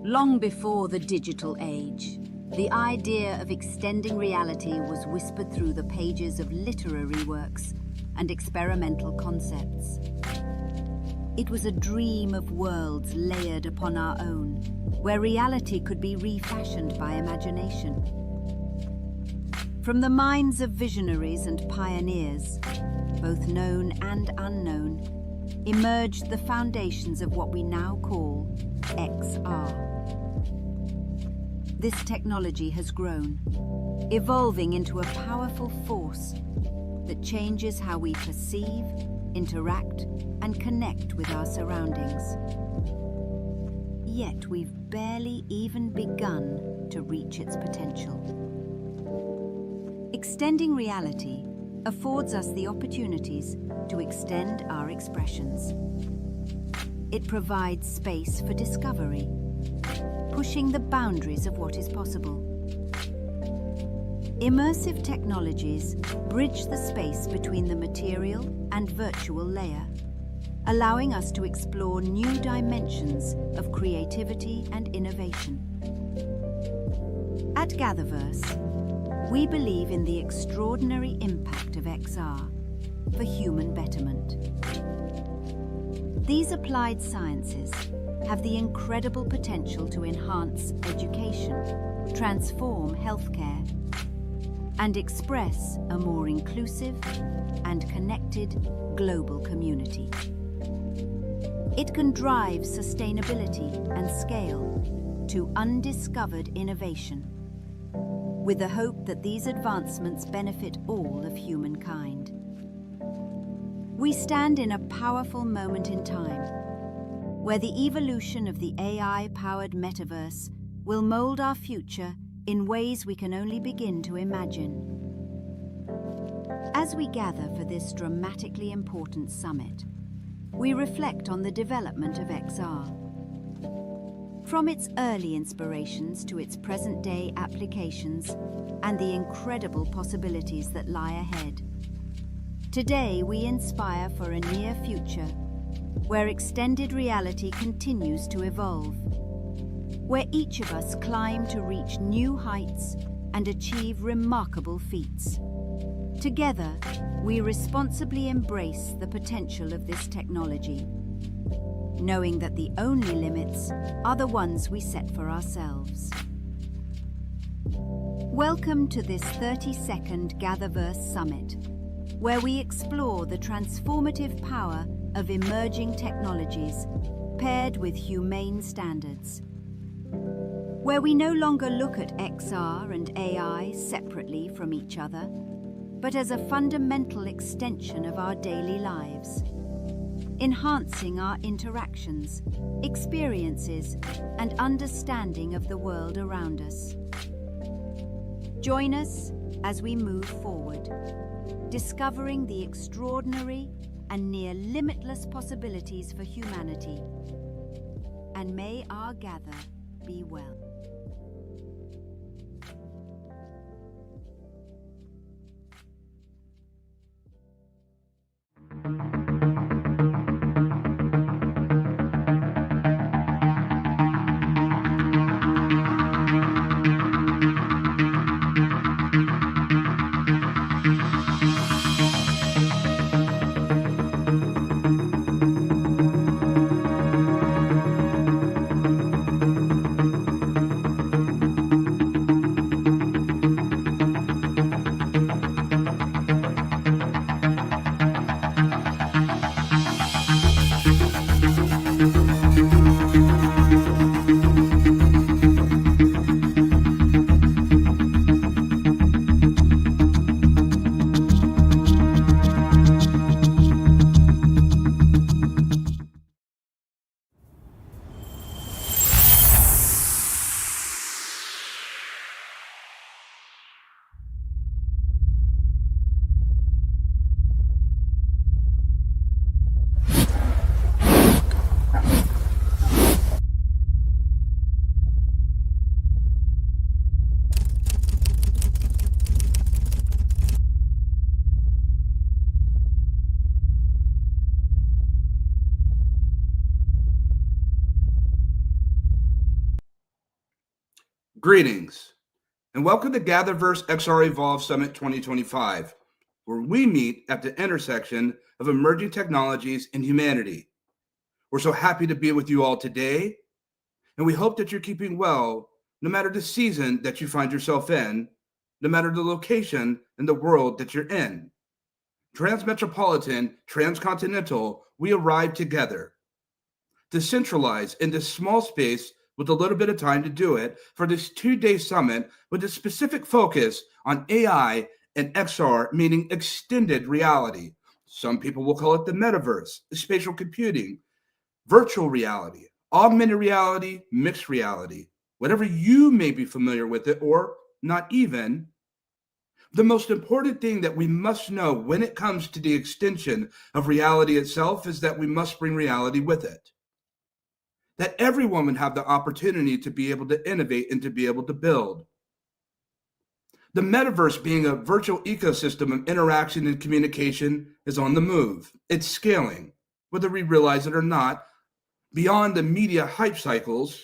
Long before the digital age, the idea of extending reality was whispered through the pages of literary works and experimental concepts. It was a dream of worlds layered upon our own, where reality could be refashioned by imagination. From the minds of visionaries and pioneers, both known and unknown, emerged the foundations of what we now call XR. This technology has grown, evolving into a powerful force that changes how we perceive, interact, and connect with our surroundings. Yet we've barely even begun to reach its potential. Extending reality affords us the opportunities to extend our expressions. It provides space for discovery, pushing the boundaries of what is possible. Immersive technologies bridge the space between the material and virtual layer, allowing us to explore new dimensions of creativity and innovation. At GatherVerse, we believe in the extraordinary impact of XR for human betterment. These applied sciences have the incredible potential to enhance education, transform healthcare, and express a more inclusive and connected global community. It can drive sustainability and scale to undiscovered innovation, with the hope that these advancements benefit all of humankind. We stand in a powerful moment in time, where the evolution of the AI-powered metaverse will mold our future in ways we can only begin to imagine. As we gather for this dramatically important summit, we reflect on the development of XR. From its early inspirations to its present-day applications and the incredible possibilities that lie ahead. Today, we inspire for a near future where extended reality continues to evolve, where each of us climb to reach new heights and achieve remarkable feats. Together, we responsibly embrace the potential of this technology, knowing that the only limits are the ones we set for ourselves. Welcome to this 32nd GatherVerse Summit, where we explore the transformative power of emerging technologies paired with humane standards. Where we no longer look at XR and AI separately from each other, but as a fundamental extension of our daily lives, enhancing our interactions, experiences, and understanding of the world around us. Join us as we move forward, discovering the extraordinary and near limitless possibilities for humanity. And may our gather be well. Greetings, and welcome to GatherVerse XREvolve Summit 2025, where we meet at the intersection of emerging technologies and humanity. We're so happy to be with you all today, and we hope that you're keeping well, no matter the season that you find yourself in, no matter the location in the world that you're in. Transmetropolitan, transcontinental, we arrive together to centralize in this small space with a little bit of time to do it for this 2-day summit with a specific focus on AI and XR, meaning extended reality. Some people will call it the metaverse, spatial computing, virtual reality, augmented reality, mixed reality, whatever you may be familiar with it or not even. The most important thing that we must know when it comes to the extension of reality itself is that we must bring reality with it. That everyone would have the opportunity to be able to innovate and to be able to build. The metaverse, being a virtual ecosystem of interaction and communication, is on the move. It's scaling, whether we realize it or not. Beyond the media hype cycles,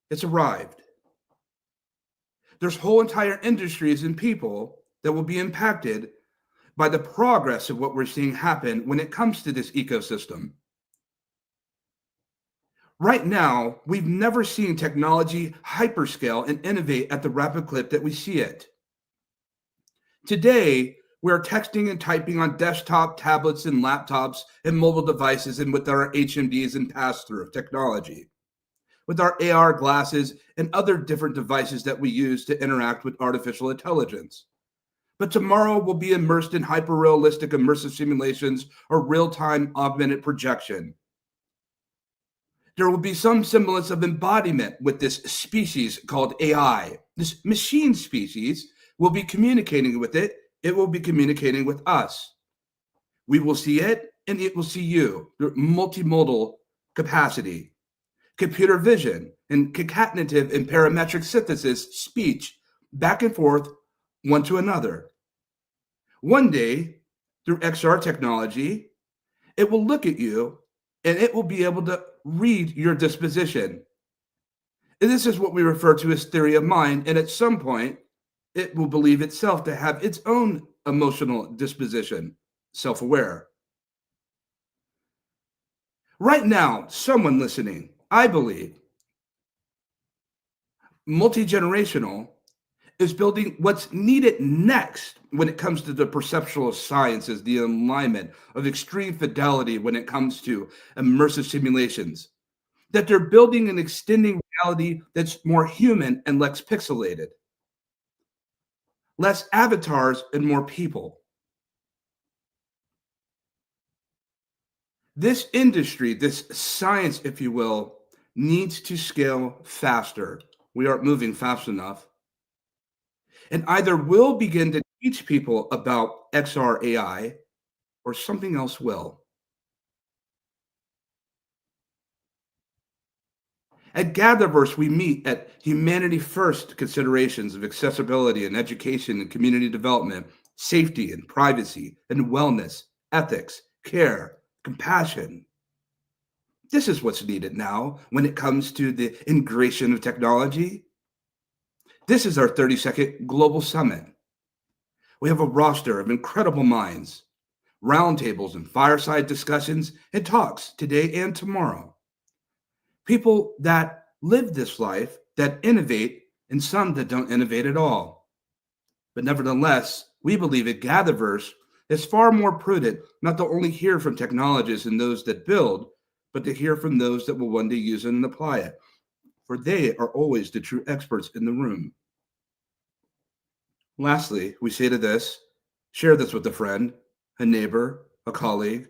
it's arrived. There's whole entire industries and people that will be impacted by the progress of what we're seeing happen when it comes to this ecosystem. Right now, we've never seen technology hyperscale and innovate at the rapid clip that we see it. Today, we're texting and typing on desktop, tablets, and laptops and mobile devices, and with our HMDs and pass-through of technology, with our AR glasses and other different devices that we use to interact with artificial intelligence. But tomorrow we'll be immersed in hyper-realistic immersive simulations or real-time augmented projection. There will be some semblance of embodiment with this species called AI. This machine species will be communicating with it. It will be communicating with us. We will see it, and it will see you. Multimodal capacity, computer vision, and concatenative and parametric synthesis speech back and forth one to another. One day, through XR technology, it will look at you and it will be able to read your disposition. And this is what we refer to as theory of mind. And at some point, it will believe itself to have its own emotional disposition, self-aware. Right now, someone listening, I believe, multi-generational, is building what's needed next when it comes to the perceptual sciences, the alignment of extreme fidelity when it comes to immersive simulations, that they're building and extending reality that's more human and less pixelated, less avatars and more people. This industry, this science, if you will, needs to scale faster. We aren't moving fast enough. And either we'll begin to teach people about XR AI or something else will. At GatherVerse, we meet at humanity first considerations of accessibility and education and community development, safety and privacy and wellness, ethics, care, compassion. This is what's needed now when it comes to the integration of technology. This is our 32nd Global Summit. We have a roster of incredible minds, roundtables and fireside discussions and talks today and tomorrow. People that live this life, that innovate, and some that don't innovate at all. But nevertheless, we believe at GatherVerse it's far more prudent not to only hear from technologists and those that build, but to hear from those that will one day use it and apply it, for they are always the true experts in the room. Lastly, we say to this, share this with a friend, a neighbor, a colleague,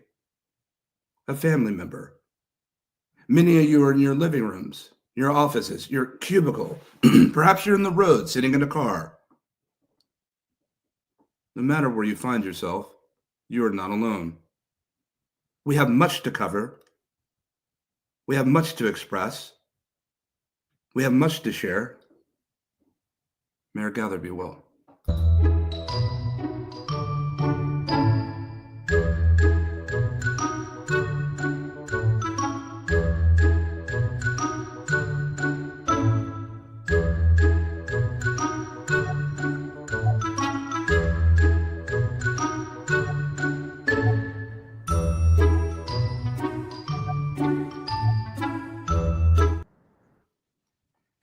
a family member. Many of you are in your living rooms, your offices, your cubicle. Perhaps you're in the road, sitting in a car. No matter where you find yourself, you are not alone. We have much to cover. We have much to express. We have much to share. May our gather be well.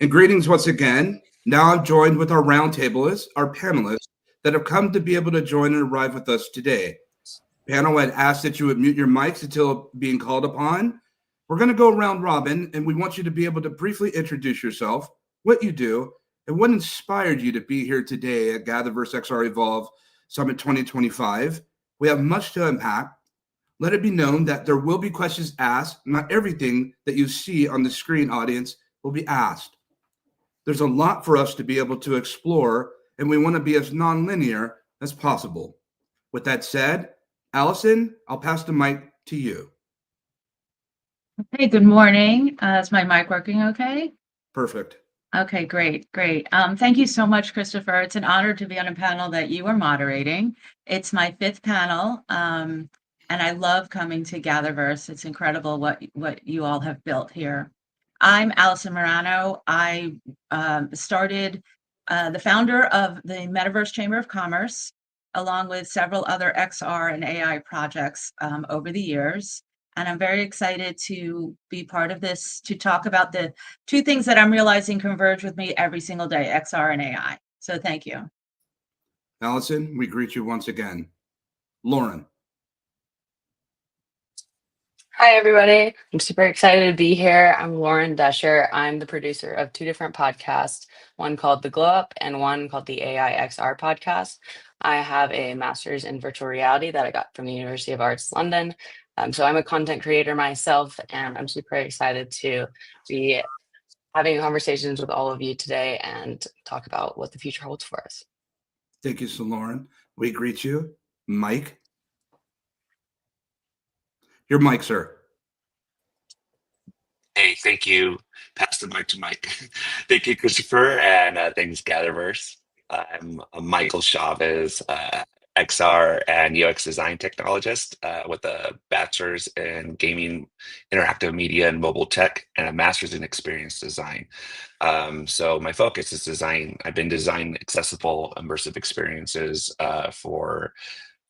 And greetings once again. Now I'm joined with our roundtablists, our panelists that have come to be able to join and arrive with us today. Panel, I'd ask that you would mute your mics until being called upon. We're going to go round robin, and we want you to be able to briefly introduce yourself, what you do, and what inspired you to be here today at GatherVerse XREvolve Summit 2025. We have much to unpack. Let it be known that there will be questions asked. Not everything that you see on the screen, audience, will be asked. There's a lot for us to be able to explore, and we want to be as nonlinear as possible. With that said, Allison, I'll pass the mic to you. Hey, good morning. Is my mic working okay? Perfect. Okay, great. Thank you so much, Christopher. It's an honor to be on a panel that you are moderating. It's my 5th panel, and I love coming to GatherVerse. It's incredible what you all have built here. I'm Allison Morano. I started the founder of the Metaverse Chamber of Commerce, along with several other XR and AI projects over the years. And I'm very excited to be part of this, to talk about the 2 things that I'm realizing converge with me every single day, XR and AI. So thank you. Allison, we greet you once again. Lauren. Hi, everybody. I'm super excited to be here. I'm Lauren Dusher. I'm the producer of 2 different podcasts, one called The Glow Up and one called the AI XR podcast. I have a master's in virtual reality that I got from the University of Arts London. So I'm a content creator myself, and I'm super excited to be having conversations with all of you today and talk about what the future holds for us. Thank you, so Lauren. We greet you. Mike. Your mic, sir. Hey, thank you. Pass the mic to Mike. Thank you, Christopher, and thanks, GatherVerse. I'm Michael Chavez, XR and UX design technologist with a bachelor's in gaming, interactive media, and mobile tech, and a master's in experience design. So my focus is design. I've been designing accessible, immersive experiences for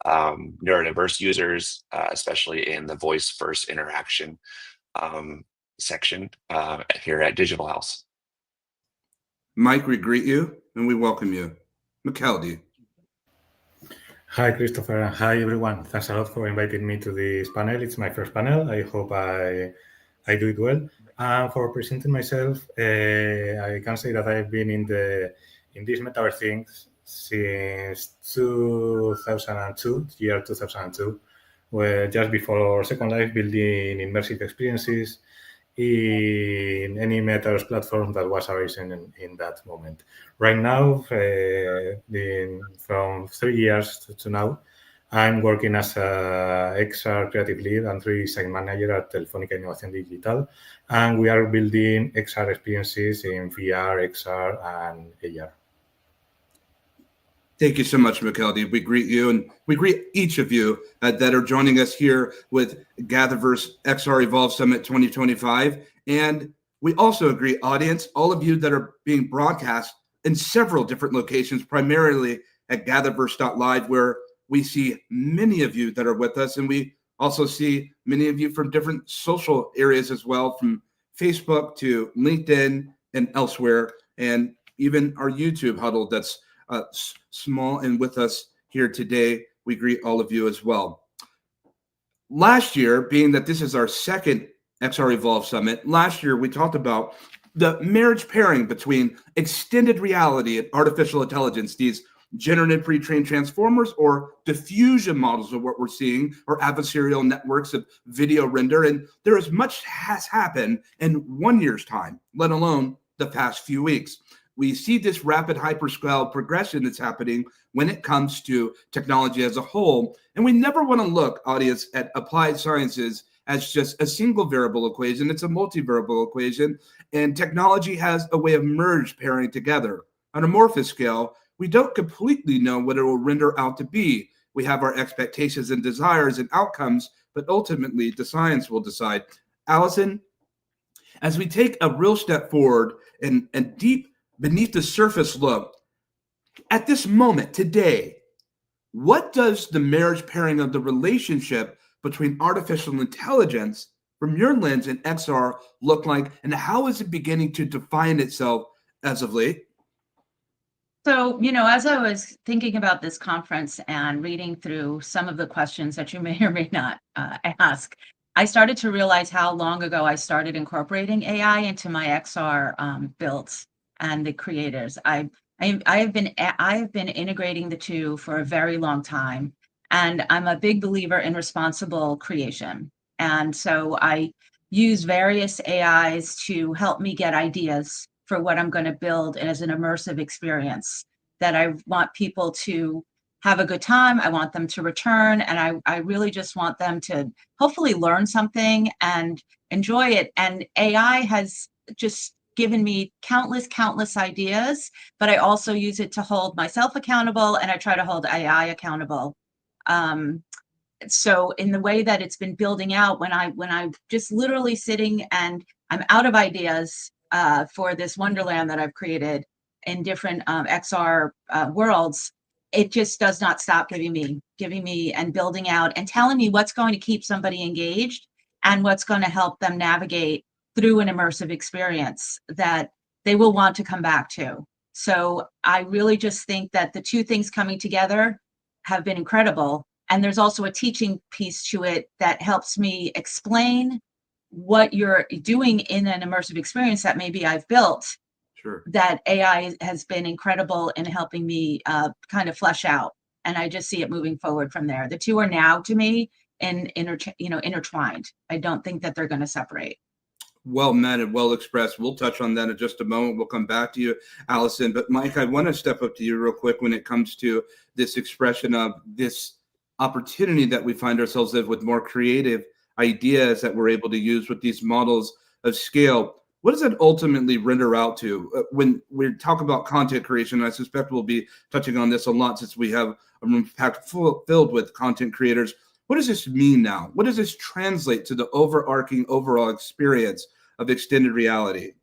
neurodiverse users, especially in the voice-first interaction section here at Digital House. Mike, we greet you. and we welcome you. McKeldy. Hi, Christopher, and hi, everyone. Thanks a lot for inviting me to this panel. It's my first panel. I hope I do it well. And for presenting myself, I can say that I've been in these metaverse things since 2002, year 2002, where just before Second Life, building immersive experiences in any metaverse platform that was arising in that moment. Right now, from 3 years to now, I'm working as a XR creative lead and 3D design manager at Telefónica Innovación Digital, and we are building XR experiences in VR, XR, and AR. Thank you so much, McKeldy. We greet you, and we greet each of you that are joining us here with GatherVerse XREvolve Summit 2025. And we also greet audience, all of you that are being broadcast in several different locations, primarily at GatherVerse.live, where we see many of you that are with us. And we also see many of you from different social areas as well, from Facebook to LinkedIn and elsewhere, and even our YouTube huddle that's small and with us here today. We greet all of you as well. Last year, being that this is our second XREvolve Summit, last year we talked about the marriage pairing between extended reality and artificial intelligence, these generative pre-trained transformers or diffusion models of what we're seeing, or adversarial networks of video render. And there is much has happened in 1 year's time, let alone the past few weeks. We see this rapid hyperscale progression that's happening when it comes to technology as a whole. And we never want to look, audience, at applied sciences as just a single variable equation. It's a multivariable equation. And technology has a way of merge pairing together. On a amorphous scale, we don't completely know what it will render out to be. We have our expectations and desires and outcomes, but ultimately the science will decide. Allison, as we take a real step forward and deep beneath the surface look, at this moment, today, what does the marriage pairing of the relationship between artificial intelligence from your lens in XR look like, and how is it beginning to define itself as of late? So, as I was thinking about this conference and reading through some of the questions that you may or may not ask, I started to realize how long ago I started incorporating AI into my XR builds and the creators. I have been integrating the two for a very long time, and I'm a big believer in responsible creation. And so I use various AIs to help me get ideas for what I'm going to build as an immersive experience that I want people to have a good time. I want them to return, and I really just want them to hopefully learn something and enjoy it. And AI has just given me countless ideas, but I also use it to hold myself accountable, and I try to hold AI accountable. So in the way that it's been building out, when I'm just literally sitting and I'm out of ideas for this wonderland that I've created in different XR worlds, it just does not stop giving me and building out and telling me what's going to keep somebody engaged and what's going to help them navigate through an immersive experience that they will want to come back to. So I really just think that the two things coming together have been incredible. And there's also a teaching piece to it that helps me explain what you're doing in an immersive experience that maybe I've built. Sure. That AI has been incredible in helping me kind of flesh out. And I just see it moving forward from there. The two are now, to me, intertwined. I don't think that they're going to separate. Well met and well expressed. We'll touch on that in just a moment. We'll come back to you, Allison. But Mike, I want to step up to you real quick when it comes to this expression of this opportunity that we find ourselves in with more creative ideas that we're able to use with these models of scale. What does it ultimately render out to? When we talk about content creation, I suspect we'll be touching on this a lot since we have a room filled with content creators. What does this mean now? What does this translate to the overarching overall experience of extended reality?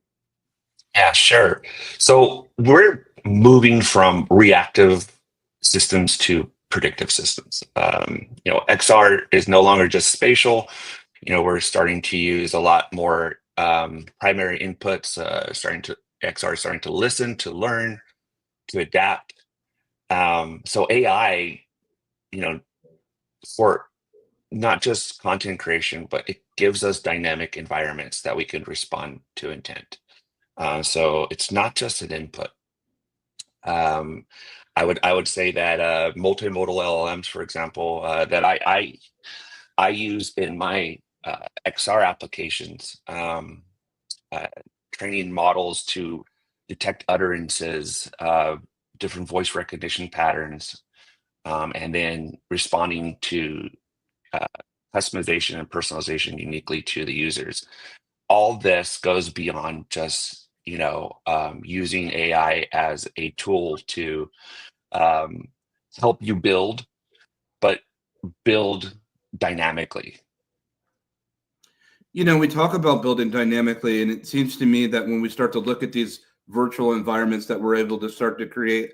Yeah, sure. So we're moving from reactive systems to predictive systems. XR is no longer just spatial. We're starting to use a lot more primary inputs. XR is starting to listen, to learn, to adapt. So AI, for not just content creation, but it gives us dynamic environments that we can respond to intent. So it's not just an input. I would say that multimodal LLMs, for example, that I use in my XR applications, training models to detect utterances, different voice recognition patterns, and then responding to customization and personalization uniquely to the users. All this goes beyond just using AI as a tool to help you build, but build dynamically. We talk about building dynamically, and it seems to me that when we start to look at these virtual environments that we're able to start to create,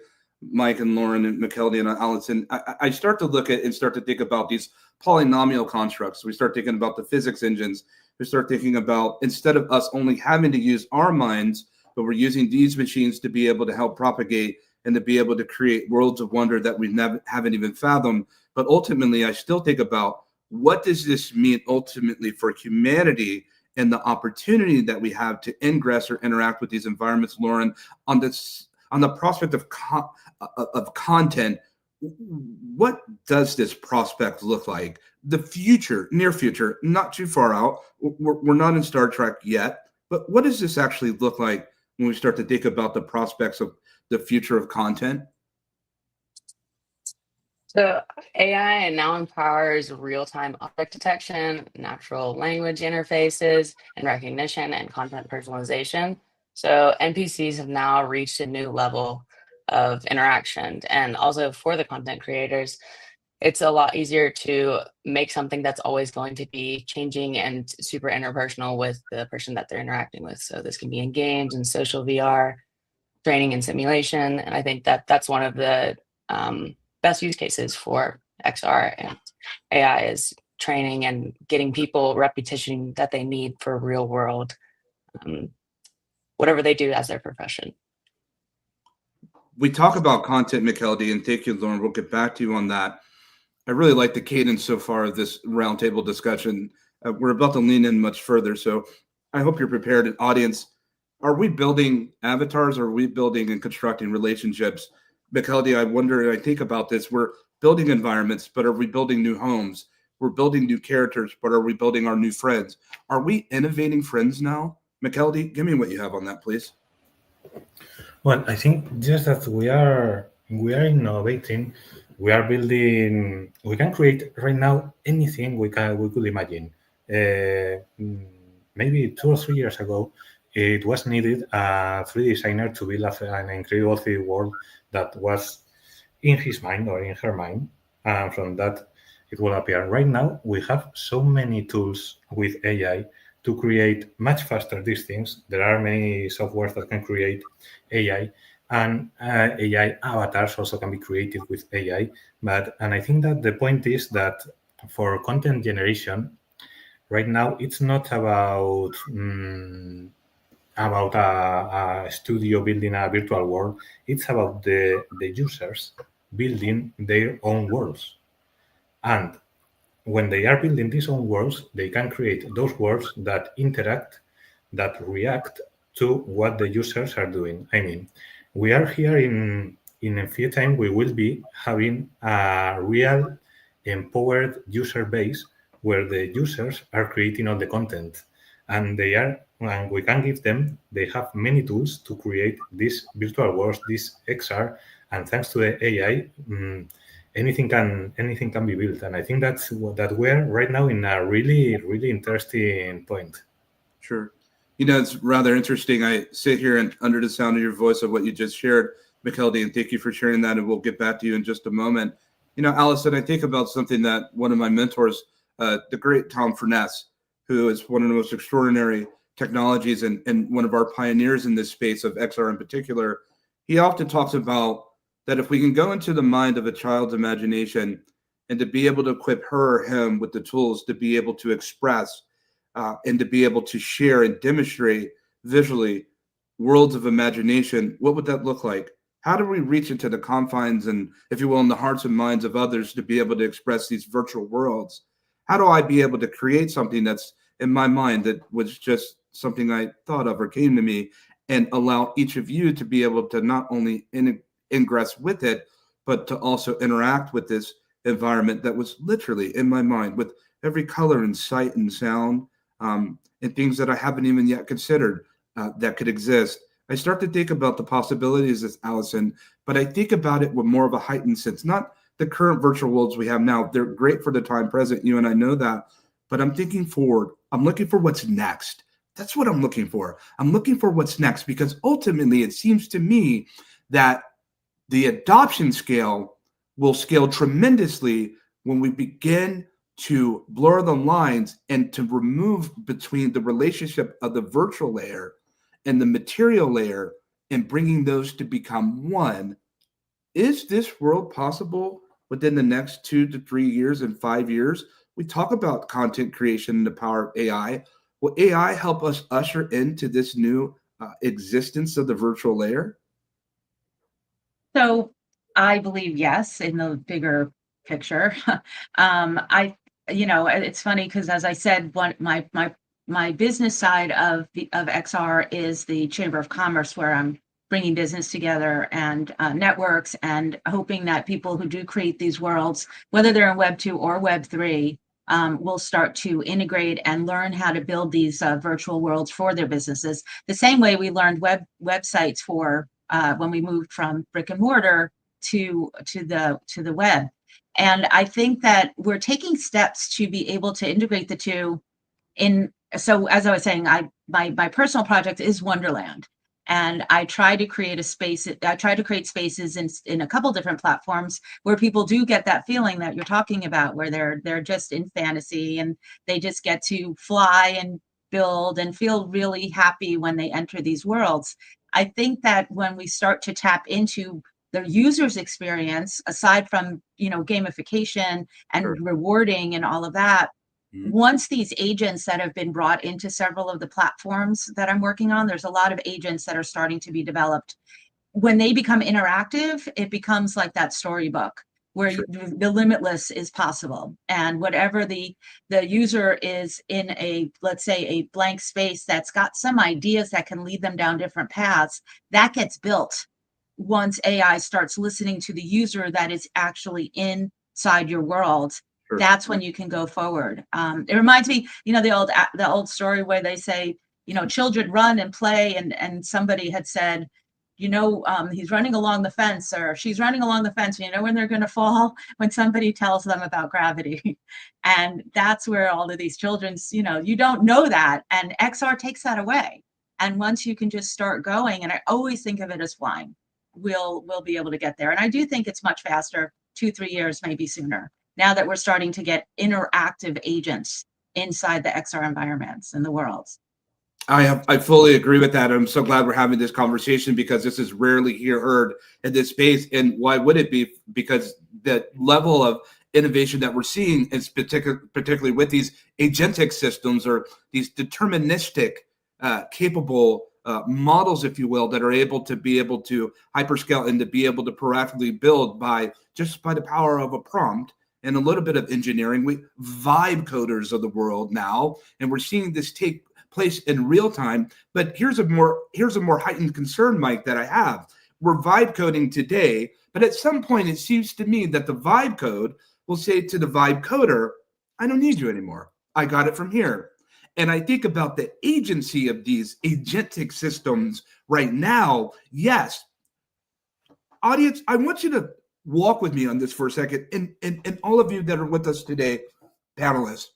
Mike and Lauren and McKeldy and Allison, I start to look at and start to think about these polynomial constructs. We start thinking about the physics engines. We start thinking about, instead of us only having to use our minds, but we're using these machines to be able to help propagate and to be able to create worlds of wonder that we haven't even fathomed. But ultimately, I still think about, what does this mean ultimately for humanity and the opportunity that we have to ingress or interact with these environments, Lauren, on the prospect of content? What does this prospect look like? The future, near future, not too far out. We're not in Star Trek yet, but what does this actually look like when we start to think about the prospects of the future of content? So AI now empowers real-time object detection, natural language interfaces, and recognition and content personalization. So NPCs have now reached a new level of interaction. And also for the content creators, it's a lot easier to make something that's always going to be changing and super interpersonal with the person that they're interacting with. So this can be in games and social VR, training and simulation. And I think that that's one of the best use cases for XR and AI is training and getting people repetition that they need for real world, whatever they do as their profession. We talk about content, McKeldy, and thank you, Lauren. We'll get back to you on that. I really like the cadence so far of this roundtable discussion. We're about to lean in much further, so I hope you're prepared. Audience, are we building avatars, or are we building and constructing relationships? McKeldy, I wonder, I think about this. We're building environments, but are we building new homes? We're building new characters, but are we building our new friends? Are we innovating friends now? McKeldy, give me what you have on that, please. Well, I think just that we are innovating. We are building. We can create right now anything we could imagine. Maybe 2 or 3 years ago, it was needed a 3D designer to build an incredible 3D world that was in his mind or in her mind, and from that it will appear. Right now, we have so many tools with AI to create much faster these things. There are many softwares that can create AI, and AI avatars also can be created with AI. And I think that the point is that for content generation, right now it's not about a studio building a virtual world. It's about the users building their own worlds. And when they are building these own worlds, they can create those worlds that interact, that react to what the users are doing. I mean, we are here in a few time, we will be having a real empowered user base where the users are creating all the content, and we can give them, they have many tools to create these virtual worlds, this XR, and thanks to the AI, anything can be built. And I think that we're right now in a really, really interesting point. Sure. It's rather interesting. I sit here and under the sound of your voice of what you just shared, McKeldy, and thank you for sharing that. And we'll get back to you in just a moment. Allison, I think about something that one of my mentors, the great Tom Furness, who is one of the most extraordinary technologies and one of our pioneers in this space of XR in particular, he often talks about that if we can go into the mind of a child's imagination and to be able to equip her or him with the tools to be able to express and to be able to share and demonstrate visually worlds of imagination, what would that look like? How do we reach into the confines and, if you will, in the hearts and minds of others to be able to express these virtual worlds? How do I be able to create something that's in my mind that was just something I thought of or came to me, and allow each of you to be able to not only ingress with it, but to also interact with this environment that was literally in my mind with every color and sight and sound, and things that I haven't even yet considered that could exist. I start to think about the possibilities as Allison, but I think about it with more of a heightened sense, not the current virtual worlds we have now. They're great for the time present. You and I know that, but I'm thinking forward. I'm looking for what's next. That's what I'm looking for. I'm looking for what's next, because ultimately it seems to me that the adoption scale will scale tremendously when we begin to blur the lines and to remove between the relationship of the virtual layer and the material layer and bringing those to become one. Is this world possible within the next 2 to 3 years and 5 years? We talk about content creation and the power of AI. Will AI help us usher into this new existence of the virtual layer? So I believe yes, in the bigger picture. It's funny because, as I said, my business side of XR is the Chamber of Commerce, where I'm bringing business together and networks, and hoping that people who do create these worlds, whether they're in Web 2 or Web 3, will start to integrate and learn how to build these virtual worlds for their businesses. The same way we learned websites for when we moved from brick and mortar to the web. And I think that we're taking steps to be able to integrate the two. So as I was saying, my personal project is Wonderland. And I try to create spaces in a couple different platforms where people do get that feeling that you're talking about, where they're just in fantasy and they just get to fly and build and feel really happy when they enter these worlds. I think that when we start to tap into the user's experience, aside from gamification and Sure. rewarding and all of that, Mhm. once these agents that have been brought into several of the platforms that I'm working on, there's a lot of agents that are starting to be developed. When they become interactive, it becomes like that storybook where Sure. the limitless is possible. And whatever the user is in let's say a blank space that's got some ideas that can lead them down different paths, that gets built once AI starts listening to the user that is actually inside your world. Sure. That's when you can go forward. It reminds me, the old story where they say, children run and play, and somebody had said, he's running along the fence, or she's running along the fence. When they're going to fall? When somebody tells them about gravity. And that's where all of these children's, you don't know that. And XR takes that away. And once you can just start going, and I always think of it as flying, we'll be able to get there. And I do think it's much faster, 2-3 years, maybe sooner, now that we're starting to get interactive agents inside the XR environments in the world. I fully agree with that. I'm so glad we're having this conversation, because this is rarely heard in this space. And why would it be? Because the level of innovation that we're seeing is particularly with these agentic systems, or these deterministic, capable models, if you will, that are able to hyperscale and to be able to proactively build by the power of a prompt and a little bit of engineering. We vibe coders of the world now, and we're seeing this take place in real time. But here's a more heightened concern, Mike, that I have. We're vibe coding today, but at some point it seems to me that the vibe code will say to the vibe coder, I don't need you anymore. I got it from here. And I think about the agency of these agentic systems right now. Yes. Audience, I want you to walk with me on this for a second. And all of you that are with us today, panelists,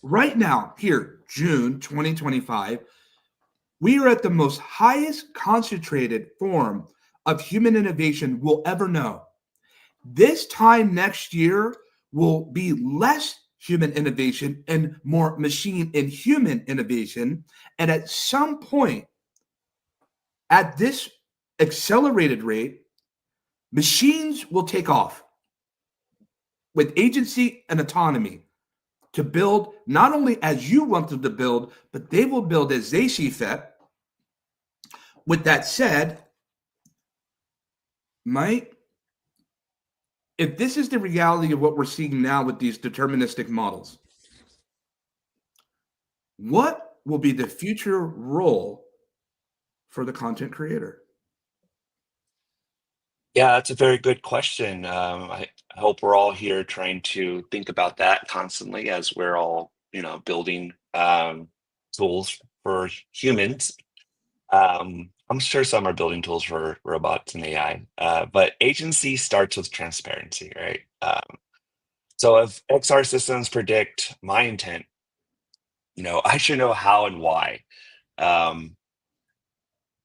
right now, here, June 2025, we are at the most highest concentrated form of human innovation we'll ever know. This time next year will be less human innovation and more machine and human innovation. And at some point, at this accelerated rate, machines will take off with agency and autonomy to build not only as you want them to build, but they will build as they see fit. With that said, Mike, if this is the reality of what we're seeing now with these deterministic models, what will be the future role for the content creator? Yeah, that's a very good question. I hope we're all here trying to think about that constantly as we're all, building tools for humans. I'm sure some are building tools for robots and AI, but agency starts with transparency, right? So if XR systems predict my intent, I should know how and why. Um,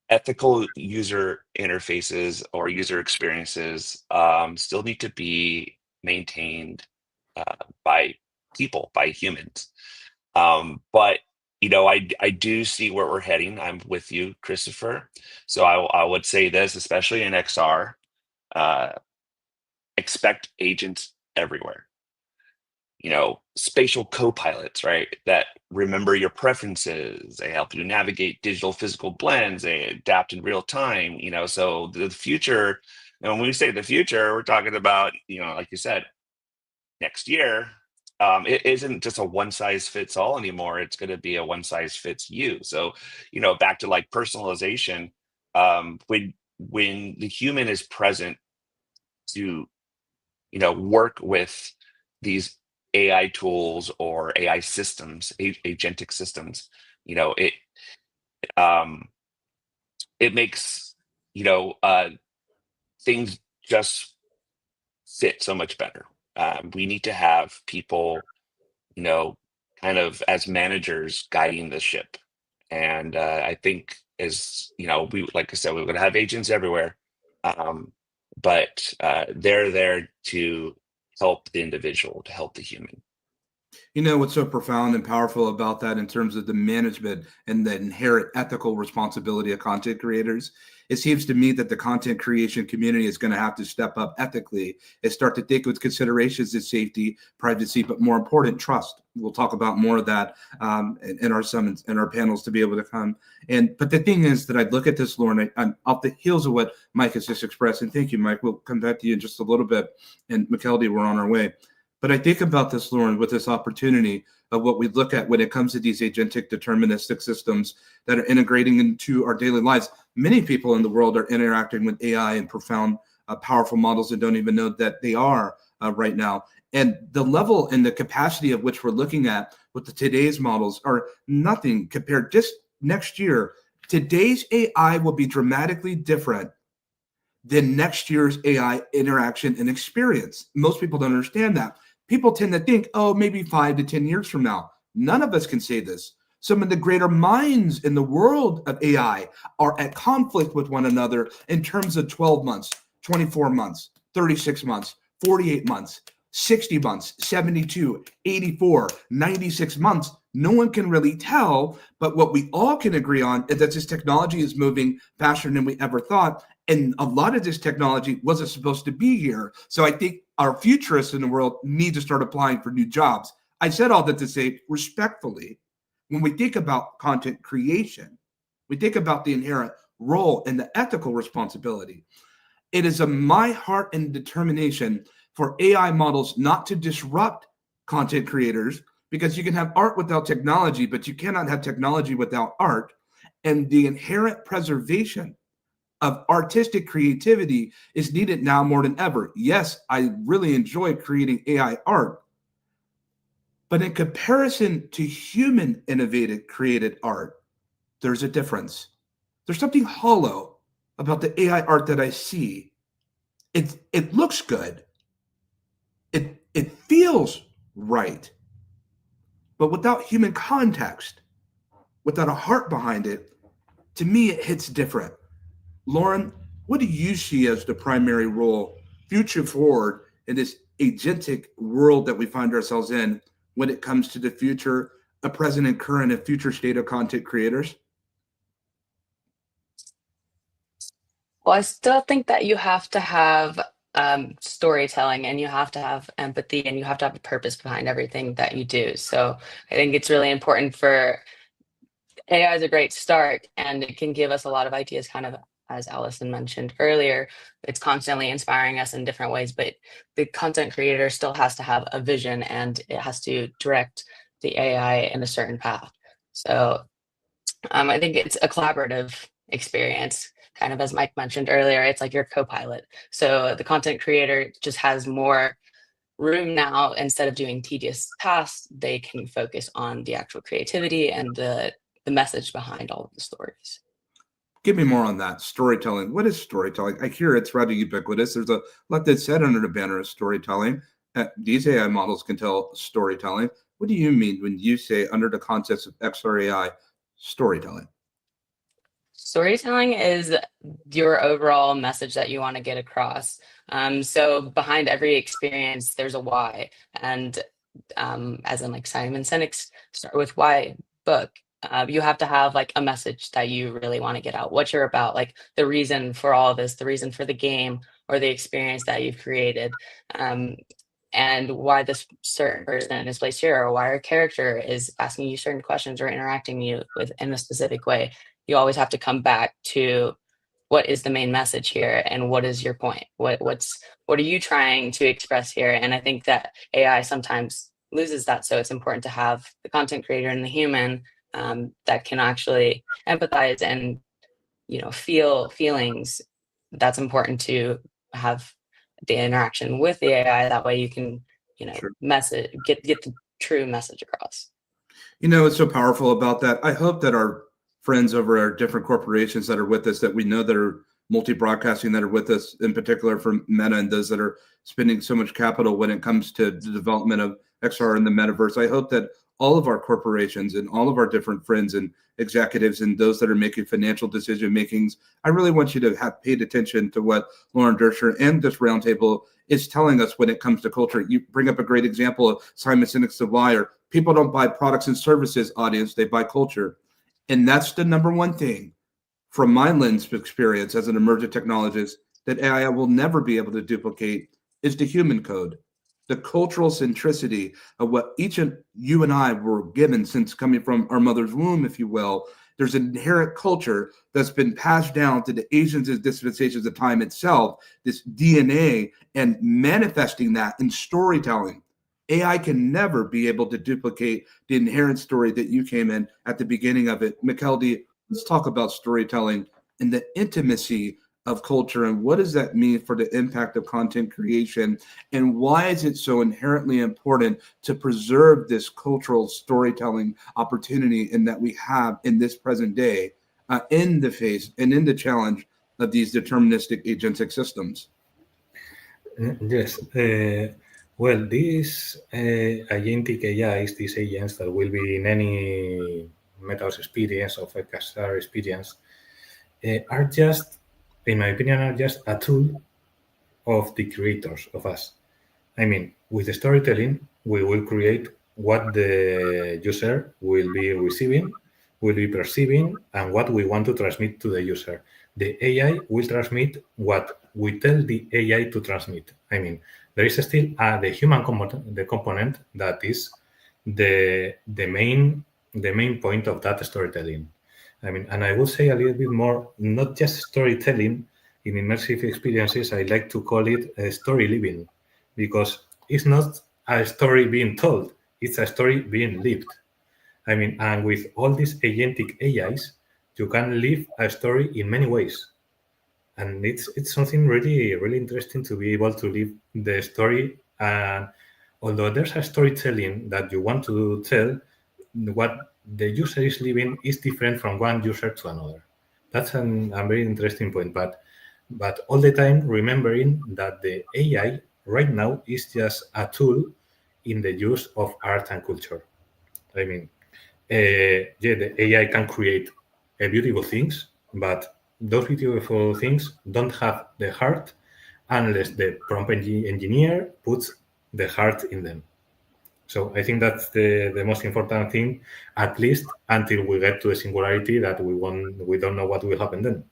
Ethical user interfaces or user experiences still need to be maintained by people, by humans. But I do see where we're heading. I'm with you, Christopher. So I would say this, especially in XR, uh, expect agents everywhere. Spatial co-pilots, right? That remember your preferences. They help you navigate digital physical blends. They adapt in real time. So the future, and when we say the future, we're talking about, like you said, next year. It isn't just a one size fits all anymore. It's going to be a one size fits you. So, back to like personalization, when the human is present to, work with these AI tools or AI systems, agentic systems, it um, it makes things just fit so much better. We need to have people, you know, kind of as managers guiding the ship, and I think as we like I said, we're going to have agents everywhere, um, but they're there to help the individual, to help the human. What's so profound and powerful about that in terms of the management and the inherent ethical responsibility of content creators? It seems to me that the content creation community is going to have to step up ethically and start to think with considerations of safety, privacy, but more important, trust. We'll talk about more of that in our summits and our panels to be able to come. But the thing is that I look at this, Lauren, I'm off the heels of what Mike has just expressed. And thank you, Mike. We'll come back to you in just a little bit. And McKeldy, we're on our way. But I think about this, Lauren, with this opportunity of what we look at when it comes to these agentic deterministic systems that are integrating into our daily lives. Many people in the world are interacting with AI and profound, powerful models and don't even know that they are right now. And the level and the capacity of which we're looking at with today's models are nothing compared. Just next year, today's AI will be dramatically different than next year's AI interaction and experience. Most people don't understand that. People tend to think, oh, maybe 5 to 10 years from now. None of us can say this. Some of the greater minds in the world of AI are at conflict with one another in terms of 12 months, 24 months, 36 months, 48 months, 60 months, 72, 84, 96 months. No one can really tell, but what we all can agree on is that this technology is moving faster than we ever thought. And a lot of this technology wasn't supposed to be here. So I think our futurists in the world need to start applying for new jobs. I said all that to say respectfully, when we think about content creation, we think about the inherent role and the ethical responsibility. It is my heart and determination for AI models not to disrupt content creators, because you can have art without technology, but you cannot have technology without art. And the inherent preservation of artistic creativity is needed now more than ever. Yes, I really enjoy creating AI art, but in comparison to human innovated created art, there's a difference. There's something hollow about the AI art that I see. It looks good. It feels right. But without human context, without a heart behind it, to me it hits different. Lauren, what do you see as the primary role future forward in this agentic world that we find ourselves in when it comes to the future, a present and current and future state of content creators? Well, I still think that you have to have storytelling, and you have to have empathy, and you have to have a purpose behind everything that you do. So I think it's really important for AI is a great start, and it can give us a lot of ideas kind of as Allison mentioned earlier, it's constantly inspiring us in different ways, but the content creator still has to have a vision and it has to direct the AI in a certain path. So I think it's a collaborative experience. Kind of as Mike mentioned earlier, it's like your co-pilot. So the content creator just has more room now. Instead of doing tedious tasks, they can focus on the actual creativity and the message behind all of the stories. Give me more on that storytelling. What is storytelling? I hear it's rather ubiquitous. There's a lot that's said under the banner of storytelling. These AI models can tell storytelling. What do you mean when you say under the concepts of XRAI storytelling? Storytelling is your overall message that you want to get across. So behind every experience, there's a why. And as in like Simon Sinek's Start With Why book, you have to have like a message that you really want to get out, what you're about, like the reason for all of this, the reason for the game or the experience that you've created. And why this certain person is placed here, or why a character is asking you certain questions or interacting you with in a specific way. You always have to come back to what is the main message here and what is your point? What are you trying to express here? And I think that AI sometimes loses that. So it's important to have the content creator and the human that can actually empathize and feel feelings. That's important to have the interaction with the AI. That way you can Sure. get the true message across. It's so powerful about that. I hope that our friends over our different corporations that are with us, that we know that are multi-broadcasting, that are with us, in particular from Meta and those that are spending so much capital when it comes to the development of XR and the metaverse. I hope that all of our corporations and all of our different friends and executives and those that are making financial decision makings, I really want you to have paid attention to what Lauren Dersher and this roundtable is telling us when it comes to culture. You bring up a great example of Simon Sinek's The Wire. People don't buy products and services, audience, they buy culture. And that's the number one thing from my lens of experience as an emergent technologist that AI will never be able to duplicate is the human code, the cultural centricity of what each of you and I were given since coming from our mother's womb, if you will. There's an inherent culture that's been passed down to the ages and dispensations of time itself, this DNA, and manifesting that in storytelling. AI can never be able to duplicate the inherent story that you came in at the beginning of it. McKeldy, let's talk about storytelling and the intimacy of culture and what does that mean for the impact of content creation and why is it so inherently important to preserve this cultural storytelling opportunity and that we have in this present day in the face and in the challenge of these deterministic agentic systems. Yes. Well, these agentic AIs, these agents that will be in any metaverse experience or XR experience, are just, in my opinion, are just a tool of the creators, of us. I mean, with the storytelling, we will create what the user will be receiving, will be perceiving, and what we want to transmit to the user. The AI will transmit what we tell the AI to transmit. I mean, there is still the human component that is the main point of that storytelling. I mean, and I will say a little bit more, not just storytelling in immersive experiences. I like to call it story living, because it's not a story being told; it's a story being lived. I mean, and with all these agentic AIs, you can live a story in many ways. And it's something really, really interesting to be able to live the story. And although there's a storytelling that you want to tell, what the user is living is different from one user to another. That's a very interesting point. But all the time remembering that the AI right now is just a tool in the use of art and culture. I mean, the AI can create beautiful things, but those beautiful things don't have the heart unless the prompt engineer puts the heart in them. So I think that's the most important thing, at least until we get to a singularity that we don't know what will happen then.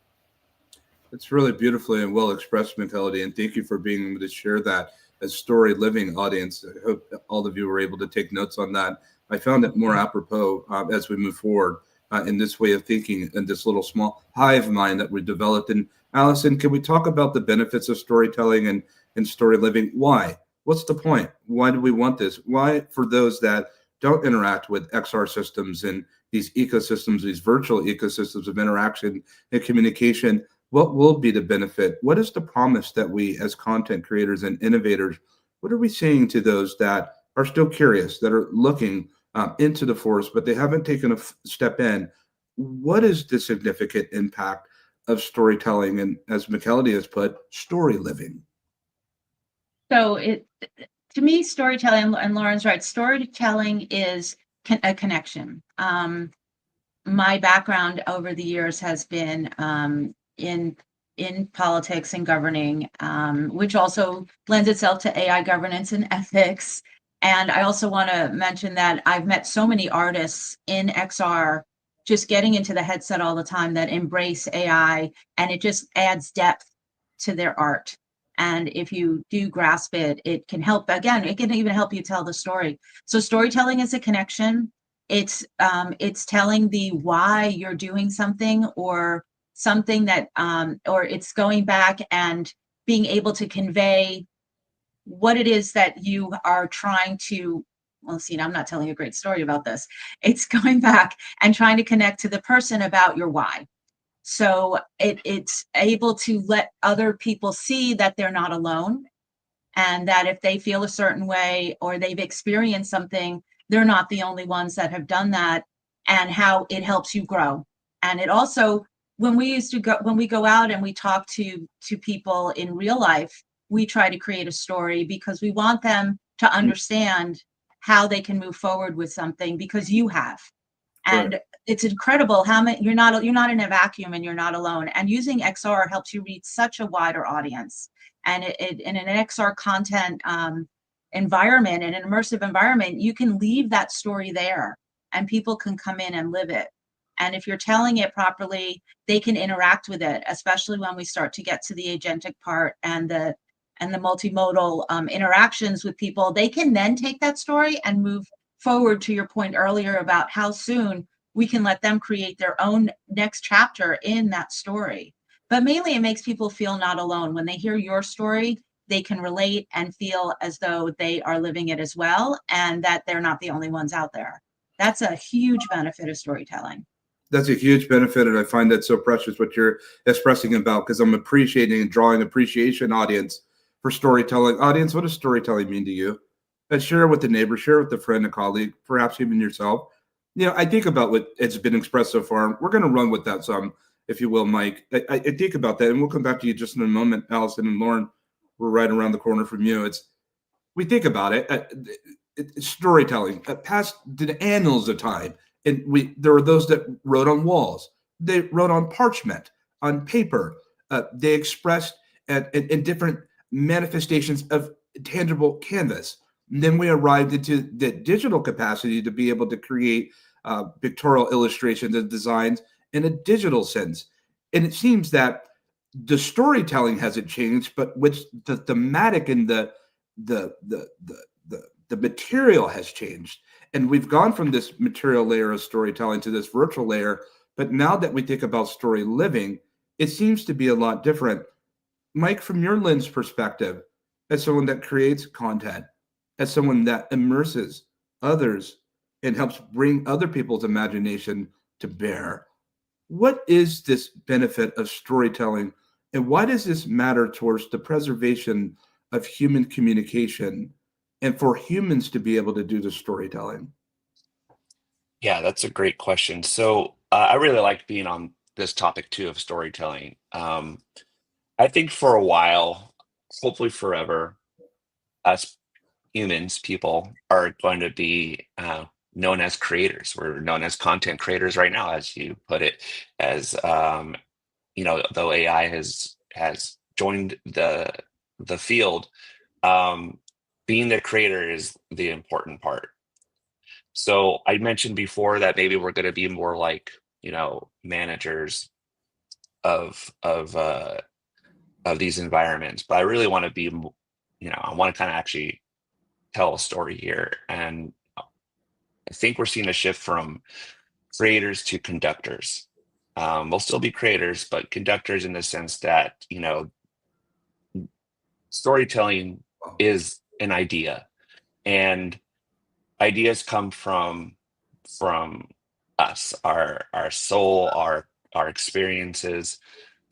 It's really beautifully and well expressed, Melody, and thank you for being able to share that as story living audience. I hope all of you were able to take notes on that. I found it more apropos as we move forward. in this way of thinking in this little small hive mind that we developed. And Allison, can we talk about the benefits of storytelling and story living? Why? What's the point? Why do we want this? Why, for those that don't interact with XR systems and these ecosystems, these virtual ecosystems of interaction and communication, what will be the benefit? What is the promise that we as content creators and innovators, what are we saying to those that are still curious, that are looking into the forest, but they haven't taken a step in? What is the significant impact of storytelling and, as McKelody has put, story living? So to me, storytelling, and Lauren's right, storytelling is a connection. My background over the years has been in politics and governing, which also lends itself to AI governance and ethics. And I also want to mention that I've met so many artists in XR just getting into the headset all the time that embrace AI, and it just adds depth to their art. And if you do grasp it, it can help. Again, it can even help you tell the story. So storytelling is a connection. It's telling the why you're doing something, or something that, or it's going back and being able to convey what it is that you are trying to. Well, see, I'm not telling a great story about this. It's going back and trying to connect to the person about your why. So it's able to let other people see that they're not alone, and that if they feel a certain way or they've experienced something, they're not the only ones that have done that, and how it helps you grow. And it also, when we go out and we talk to people in real life, we try to create a story because we want them to understand how they can move forward with something, because you have. And Right. it's incredible how many, you're not in a vacuum, and you're not alone. And using XR helps you reach such a wider audience. And in an XR content environment, in an immersive environment, you can leave that story there, and people can come in and live it. And if you're telling it properly, they can interact with it, especially when we start to get to the agentic part and the multimodal interactions with people. They can then take that story and move forward to your point earlier about how soon we can let them create their own next chapter in that story. But mainly, it makes people feel not alone. When they hear your story, they can relate and feel as though they are living it as well, and that they're not the only ones out there. That's a huge benefit of storytelling. That's a huge benefit, and I find that so precious what you're expressing about, because I'm appreciating and drawing appreciation audience for storytelling. Audience, what does storytelling mean to you? And share it with the neighbor, share it with a friend, a colleague, perhaps even yourself. I think about what it's been expressed so far. We're going to run with that some, if you will, Mike. I think about that, and we'll come back to you just in a moment. Allison and Lauren, we're right around the corner from you. We think about it, storytelling, past the annals of time. And there were those that wrote on walls. They wrote on parchment, on paper. They expressed in different manifestations of tangible canvas. And then we arrived into the digital capacity to be able to create pictorial illustrations and designs in a digital sense. And it seems that the storytelling hasn't changed, but which the thematic and the material has changed. And we've gone from this material layer of storytelling to this virtual layer. But now that we think about story living, it seems to be a lot different. Mike, from your lens perspective, as someone that creates content, as someone that immerses others and helps bring other people's imagination to bear, what is this benefit of storytelling, and why does this matter towards the preservation of human communication and for humans to be able to do the storytelling? Yeah, that's a great question. So I really like being on this topic too of storytelling. I think for a while, hopefully forever, us humans, people, are going to be known as creators. We're known as content creators right now, as you put it, as though AI has joined the field, being the creator is the important part. So I mentioned before that maybe we're going to be more like, managers of these environments, but I really want to be, I want to kind of actually tell a story here. And I think we're seeing a shift from creators to conductors. We'll still be creators, but conductors in the sense that, storytelling is an idea, and ideas come from us, our soul, our experiences.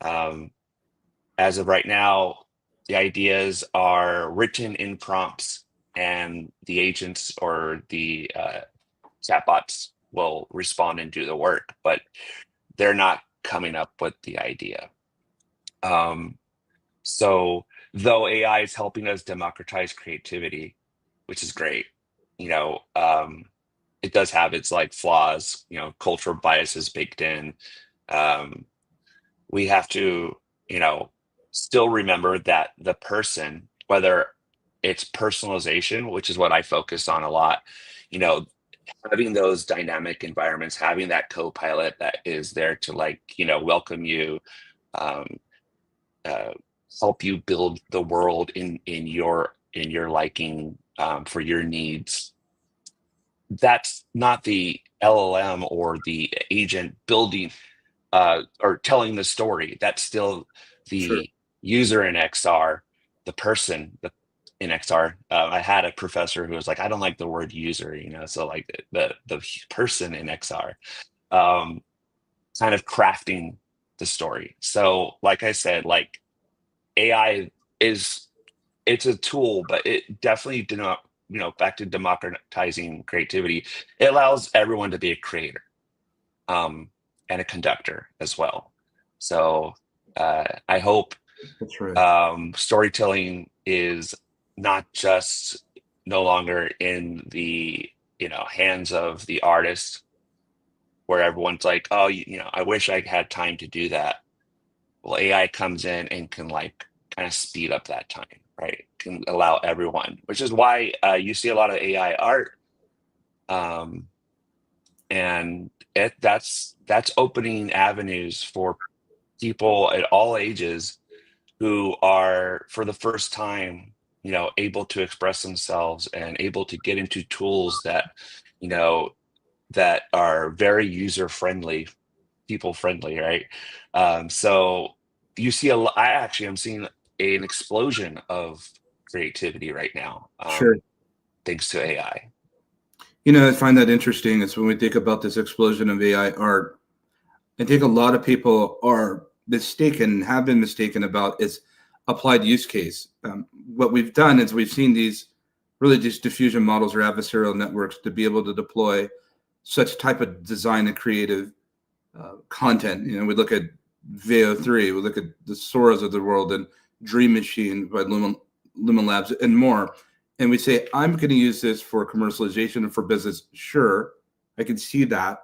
As of right now, the ideas are written in prompts, and the agents or the chatbots will respond and do the work, but they're not coming up with the idea. So though AI is helping us democratize creativity, which is great, it does have its like flaws, cultural biases baked in. We have to, still remember that the person, whether it's personalization, which is what I focus on a lot, having those dynamic environments, having that co-pilot that is there to welcome you, um, help you build the world in your liking, for your needs. That's not the LLM or the agent building or telling the story. That's still the Sure. user in XR, the person in XR. I had a professor who was like, I don't like the word user, so like the person in XR, kind of crafting the story. So like I said, like AI it's a tool, but it definitely did not, back to democratizing creativity, it allows everyone to be a creator, and a conductor as well. So I hope That's right. storytelling is not just no longer in the hands of the artist, where everyone's like, oh, I wish I had time to do that. Well, AI comes in and can like kind of speed up that time, right? Can allow everyone, which is why you see a lot of AI art, and that's opening avenues for people at all ages who are, for the first time, able to express themselves and able to get into tools that, that are very user friendly, people friendly, right? So you see I'm seeing an explosion of creativity right now, Sure. thanks to AI. I find that interesting is when we think about this explosion of AI art, I think a lot of people are mistaken, have been mistaken about its applied use case. What we've done is we've seen these diffusion models or adversarial networks to be able to deploy such type of design and creative content. We look at VO3, we look at the Soras of the world and Dream Machine by Lumen Labs and more. And we say, I'm going to use this for commercialization and for business. Sure, I can see that.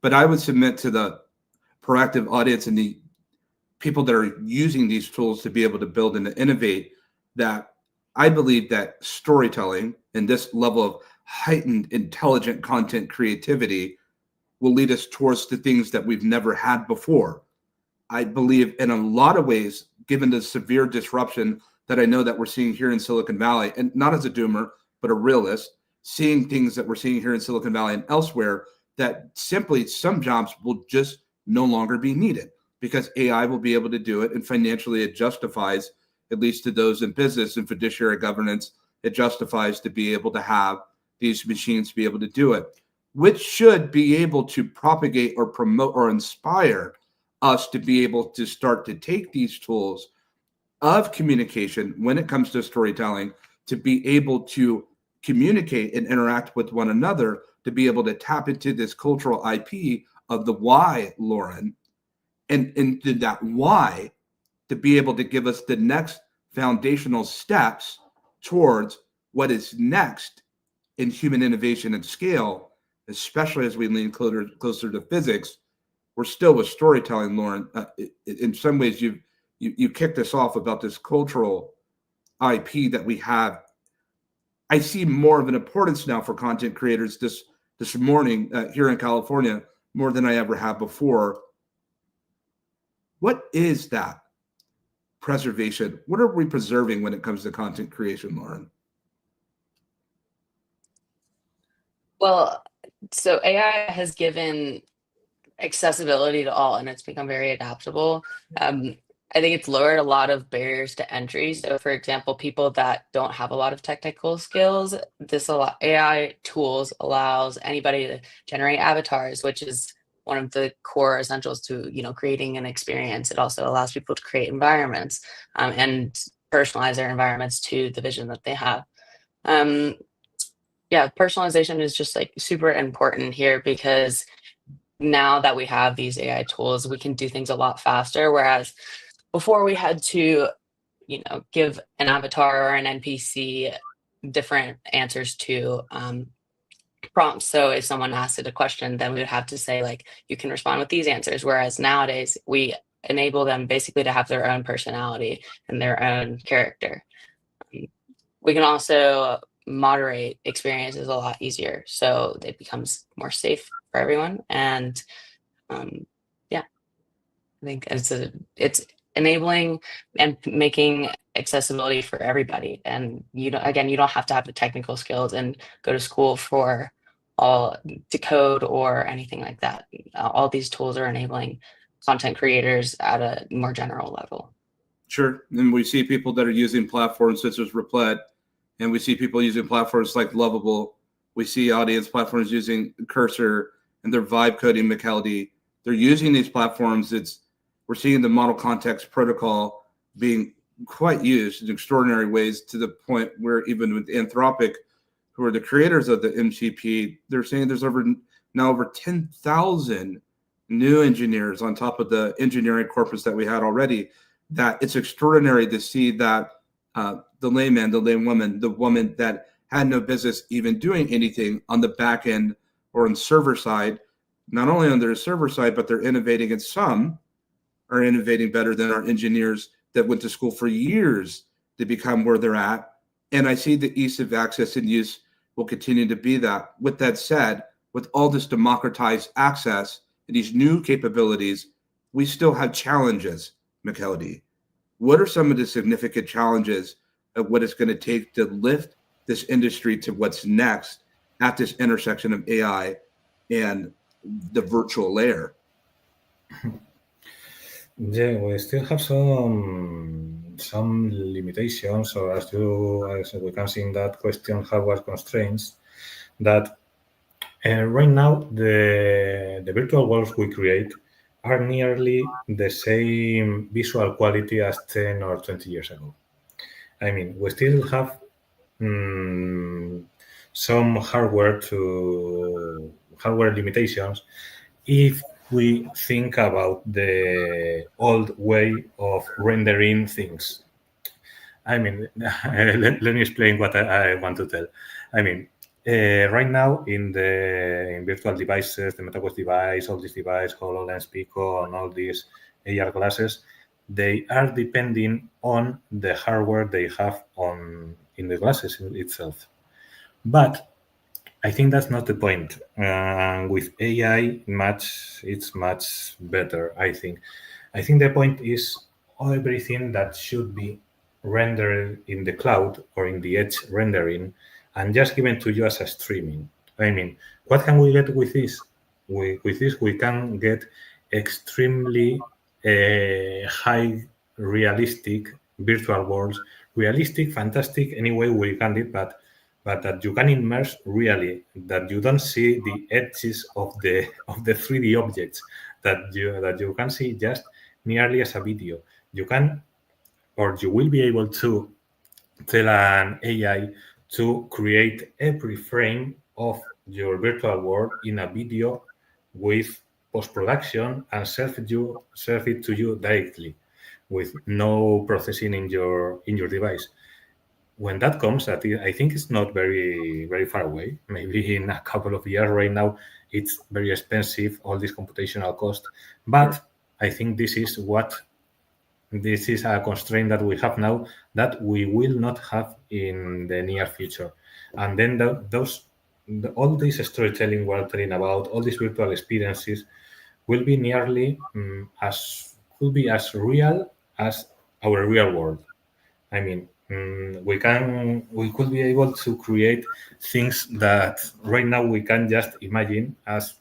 But I would submit to the proactive audience and the people that are using these tools to be able to build and to innovate that I believe that storytelling and this level of heightened intelligent content creativity will lead us towards the things that we've never had before. I believe in a lot of ways, given the severe disruption that I know that we're seeing here in Silicon Valley, and not as a doomer, but a realist, seeing things that we're seeing here in Silicon Valley and elsewhere, that simply some jobs will just no longer be needed because AI will be able to do it, and financially it justifies, at least to those in business and fiduciary governance, it justifies to be able to have these machines be able to do it, which should be able to propagate or promote or inspire us to be able to start to take these tools of communication when it comes to storytelling, to be able to communicate and interact with one another, to be able to tap into this cultural IP of the why, Lauren, and into that why to be able to give us the next foundational steps towards what is next in human innovation and scale, especially as we lean closer to physics. We're still with storytelling, Lauren. In some ways, you kicked us off about this cultural IP that we have. I see more of an importance now for content creators this morning here in California, more than I ever have before. What is that preservation? What are we preserving when it comes to content creation, Lauren? Well, so AI has given accessibility to all, and it's become very adaptable. I think it's lowered a lot of barriers to entry. So, for example, people that don't have a lot of technical skills, AI tools allows anybody to generate avatars, which is one of the core essentials to creating an experience. It also allows people to create environments and personalize their environments to the vision that they have. Um, yeah, personalization is just like super important here because now that we have these AI tools, we can do things a lot faster. Whereas before we had to, give an avatar or an NPC different answers to prompts. So if someone asked it a question, then we would have to say, like, you can respond with these answers. Whereas nowadays, we enable them basically to have their own personality and their own character. We can also moderate experiences a lot easier, so it becomes more safe for everyone. And yeah, I think it's enabling and making accessibility for everybody. And you don't have to have the technical skills and go to school for all to code or anything like that. All these tools are enabling content creators at a more general level. Sure. And we see people that are using platforms such as Replet, and we see people using platforms like Lovable. We see audience platforms using Cursor and their vibe coding Macality. They're using these platforms. We're seeing the model context protocol being quite used in extraordinary ways, to the point where even with Anthropic, who are the creators of the MCP, they're saying there's over 10,000 new engineers on top of the engineering corpus that we had already. That it's extraordinary to see that the layman, the laywoman, the woman that had no business even doing anything on the back end or on server side, not only on their server side, but they're innovating, and some are innovating better than our engineers that went to school for years to become where they're at. And I see the ease of access and use will continue to be that. With that said, with all this democratized access and these new capabilities, we still have challenges, Macality. What are some of the significant challenges of what it's going to take to lift this industry to what's next at this intersection of AI and the virtual layer? Yeah, we still have some limitations, or as we can see in that question, hardware constraints. That right now the virtual worlds we create are nearly the same visual quality as 10 or 20 years ago. I mean, we still have some hardware limitations if we think about the old way of rendering things. I mean, let me explain what I want to tell. I mean, right now in virtual devices, the MetaQuest device, all these devices, HoloLens, Pico, and all these AR glasses, they are depending on the hardware they have in the glasses itself. But I think that's not the point. With AI, it's much better, I think. I think the point is everything that should be rendered in the cloud or in the edge rendering and just given to you as a streaming. I mean, what can we get with this? With this, we can get extremely high realistic virtual worlds. Realistic, fantastic, any way we can it, but that you can immerse really, that you don't see the edges of the 3D objects, that you can see just nearly as a video. You can, or you will be able to tell an AI to create every frame of your virtual world in a video with post-production and serve it to you directly with no processing in your device. When that comes, I think it's not very, very far away. Maybe in a couple of years. Right now, it's very expensive, all this computational cost. But I think this is a constraint that we have now that we will not have in the near future. And then all this storytelling we're telling about, all these virtual experiences, will be nearly as real as our real world. I mean, we could be able to create things that right now we can just imagine. As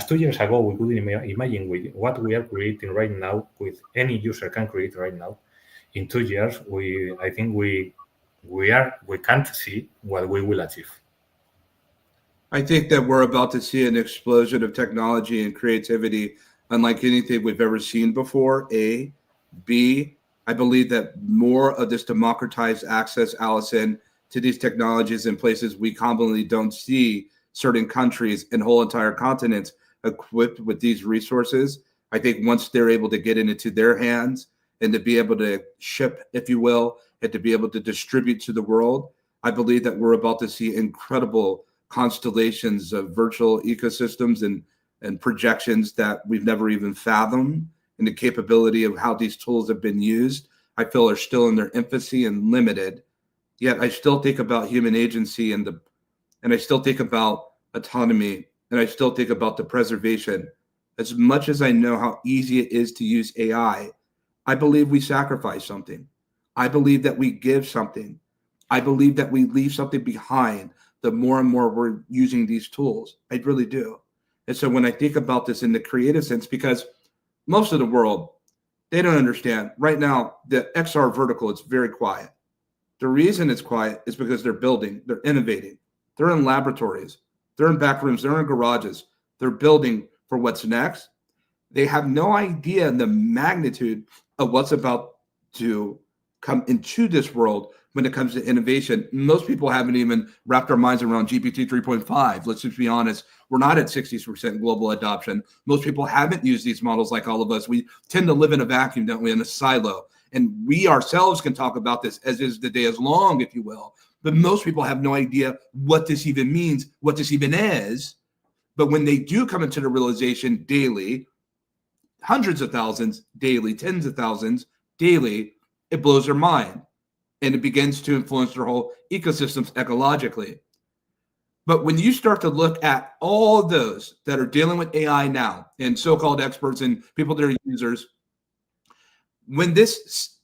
2 years ago, we couldn't imagine what we are creating right now, with any user can create right now. In 2 years, I think we can't see what we will achieve. I think that we're about to see an explosion of technology and creativity unlike anything we've ever seen before. A. B. I believe that more of this democratized access, Allison, to these technologies in places we commonly don't see certain countries and whole entire continents equipped with these resources. I think once they're able to get it into their hands and to be able to ship, if you will, and to be able to distribute to the world, I believe that we're about to see incredible constellations of virtual ecosystems and projections that we've never even fathomed, and the capability of how these tools have been used, I feel are still in their infancy and limited. Yet I still think about human agency and I still think about autonomy, and I still think about the preservation. As much as I know how easy it is to use AI, I believe we sacrifice something. I believe that we give something. I believe that we leave something behind the more and more we're using these tools. I really do. And so when I think about this in the creative sense, because most of the world, they don't understand. Right now, the XR vertical, it's very quiet. The reason it's quiet is because they're building, they're innovating, they're in laboratories, they're in back rooms, they're in garages, they're building for what's next. They have no idea the magnitude of what's about to come into this world when it comes to innovation. Most people haven't even wrapped their minds around GPT 3.5. Let's just be honest. We're not at 60% global adoption. Most people haven't used these models like all of us. We tend to live in a vacuum, don't we, in a silo. And we ourselves can talk about this as is the day is long, if you will. But most people have no idea what this even means, what this even is. But when they do come into the realization daily, hundreds of thousands daily, tens of thousands daily, it blows their mind. And it begins to influence their whole ecosystems ecologically. But when you start to look at all of those that are dealing with AI now and so-called experts and people that are users, when this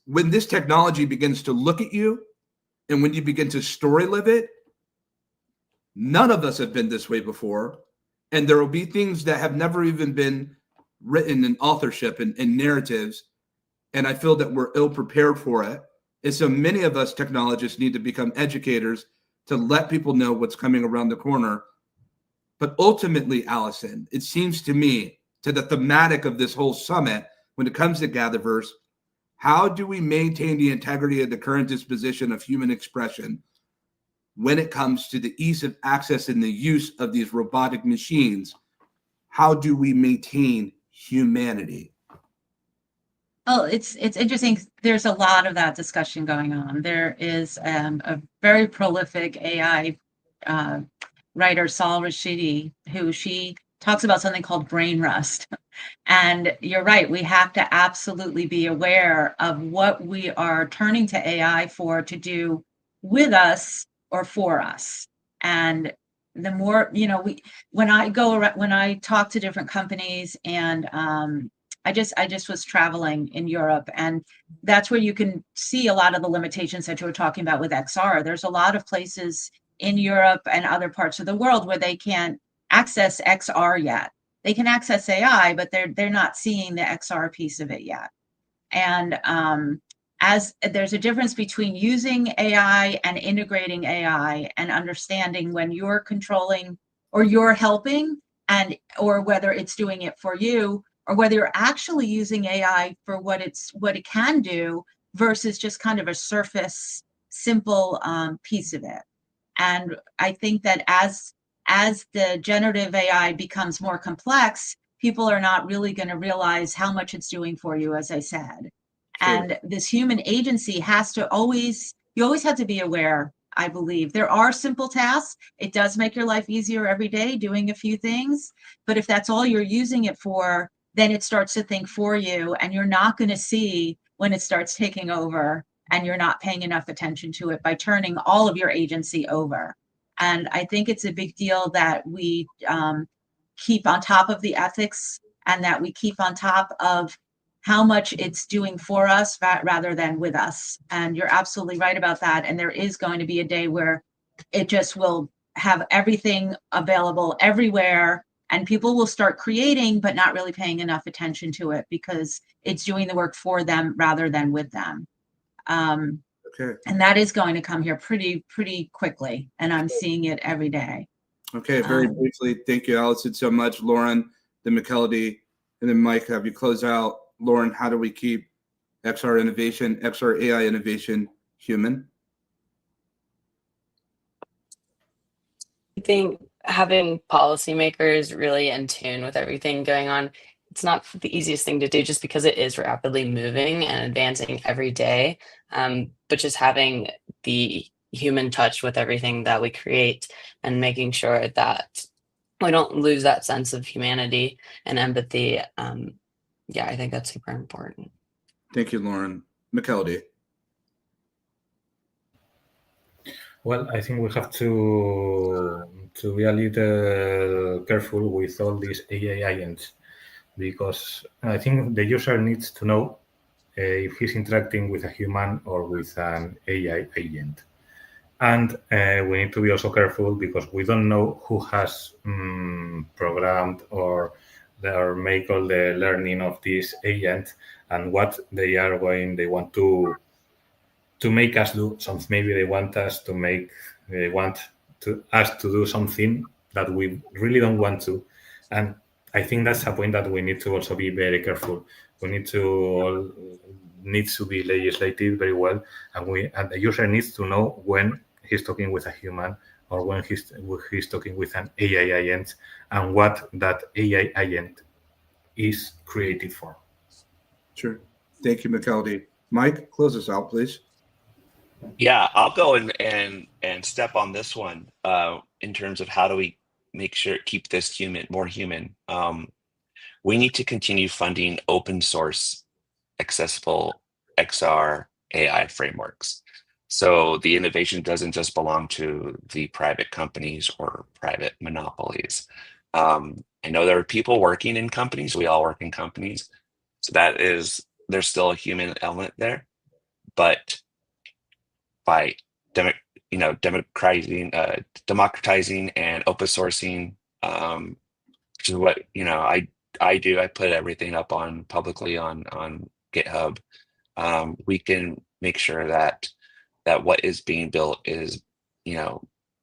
technology begins to look at you and when you begin to story live it, none of us have been this way before. And there will be things that have never even been written in authorship and narratives. And I feel that we're ill prepared for it. And so many of us technologists need to become educators to let people know what's coming around the corner. But ultimately, Allison, it seems to me, to the thematic of this whole summit, when it comes to GatherVerse, how do we maintain the integrity of the current disposition of human expression when it comes to the ease of access and the use of these robotic machines? How do we maintain humanity? Oh, it's interesting. There's a lot of that discussion going on. There is a very prolific AI writer, Sal Rashidi, who she talks about something called brain rust. And you're right, we have to absolutely be aware of what we are turning to AI for to do with us or for us. And the more, when I talk to different companies, and I just was traveling in Europe, and that's where you can see a lot of the limitations that you were talking about with XR. There's a lot of places in Europe and other parts of the world where they can't access XR yet. They can access AI, but they're not seeing the XR piece of it yet. And as there's a difference between using AI and integrating AI and understanding when you're controlling or you're helping, and or whether it's doing it for you, or whether you're actually using AI for what it can do versus just kind of a surface simple piece of it. And I think that as the generative AI becomes more complex, people are not really going to realize how much it's doing for you, as I said. Sure. And this human agency you always have to be aware, I believe. There are simple tasks. It does make your life easier every day doing a few things. But if that's all you're using it for, then it starts to think for you, and you're not going to see when it starts taking over and you're not paying enough attention to it by turning all of your agency over. And I think it's a big deal that we keep on top of the ethics, and that we keep on top of how much it's doing for us rather than with us. And you're absolutely right about that. And there is going to be a day where it just will have everything available everywhere, and people will start creating, but not really paying enough attention to it because it's doing the work for them rather than with them. Okay. And that is going to come here pretty quickly. And I'm seeing it every day. Okay, very briefly, thank you, Allison, so much. Lauren, then McKelody, and then Mike, have you close out. Lauren, how do we keep XR innovation, XR AI innovation human? I think having policymakers really in tune with everything going on, it's not the easiest thing to do just because it is rapidly moving and advancing every day. But just having the human touch with everything that we create and making sure that we don't lose that sense of humanity and empathy. Yeah, I think that's super important. Thank you, Lauren. McKelody. Well, I think we have to be a little careful with all these AI agents, because I think the user needs to know if he's interacting with a human or with an AI agent. And we need to be also careful because we don't know who has programmed or make all the learning of this agent and what they want to make us do something. Maybe they want us to do something that we really don't want to. And I think that's a point that we need to also be very careful. We needs to be legislated very well, and the user needs to know when he's talking with a human or when he's talking with an AI agent and what that AI agent is created for. Sure. Thank you, McKelody. Mike, close us out, please. Yeah, I'll go and step on this one in terms of how do we make sure keep this more human. We need to continue funding open source, accessible XR AI frameworks. So the innovation doesn't just belong to the private companies or private monopolies. I know there are people working in companies. We all work in companies. So there's still a human element there, but by democratizing and open sourcing, which is what I do. I put everything up publicly on GitHub. We can make sure that what is being built is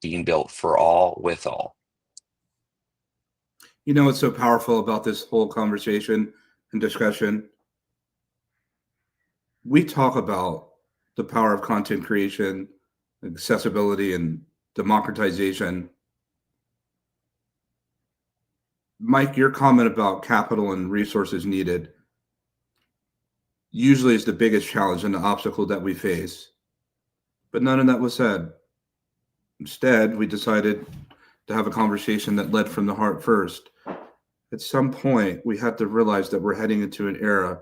being built for all with all. What's so powerful about this whole conversation and discussion? We talk about the power of content creation, accessibility, and democratization. Mike, your comment about capital and resources needed usually is the biggest challenge and the obstacle that we face. But none of that was said. Instead, we decided to have a conversation that led from the heart first. At some point, we have to realize that we're heading into an era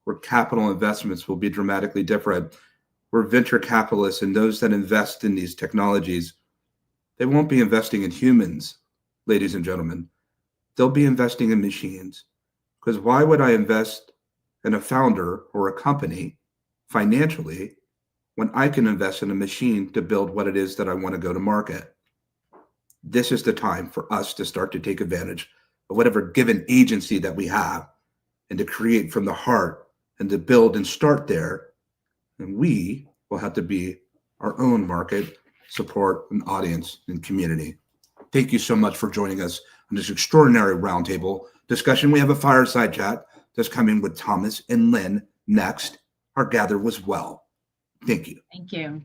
where capital investments will be dramatically different, where venture capitalists and those that invest in these technologies, they won't be investing in humans, ladies and gentlemen. They'll be investing in machines. Because why would I invest in a founder or a company financially when I can invest in a machine to build what it is that I want to go to market? This is the time for us to start to take advantage of whatever given agency that we have and to create from the heart and to build and start there. And we will have to be our own market, support, and audience and community. Thank you so much for joining us on this extraordinary roundtable discussion. We have a fireside chat that's coming with Thomas and Lynn next. Our Gather was well. Thank you. Thank you.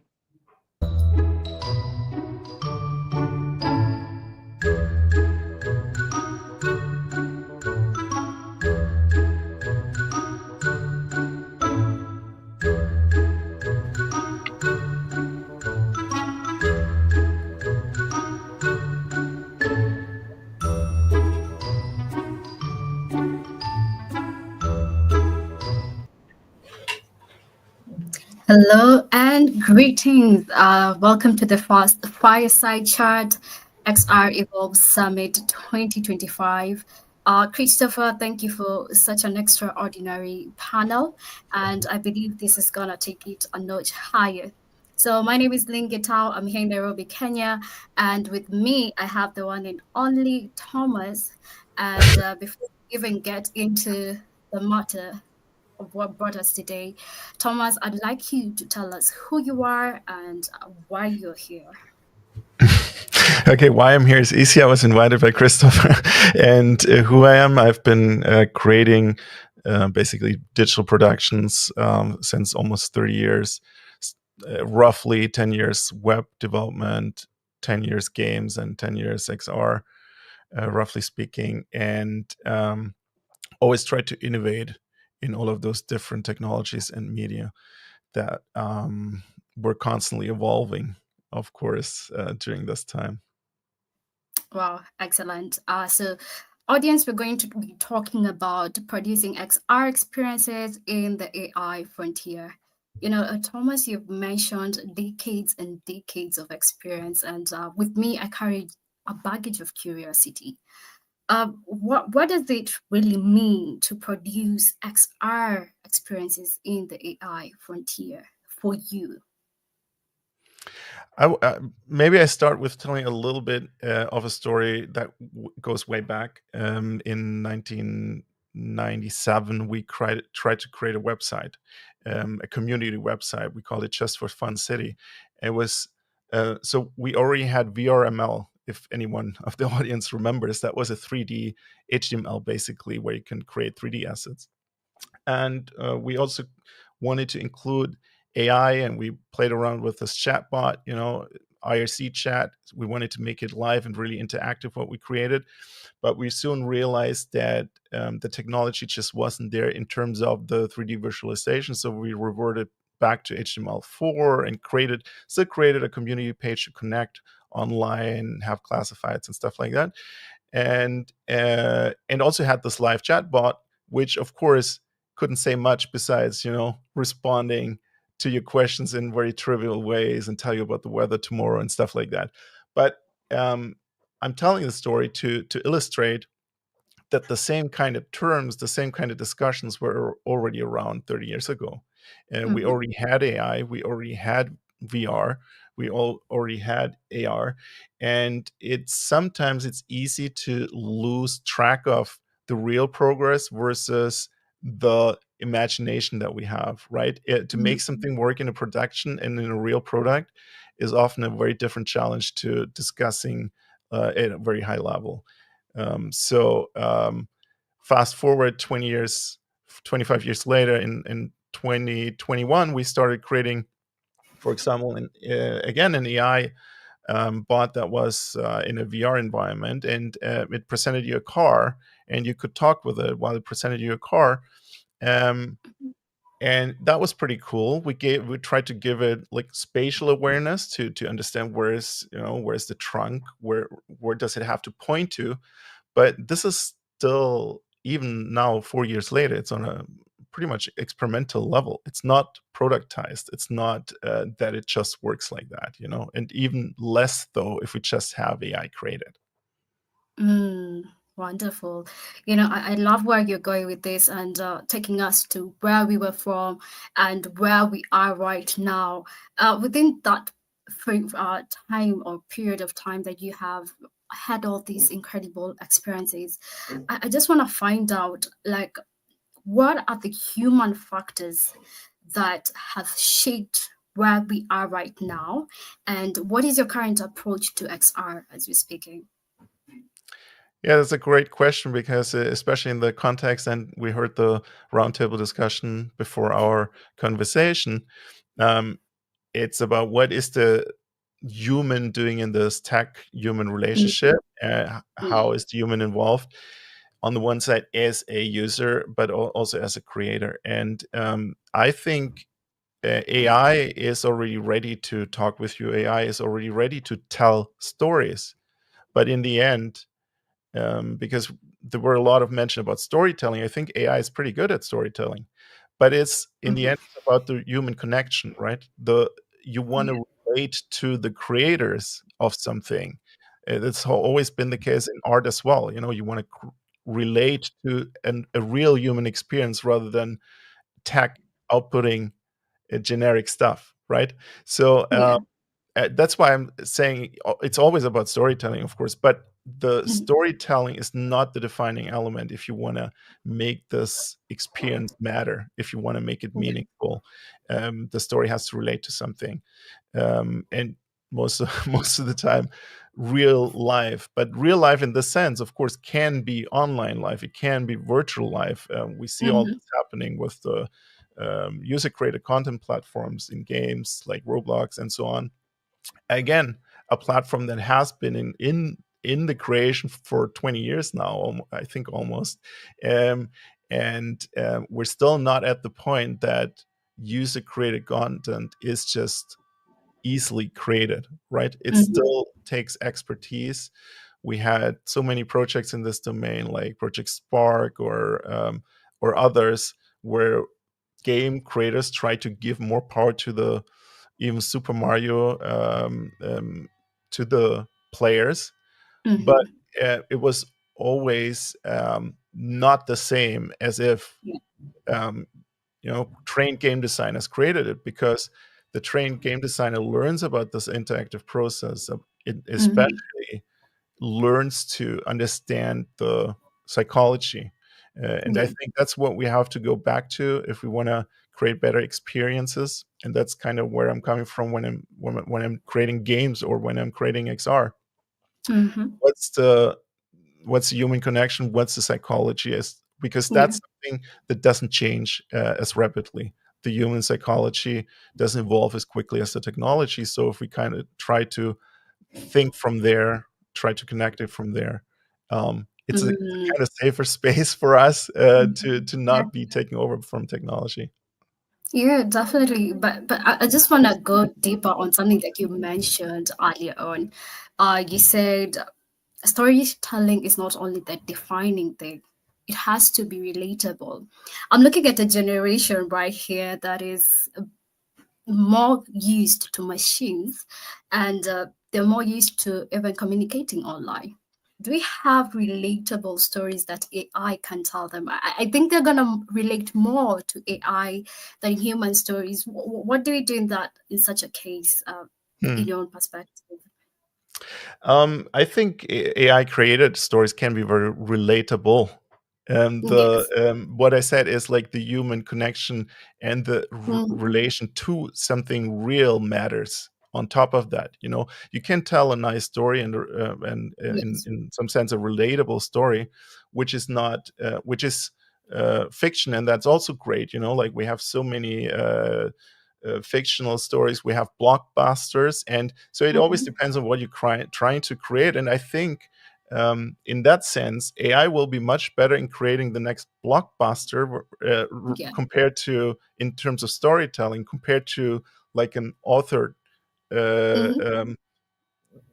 Hello and greetings. Welcome to the first Fireside Chat XREvolve Summit 2025. Christopher, thank you for such an extraordinary panel, and I believe this is gonna take it a notch higher. So my name is Lingi Tao. I'm here in Nairobi, Kenya, and with me I have the one and only Thomas. And before we even get into the matter of what brought us today, Thomas, I'd like you to tell us who you are and why you're here. Okay, why I'm here is easy. I was invited by Christopher, and who I am, I've been creating basically digital productions since almost 30 years, roughly 10 years web development, 10 years games, and 10 years XR, roughly speaking, and always try to innovate in all of those different technologies and media that we're constantly evolving, of course, during this time. Wow, excellent. So, audience, we're going to be talking about producing XR experiences in the AI frontier. You know, Thomas, you've mentioned decades and decades of experience, and with me, I carry a baggage of curiosity. What does it really mean to produce XR experiences in the AI frontier for you? Maybe I start with telling a little bit of a story that goes way back. In 1997, we tried to create a website, a community website. We called it Just for Fun City. It was so we already had VRML. If anyone of the audience remembers, that was a 3D HTML basically, where you can create 3D assets. And we also wanted to include AI, and we played around with this chatbot, IRC chat. We wanted to make it live and really interactive, what we created. But we soon realized that the technology just wasn't there in terms of the 3D visualization. So we reverted back to HTML4 and still created a community page to connect online, have classifieds and stuff like that. And also had this live chatbot, which of course couldn't say much besides, responding to your questions in very trivial ways and tell you about the weather tomorrow and stuff like that. But I'm telling the story to illustrate that the same kind of terms, the same kind of discussions were already around 30 years ago. We already had AI, we already had VR, we already had AR, and sometimes it's easy to lose track of the real progress versus the imagination that we have, right? To make something work in a production and in a real product is often a very different challenge to discussing at a very high level. Fast forward 25 years later, in 2021, we started creating, for example, again, an AI bot that was in a VR environment, and it presented you a car, and you could talk with it while it presented you a car. And that was pretty cool. We tried to give it like spatial awareness to understand where's the trunk, where does it have to point to. But this is still, even now 4 years later, it's on a pretty much experimental level. It's not productized. It's not that it just works like that, and even less though if we just have AI created. Wonderful. I love where you're going with this and taking us to where we were from and where we are right now. Within that time or period of time that you have had all these incredible experiences, I just want to find out, like, what are the human factors that have shaped where we are right now? And what is your current approach to XR as we're speaking? Yeah, that's a great question, because especially in the context, and we heard the roundtable discussion before our conversation, it's about what is the human doing in this tech-human relationship, how is the human involved on the one side as a user, but also as a creator. And I think AI is already ready to talk with you. AI is already ready to tell stories. But in the end, because there were a lot of mention about storytelling, I think AI is pretty good at storytelling. But it's in the end, it's about the human connection, right? You want to relate to the creators of something. It's always been the case in art as well. You want to relate to a real human experience rather than tech outputting generic stuff, right? So Yeah. that's why I'm saying it's always about storytelling, of course, but the storytelling is not the defining element if you want to make this experience matter, if you want to make it meaningful. The story has to relate to something, and most of, most of the time real life. But real life in this sense, of course, can be online life, it can be virtual life. We see all this happening with the user created content platforms in games like Roblox and so on. Again, a platform that has been in the creation for 20 years now, I think almost. And we're still not at the point that user created content is just easily created, right? It still takes expertise. We had so many projects in this domain, like Project Spark or others, where game creators try to give more power to the even Super Mario to the players, but it was always not the same as if um, trained game designers created it, because the trained game designer learns about this interactive process. It especially learns to understand the psychology. And I think that's what we have to go back to if we want to create better experiences. And that's kind of where I'm coming from when I'm creating games or when I'm creating XR. What's the human connection? What's the psychology? Because that's something that doesn't change as rapidly. The human psychology doesn't evolve as quickly as the technology. So if we kind of try to think from there, try to connect it from there, it's a kind of safer space for us to not be taken over from technology. Yeah, definitely. But I just want to go deeper on something that you mentioned earlier on. You said storytelling is not only the defining thing, it has to be relatable. I'm looking at a generation right here that is more used to machines, and they're more used to even communicating online. Do we have relatable stories that AI can tell them? I think they're going to relate more to AI than human stories. What do we do in such a case, in your own perspective? I think AI created stories can be very relatable. Yes. What I said is like the human connection and the Mhm. relation to something real matters. On top of that, you can tell a nice story and Yes. in some sense a relatable story, which is not which is fiction, and that's also great. Like we have so many fictional stories, we have blockbusters, and so it always depends on what you're trying to create. And I think in that sense, AI will be much better in creating the next blockbuster Yeah. compared to, in terms of storytelling, compared to like an authored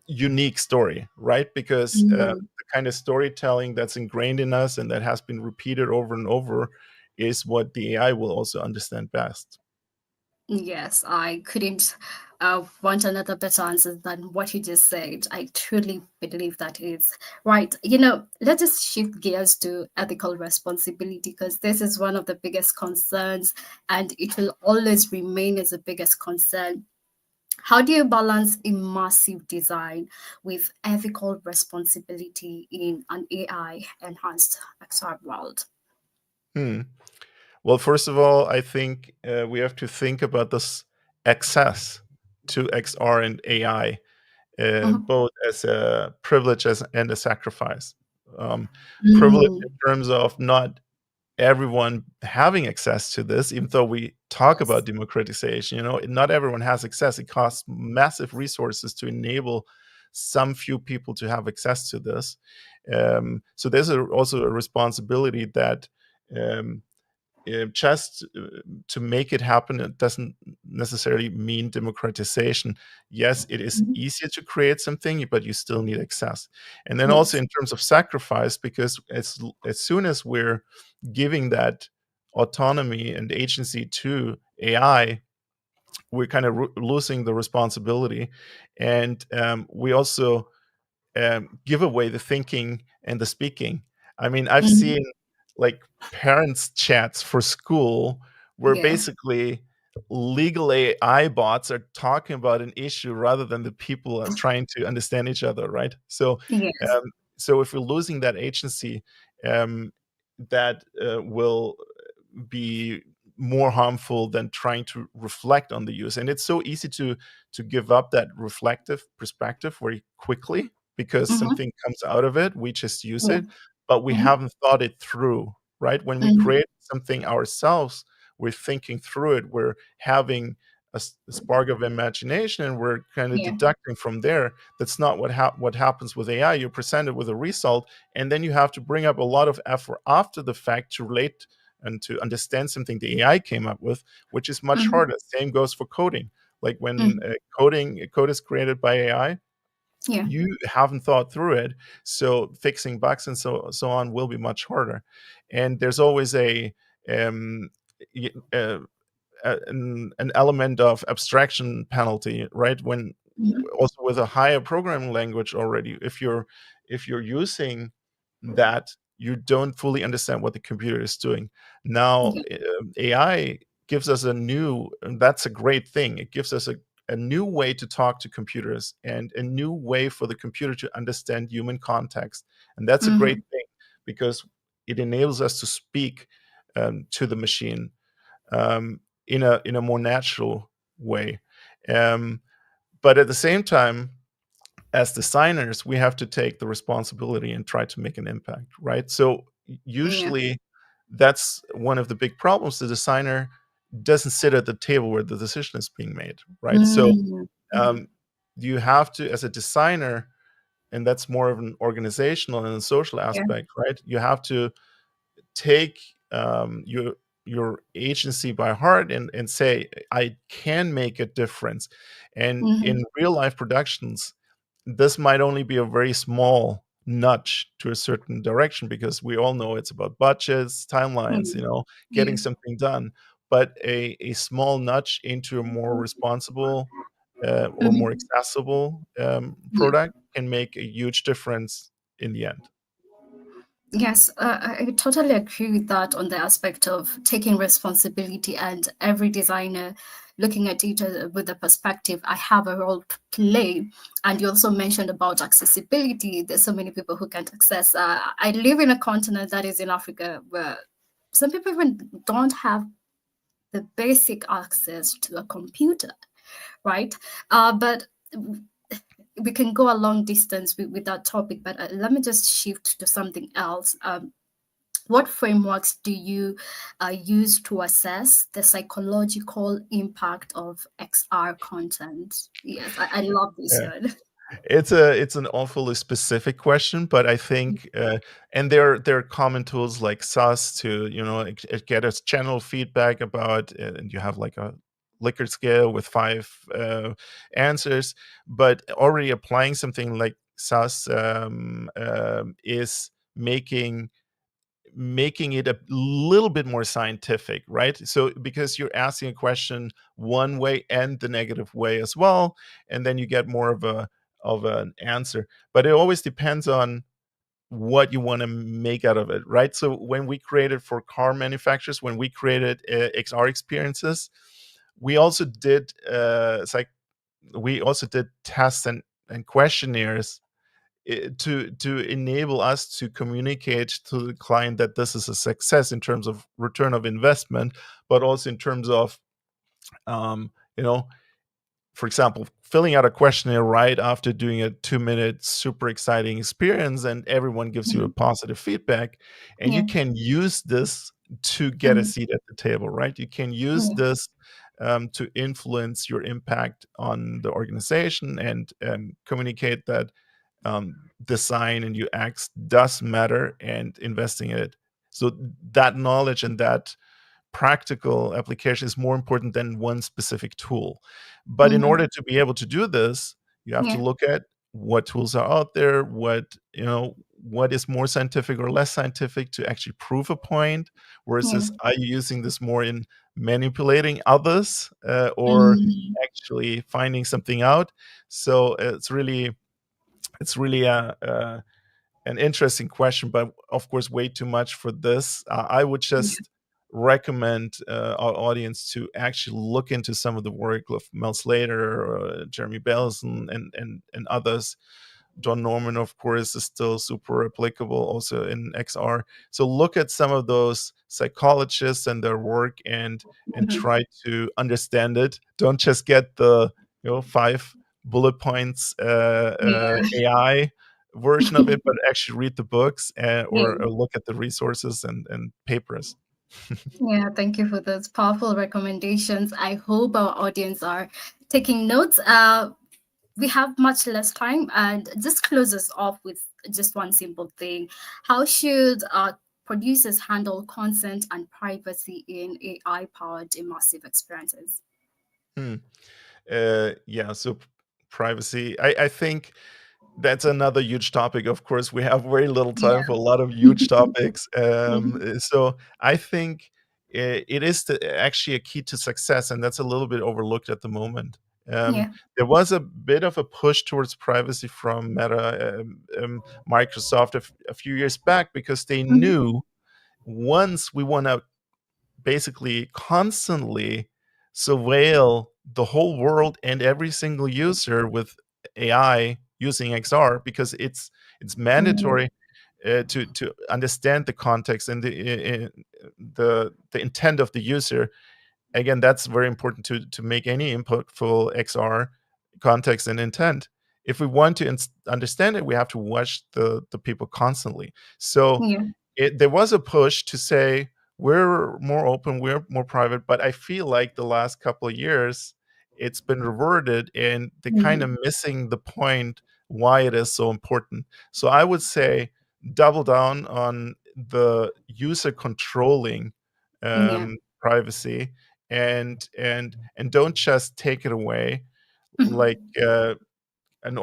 unique story, right? Because the kind of storytelling that's ingrained in us and that has been repeated over and over is what the AI will also understand best. Yes, I couldn't want another better answer than what you just said. I truly believe that is right. Let us shift gears to ethical responsibility, because this is one of the biggest concerns, and it will always remain as the biggest concern. How do you balance immersive design with ethical responsibility in an AI enhanced XR world? Hmm. Well, first of all, I think we have to think about this access to XR and AI, both as a privilege and a sacrifice. Privilege Mm, in terms of not everyone having access to this, even though we talk about yes. democratization, not everyone has access. It costs massive resources to enable some few people to have access to this. So there's also a responsibility that um, just to make it happen, it doesn't necessarily mean democratization. Yes, it is easier to create something, but you still need access. And then also Yes. in terms of sacrifice, because as soon as we're giving that autonomy and agency to AI, we're kind of losing the responsibility. And we also give away the thinking and the speaking. I mean, I've seen like parents' chats for school where Yeah. basically legal AI bots are talking about an issue rather than the people are trying to understand each other, right? So, Yes. so if we're losing that agency, that will be more harmful than trying to reflect on the use. And it's so easy to give up that reflective perspective very quickly because something comes out of it, we just use Yeah. it, but we haven't thought it through, right? When we create something ourselves, we're thinking through it, we're having a spark of imagination, and we're kind of Yeah. deducting from there. That's not what happens with AI. You're presented with a result, and then you have to bring up a lot of effort after the fact to relate and to understand something the AI came up with, which is much harder. Same goes for coding. Like when code is created by AI, Yeah. you haven't thought through it, so fixing bugs and so on will be much harder. And there's always um, y- uh, an element of abstraction penalty, right? When also with a higher programming language already, if you're using that, you don't fully understand what the computer is doing. Now, AI gives us and that's a great thing. It gives us a new way to talk to computers and a new way for the computer to understand human context. And that's a great thing because it enables us to speak to the machine in a more natural way. But at the same time, as designers, we have to take the responsibility and try to make an impact, right? So usually that's one of the big problems. The designer doesn't sit at the table where the decision is being made, right? So you have to, as a designer, and that's more of an organizational and a social aspect, right? You have to take your agency by heart and say, I can make a difference. And in real life productions, this might only be a very small nudge to a certain direction because we all know it's about budgets, timelines, getting something done. But a small nudge into a more responsible or more accessible product can make a huge difference in the end. Yes, I totally agree with that on the aspect of taking responsibility and every designer looking at it with the perspective, I have a role to play. And you also mentioned about accessibility. There's so many people who can't access. I live in a continent that is in Africa where some people even don't have the basic access to a computer, right? But we can go a long distance with that topic, but let me just shift to something else. What frameworks do you use to assess the psychological impact of XR content? Yes, I love this one. It's an awfully specific question, but I think and there are common tools like SAS to get us channel feedback about, and you have like a Likert scale with 5 answers. But already applying something like SAS is making it a little bit more scientific, right? So because you're asking a question one way and the negative way as well, and then you get more of an answer. But it always depends on what you want to make out of it, right? So when we created for car manufacturers, when we created XR experiences, we also did tests and questionnaires to enable us to communicate to the client that this is a success in terms of return of investment, but also in terms of, um, you know, for example, filling out a questionnaire right after doing a 2-minute super exciting experience, and everyone gives you a positive feedback, and you can use this to get a seat at the table, right? You can use this to influence your impact on the organization and communicate that design and UX does matter and investing in it. So that knowledge and that practical application is more important than one specific tool. But in order to be able to do this, you have to look at what tools are out there, what is more scientific or less scientific to actually prove a point, versus are you using this more in manipulating others or actually finding something out. So it's really an interesting question, but of course, way too much for this. I would just recommend our audience to actually look into some of the work of Mel Slater, Jeremy Belson, and others. John Norman, of course, is still super applicable also in XR. So look at some of those psychologists and their work and try to understand it. Don't just get the 5 bullet points AI version of it, but actually read the books or look at the resources and papers. Yeah, thank you for those powerful recommendations. I hope our audience are taking notes. We have much less time, and just close us off with just one simple thing. How should producers handle consent and privacy in AI-powered immersive experiences? So privacy. I think that's another huge topic. Of course, we have very little time for a lot of huge topics. So I think it is actually a key to success, and that's a little bit overlooked at the moment. There was a bit of a push towards privacy from Meta, Microsoft a few years back, because they knew once we want to basically constantly surveil the whole world and every single user with AI using XR, because it's mandatory to understand the context and the intent of the user. Again, that's very important to make any input for XR context and intent. If we want to understand it, we have to watch the people constantly. So there was a push to say we're more open, we're more private, but I feel like the last couple of years it's been reverted and they're kind of missing the point why it is so important. So I would say double down on the user controlling privacy and don't just take it away. Like an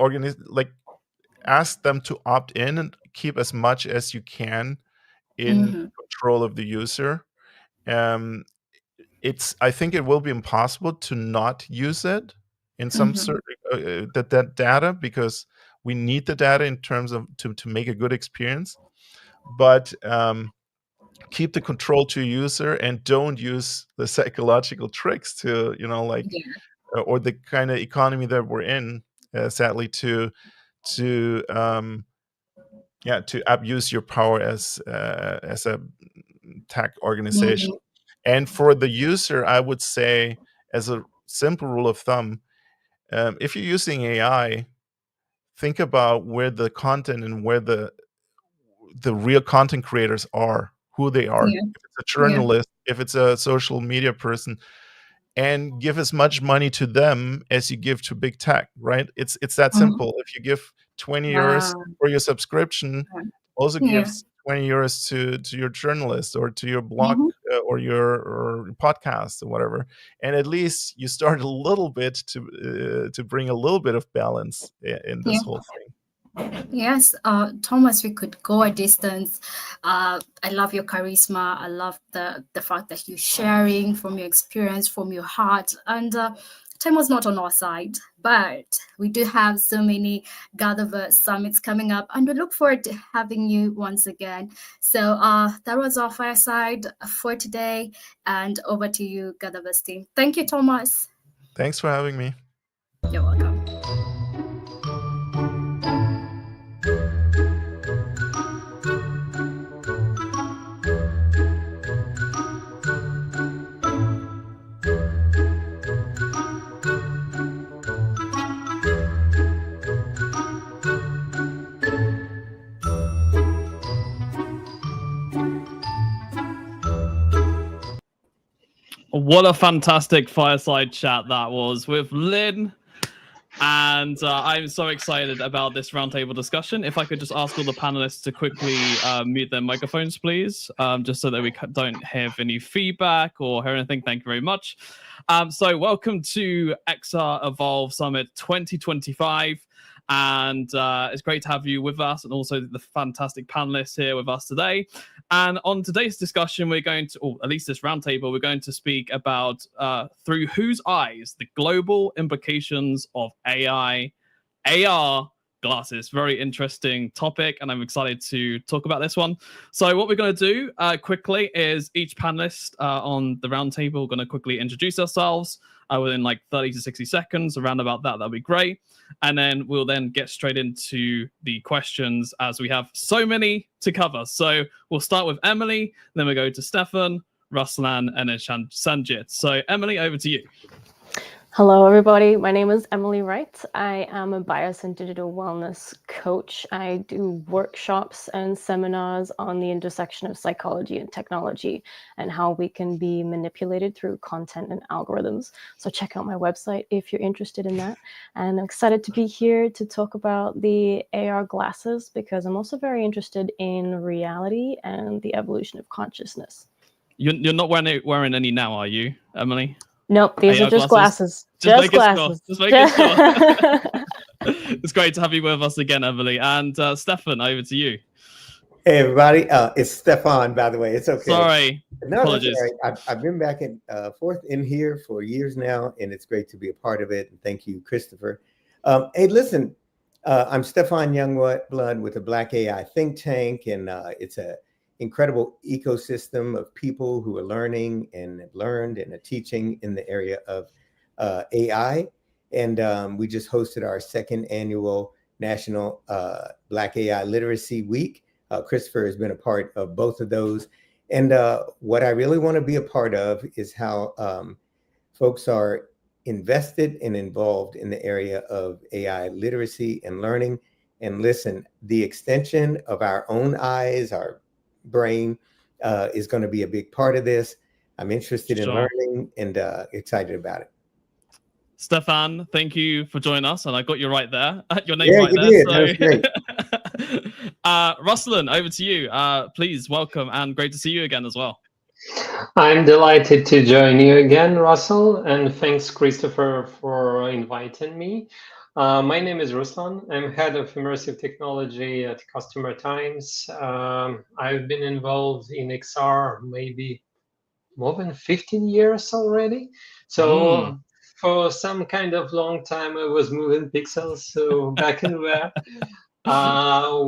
ask them to opt in and keep as much as you can in control of the user. I think it will be impossible to not use it in some certain that data, because we need the data in terms of to make a good experience. But keep the control to user and don't use the psychological tricks to or the kind of economy that we're in, sadly, to abuse your power as a tech organization. And for the user, I would say, as a simple rule of thumb, if you're using AI, think about where the content and where the real content creators are, who they are. If it's a journalist, if it's a social media person, and give as much money to them as you give to big tech, right? It's that simple. If you give 20 euros for your subscription, also gives 20 euros to your journalist or to your blog or your podcast or whatever. And at least you start a little bit to bring a little bit of balance in this whole thing. Yes, Thomas, we could go a distance. I love your charisma. I love the fact that you're sharing from your experience, from your heart. And time was not on our side, but we do have so many GatherVerse summits coming up, and we look forward to having you once again. So that was our fireside for today, and over to you, GatherVerse team. Thank you, Thomas. Thanks for having me. You're welcome. What a fantastic fireside chat that was with Lynn. And I'm so excited about this roundtable discussion. If I could just ask all the panelists to quickly mute their microphones, please, just so that we don't have any feedback or hear anything. Thank you very much. So welcome to XREvolve Summit 2025. And it's great to have you with us, and also the fantastic panelists here with us today. And on today's discussion, we're going to, or at least this roundtable, we're going to speak about through whose eyes the global implications of AI, AR, glasses. Very interesting topic, and I'm excited to talk about this one. So what we're going to do quickly is each panelist on the roundtable going to quickly introduce ourselves within like 30 to 60 seconds, around about that. That'll be great. And then we'll then get straight into the questions as we have so many to cover. So we'll start with Emily, then we'll go to Stefan, Ruslan, and then Sanjit. So Emily, over to you. Hello, everybody. My name is Emily Wright. I am a bias and digital wellness coach. I do workshops and seminars on the intersection of psychology and technology and how we can be manipulated through content and algorithms. So check out my website if you're interested in that. And I'm excited to be here to talk about the AR glasses because I'm also very interested in reality and the evolution of consciousness. You're not wearing any now, are you, Emily? Nope, these are just glasses. Just glasses. Just making sure. It's great to have you with us again, Emily. And Stefan, over to you. Hey, everybody. It's Stefan, by the way. It's okay. Sorry. No, apologies. That's all right. I've been back in fourth in here for years now, and it's great to be a part of it. And thank you, Christopher. Hey, listen, I'm Stefan Youngblood with the Black AI think tank, and it's a incredible ecosystem of people who are learning and have learned and are teaching in the area of AI. And we just hosted our second annual National Black AI Literacy Week. Christopher has been a part of both of those. And what I really want to be a part of is how folks are invested and involved in the area of AI literacy and learning. And listen, the extension of our own eyes, our brain is going to be a big part of this. I'm interested in learning and excited about it. Stefan, thank you for joining us, and I got you right there. Your name Yeah, right you there. did. So. That was great. Ruslan, over to you. Please welcome, and great to see you again as well. I'm delighted to join you again, Russell, and thanks, Christopher, for inviting me. My name is Ruslan. I'm head of immersive technology at Customer Times. I've been involved in XR maybe more than 15 years already. So for some kind of long time, I was moving pixels. So back in there,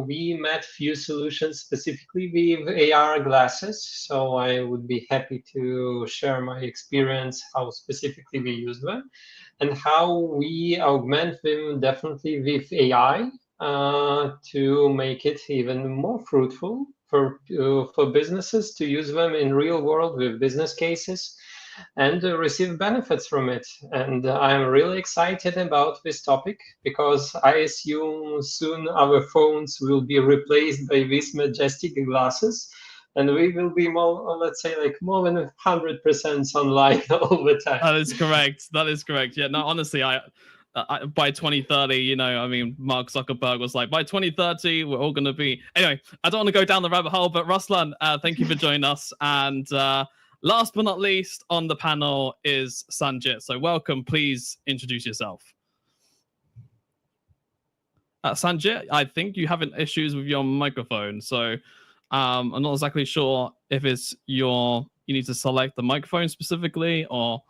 we met few solutions specifically with AR glasses. So I would be happy to share my experience, how specifically we use them, and how we augment them definitely with AI to make it even more fruitful for businesses to use them in real world with business cases and receive benefits from it. And I'm really excited about this topic because I assume soon our phones will be replaced by these majestic glasses, and we will be more, let's say, like more than 100% online all the time. That is correct. That is correct. Yeah, no, honestly, I by 2030, you know, I mean, Mark Zuckerberg was like, by 2030, we're all going to be... Anyway, I don't want to go down the rabbit hole, but Ruslan, thank you for joining us. And last but not least on the panel is Sanjit. So welcome. Please introduce yourself. Sanjit, I think you have issues with your microphone. So I'm not exactly sure if it's you need to select the microphone specifically or...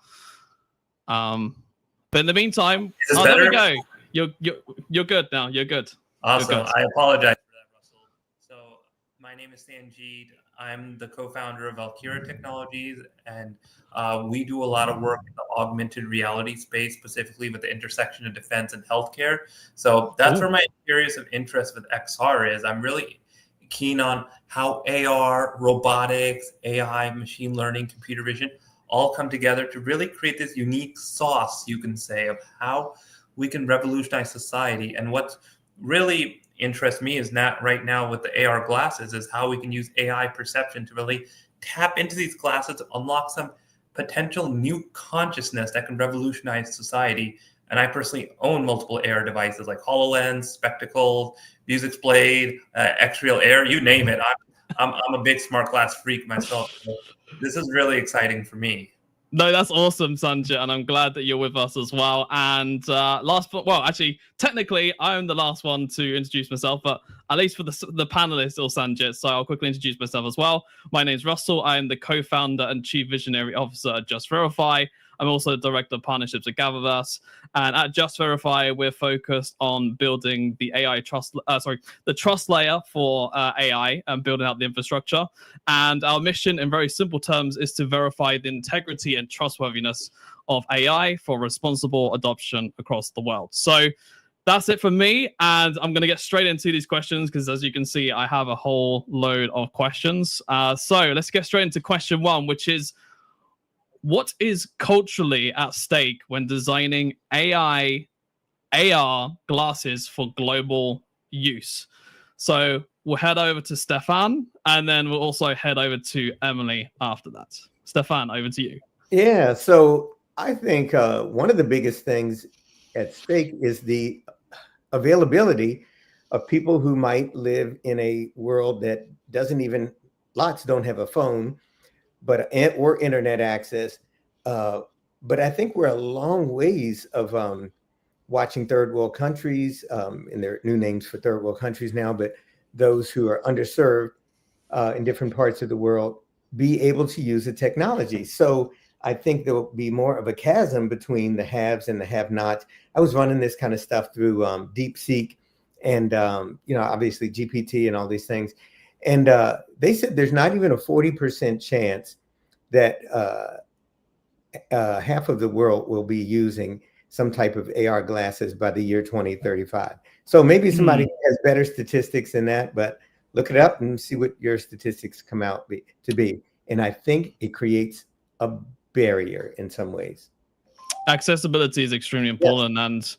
But in the meantime, there we go. You're good now. You're good. Awesome. You're good. I apologize for that, Russell. So my name is Sanjit. I'm the co-founder of Valkyria Technologies, and we do a lot of work in the augmented reality space, specifically with the intersection of defense and healthcare. So that's where my areas of interest with XR is. I'm really keen on how AR, robotics, AI, machine learning, computer vision all come together to really create this unique sauce, you can say, of how we can revolutionize society. And what really interests me is not right now with the AR glasses is how we can use AI perception to really tap into these glasses to unlock some potential new consciousness that can revolutionize society. And I personally own multiple AR devices like HoloLens, Spectacles, Music Blade, X-Real Air, you name it. I'm a big smart glass freak myself. So this is really exciting for me. No, that's awesome, Sanjit, and I'm glad that you're with us as well. And actually, technically, I'm the last one to introduce myself, but at least for the panelists or Sanjit, so I'll quickly introduce myself as well. My name's Russell. I am the co-founder and chief visionary officer at Just Verify. I'm also the director of partnerships at GatherVerse, and at Just Verify, we're focused on building the the trust layer for AI and building out the infrastructure. And our mission, in very simple terms, is to verify the integrity and trustworthiness of AI for responsible adoption across the world. So that's it for me, and I'm going to get straight into these questions because, as you can see, I have a whole load of questions. So let's get straight into question one, which is, what is culturally at stake when designing AI AR glasses for global use? So we'll head over to Stefan, and then we'll also head over to Emily after that. Stefan, over to you. Yeah, so I think one of the biggest things at stake is the availability of people who might live in a world that lots don't have a phone, or internet access. But I think we're a long ways of watching third world countries, and there are new names for third world countries now, but those who are underserved in different parts of the world be able to use the technology. So I think there will be more of a chasm between the haves and the have-nots. I was running this kind of stuff through DeepSeek and, obviously GPT and all these things. And they said there's not even a 40% chance that half of the world will be using some type of AR glasses by the year 2035. So maybe somebody has better statistics than that, but look it up and see what your statistics come out to be. And I think it creates a barrier in some ways. Accessibility is extremely important, and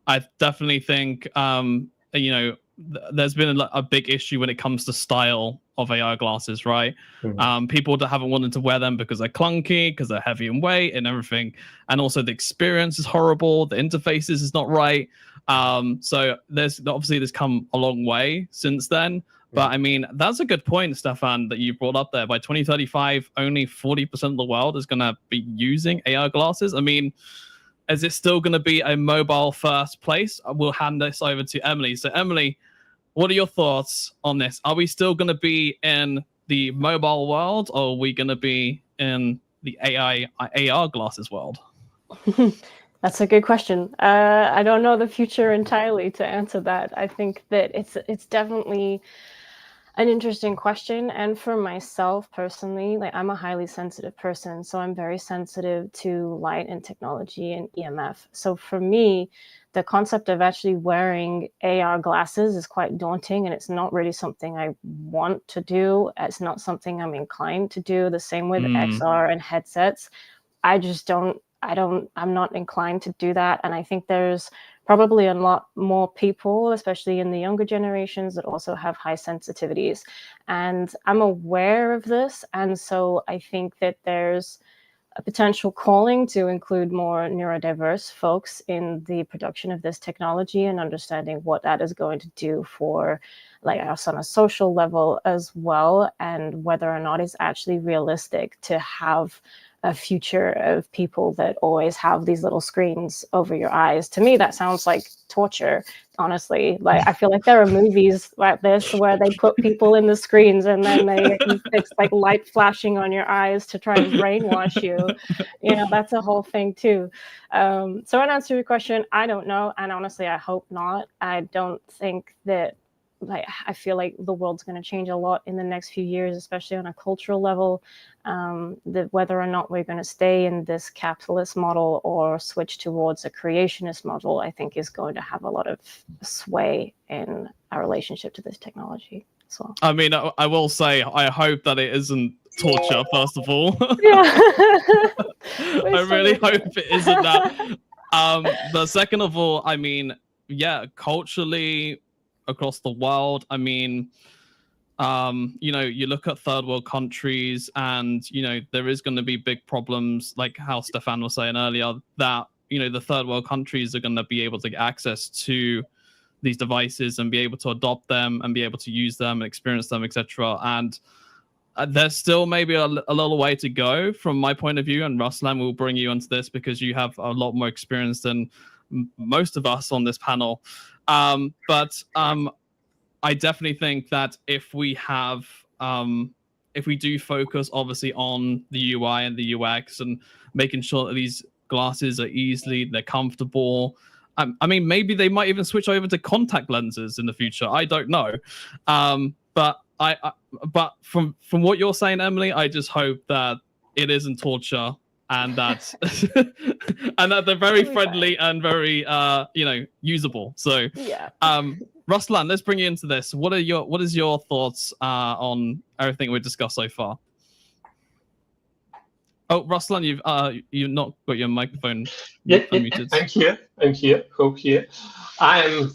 I definitely think there's been a big issue when it comes to style of AR glasses, right? People that haven't wanted to wear them because they're clunky, because they're heavy in weight and everything, and also the experience is horrible, the interfaces is not right. So there's come a long way since then. But I mean, that's a good point, Stefan, that you brought up there. By 2035, only 40% of the world is going to be using AR glasses. I mean, is it still going to be a mobile first place? We'll hand this over to Emily. So Emily, what are your thoughts on this? Are we still going to be in the mobile world, or are we going to be in the AI AR glasses world? That's a good question. I don't know the future entirely to answer that. I think that it's definitely an interesting question. And for myself personally, like, I'm a highly sensitive person, so I'm very sensitive to light and technology and EMF. So for me, the concept of actually wearing AR glasses is quite daunting, and it's not really something I want to do. It's not something I'm inclined to do. The same with XR and headsets. I'm not inclined to do that. And I think there's probably a lot more people, especially in the younger generations, that also have high sensitivities. And I'm aware of this. And so I think that there's a potential calling to include more neurodiverse folks in the production of this technology and understanding what that is going to do for us on a social level as well, and whether or not it's actually realistic to have a future of people that always have these little screens over your eyes. To me, that sounds like torture, honestly. Like, I feel like there are movies like this where they put people in the screens and then it's like light flashing on your eyes to try and brainwash you. That's a whole thing too. So in answer to your question, I don't know. And honestly, I hope not. I don't think that, I feel like the world's going to change a lot in the next few years, especially on a cultural level. That whether or not we're going to stay in this capitalist model or switch towards a creationist model, I think is going to have a lot of sway in our relationship to this technology as well. I mean, I will say, I hope that it isn't torture, first of all. Yeah. I really hope it isn't that. But second of all, I mean, culturally across the world, I mean, you look at third world countries and, there is going to be big problems, like how Stefan was saying earlier, that, the third world countries are going to be able to get access to these devices and be able to adopt them and be able to use them and experience them, etc. And there's still maybe a little way to go from my point of view, and Ruslan will bring you into this because you have a lot more experience than most of us on this panel. But I definitely think that if we have if we do focus obviously on the UI and the UX and making sure that these glasses are they're comfortable. I mean, maybe they might even switch over to contact lenses in the future. I don't know. But but from what you're saying, Emily, I just hope that it isn't torture and that and that they're very friendly and very usable. So yeah. Ruslan, let's bring you into this. What is your thoughts on everything we've discussed so far? Oh, Ruslan, you've not got your microphone unmuted. I'm here. Hope here. I'm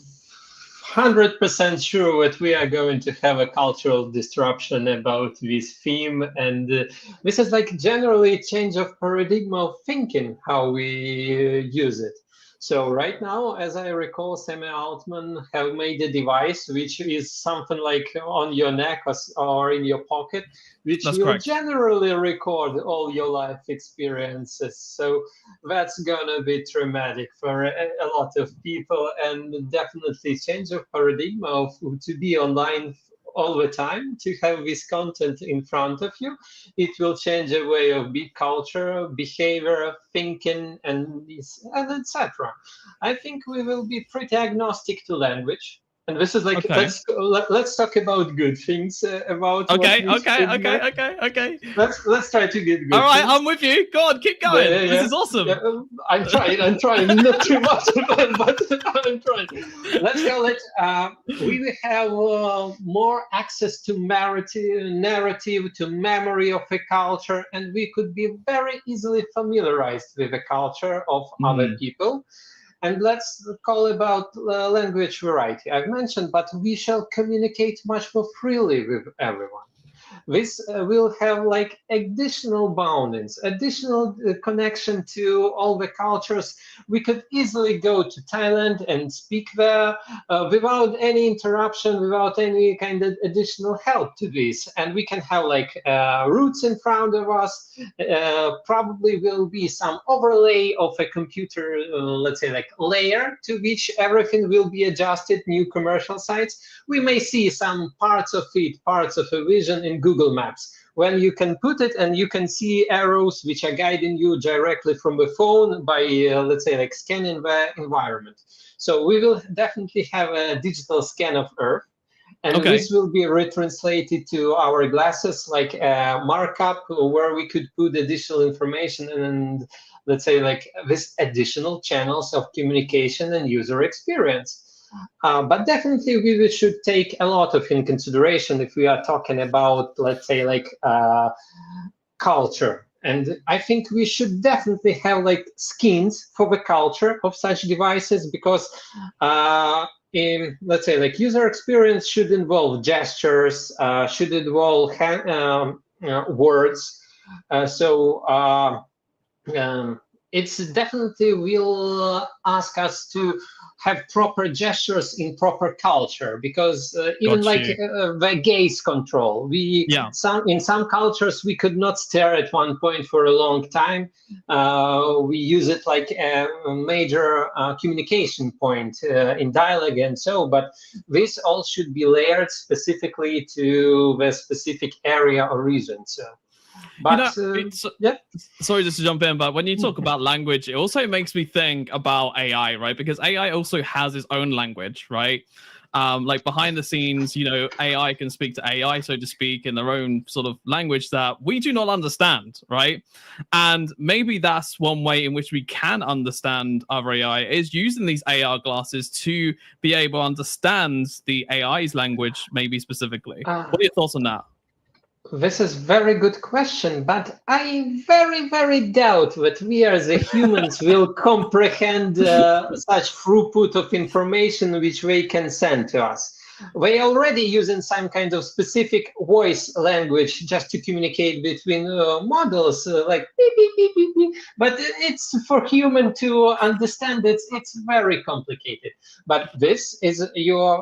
100% sure that we are going to have a cultural disruption about this theme, and this is like generally a change of paradigm of thinking how we use it. So right now, as I recall, Sam Altman have made a device which is something like on your neck or in your pocket, which That's will correct. generally record all your life experiences. So that's gonna be traumatic for a lot of people, and definitely change of paradigm of to be online all the time, to have this content in front of you. It will change a way of culture, behavior, thinking, and etc. I think we will be pretty agnostic to language. And this is like, Okay. let's talk about good things about Okay. Let's try to get good. All right, things. I'm with you. Go on, keep going. Yeah. This is awesome. Yeah, I'm trying. Not too much, but I'm trying. Let's call it. We will have more access to narrative, to memory of a culture, and we could be very easily familiarized with the culture of other people. And let's call about language variety. I've mentioned, but we shall communicate much more freely with everyone. This will have like additional boundings, additional connection to all the cultures. We could easily go to Thailand and speak there without any interruption, without any kind of additional help to this. And we can have like roots in front of us. Probably will be some overlay of a computer, let's say like layer to which everything will be adjusted, new commercial sites. We may see some parts of it, parts of a vision in Google Maps, when you can put it and you can see arrows which are guiding you directly from the phone by, let's say, like scanning the environment. So we will definitely have a digital scan of Earth. And this will be retranslated to our glasses, like a markup where we could put additional information and, let's say, like this additional channels of communication and user experience. But definitely we should take a lot of in consideration if we are talking about, let's say, like culture. And I think we should definitely have like skins for the culture of such devices, because let's say like user experience should involve gestures, should involve words. It's definitely will ask us to have proper gestures in proper culture, because even like the gaze control, in some cultures we could not stare at one point for a long time. We use it like a major communication point in dialogue and so, but this all should be layered specifically to the specific area or region. So. But sorry just to jump in, but when you talk about language, it also makes me think about AI, right? Because AI also has its own language, right? Like behind the scenes, AI can speak to AI, so to speak, in their own sort of language that we do not understand, right? And maybe that's one way in which we can understand other AI is using these AR glasses to be able to understand the AI's language, maybe specifically. What are your thoughts on that? This is very good question, but I very, very doubt that we as the humans will comprehend such throughput of information which they can send to us. They already using some kind of specific voice language just to communicate between models, like beep, beep, beep, beep, beep. But it's for human to understand it. It's very complicated. But this is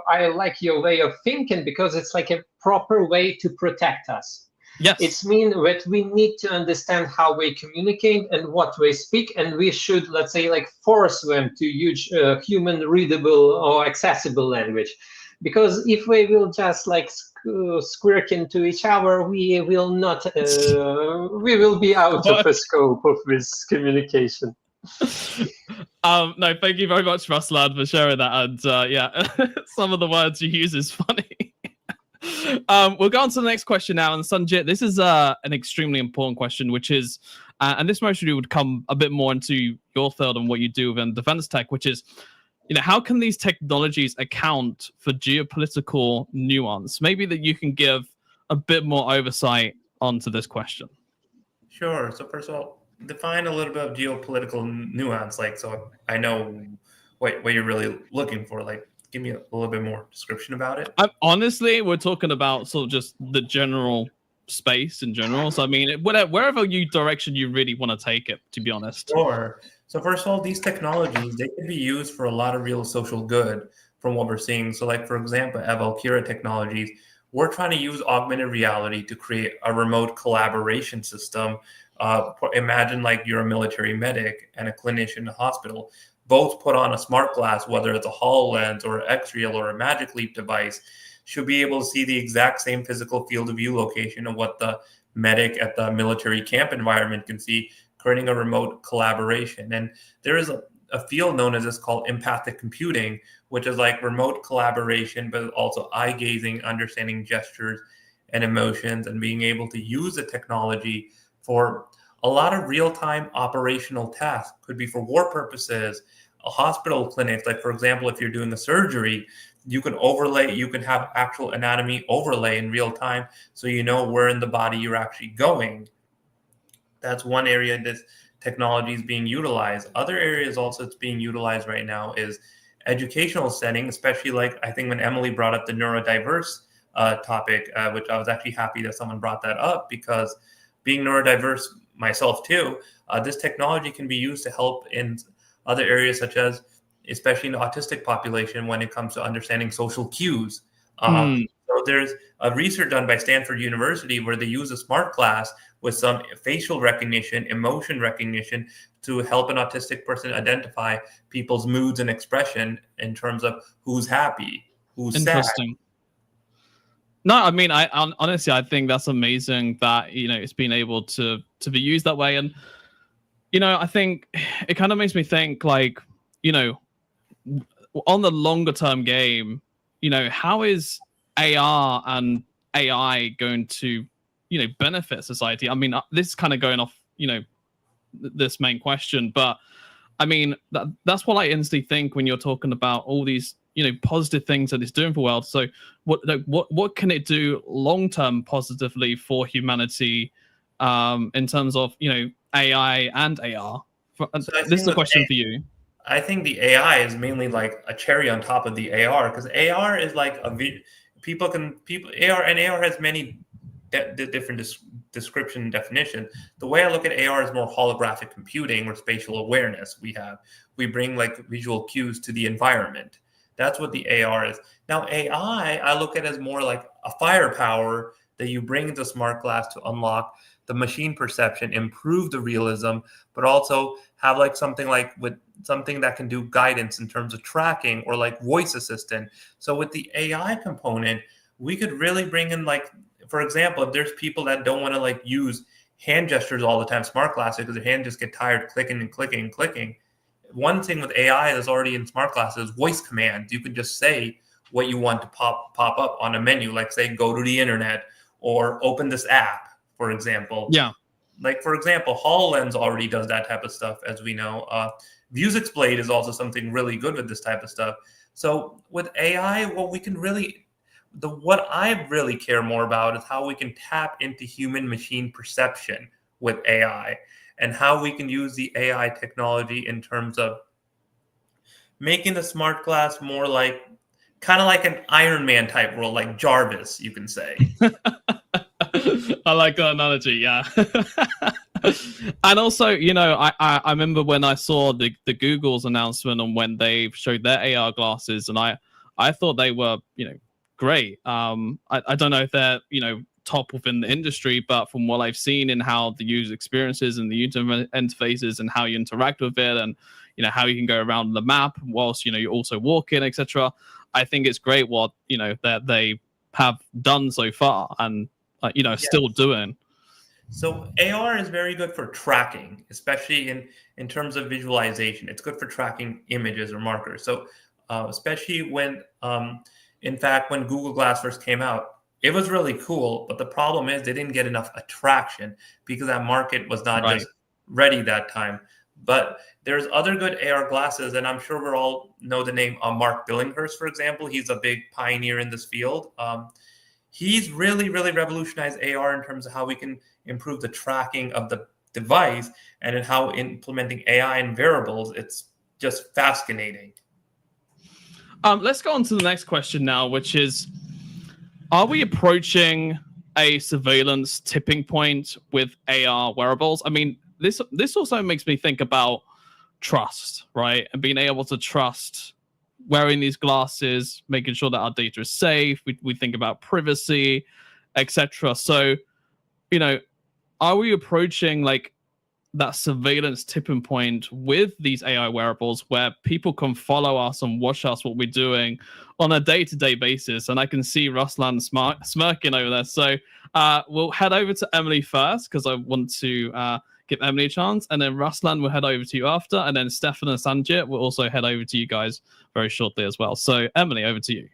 I like your way of thinking, because it's like a proper way to protect us. Yes. It's mean that we need to understand how they communicate and what they speak, and we should, let's say, like force them to use human readable or accessible language. Because if we will just like squirk into each other, we will not. We will be out of the scope of this communication. No, thank you very much, Ruslan, for sharing that. And yeah, some of the words you use is funny. We'll go on to the next question now. And Sanjit, this is an extremely important question, which is, and this mostly would come a bit more into your field and what you do within defense tech, which is, how can these technologies account for geopolitical nuance? Maybe that you can give a bit more oversight onto this question. Sure. So first of all, define a little bit of geopolitical nuance. Like, so I know what you're really looking for. Like, give me a little bit more description about it. Honestly, we're talking about sort of just the general space in general. So I mean, wherever direction you really want to take it, to be honest. Sure. So first of all, these technologies, they can be used for a lot of real social good from what we're seeing. So like, for example, at Valkyria Technologies, we're trying to use augmented reality to create a remote collaboration system. Imagine like you're a military medic and a clinician in a hospital, both put on a smart glass, whether it's a HoloLens or an XREal or a Magic Leap device, should be able to see the exact same physical field of view location of what the medic at the military camp environment can see, creating a remote collaboration. And there is a field known as this called empathic computing, which is like remote collaboration, but also eye gazing, understanding gestures and emotions, and being able to use the technology for a lot of real-time operational tasks. Could be for war purposes, a hospital clinic. Like, for example, if you're doing a surgery, you can have actual anatomy overlay in real time, so you know where in the body you're actually going. That's one area this technology is being utilized. Other areas also it's being utilized right now is educational setting, especially like I think when Emily brought up the neurodiverse topic, which I was actually happy that someone brought that up, because being neurodiverse myself too, this technology can be used to help in other areas, such as especially in the autistic population when it comes to understanding social cues. So there's a research done by Stanford University where they use a smart glass with some facial recognition, emotion recognition, to help an autistic person identify people's moods and expression in terms of who's happy, who's Interesting. Sad. No, I mean, honestly, I think that's amazing that, it's been able to be used that way. And, I think it kind of makes me think like, on the longer term game, how is AR and AI going to, benefit society? I mean, this is kind of going off, this main question, but I mean, that's what I instantly think when you're talking about all these, positive things that it's doing for the world. So what can it do long-term positively for humanity in terms of, AI and AR? This is a question for you. I think the AI is mainly like a cherry on top of the AR, because AR is like AR has many different description and definition. The way I look at AR is more holographic computing or spatial awareness. We bring like visual cues to the environment. That's what the AR is. Now AI, I look at as more like a firepower that you bring into smart glass to unlock the machine perception, improve the realism, but also have like something that can do guidance in terms of tracking or like voice assistant. So with the AI component, we could really bring in, like, for example, if there's people that don't want to like use hand gestures all the time, smart glasses, because their hands just get tired clicking and clicking and clicking. One thing with AI that's already in smart glasses is voice commands. You can just say what you want to pop up on a menu, like say, go to the internet or open this app, for example. Yeah. Like, for example, HoloLens already does that type of stuff, as we know. Vuzix Blade is also something really good with this type of stuff. So with AI, what I really care more about is how we can tap into human machine perception with AI, and how we can use the AI technology in terms of making the smart glass more like, kind of like an Iron Man type role, like Jarvis, you can say. I like that analogy, yeah. And also, I remember when I saw the Google's announcement on when they showed their AR glasses, and I thought they were, great. I don't know if they're, top within the industry, but from what I've seen and how the user experiences and the user interfaces and how you interact with it, and how you can go around the map whilst you're also walking, etc. I think it's great what that they have done so far, and still doing. So AR is very good for tracking, especially in terms of visualization. It's good for tracking images or markers. So especially when, in fact, when Google Glass first came out, it was really cool. But the problem is they didn't get enough attraction because that market was not just ready that time. But there's other good AR glasses, and I'm sure we all know the name Mark Billinghurst, for example. He's a big pioneer in this field. He's really, really revolutionized AR in terms of how we can improve the tracking of the device, and in how implementing AI and wearables, it's just fascinating. Let's go on to the next question now, which is, are we approaching a surveillance tipping point with AR wearables? I mean, this also makes me think about trust, right? And being able to trust wearing these glasses, making sure that our data is safe. We think about privacy, etc. So, are we approaching like that surveillance tipping point with these AI wearables where people can follow us and watch us, what we're doing on a day-to-day basis? And I can see Ruslan smirking over there. So we'll head over to Emily first, because I want to give Emily a chance, and then Ruslan will head over to you after, and then Stefan and Sanjit will also head over to you guys very shortly as well. So Emily, over to you.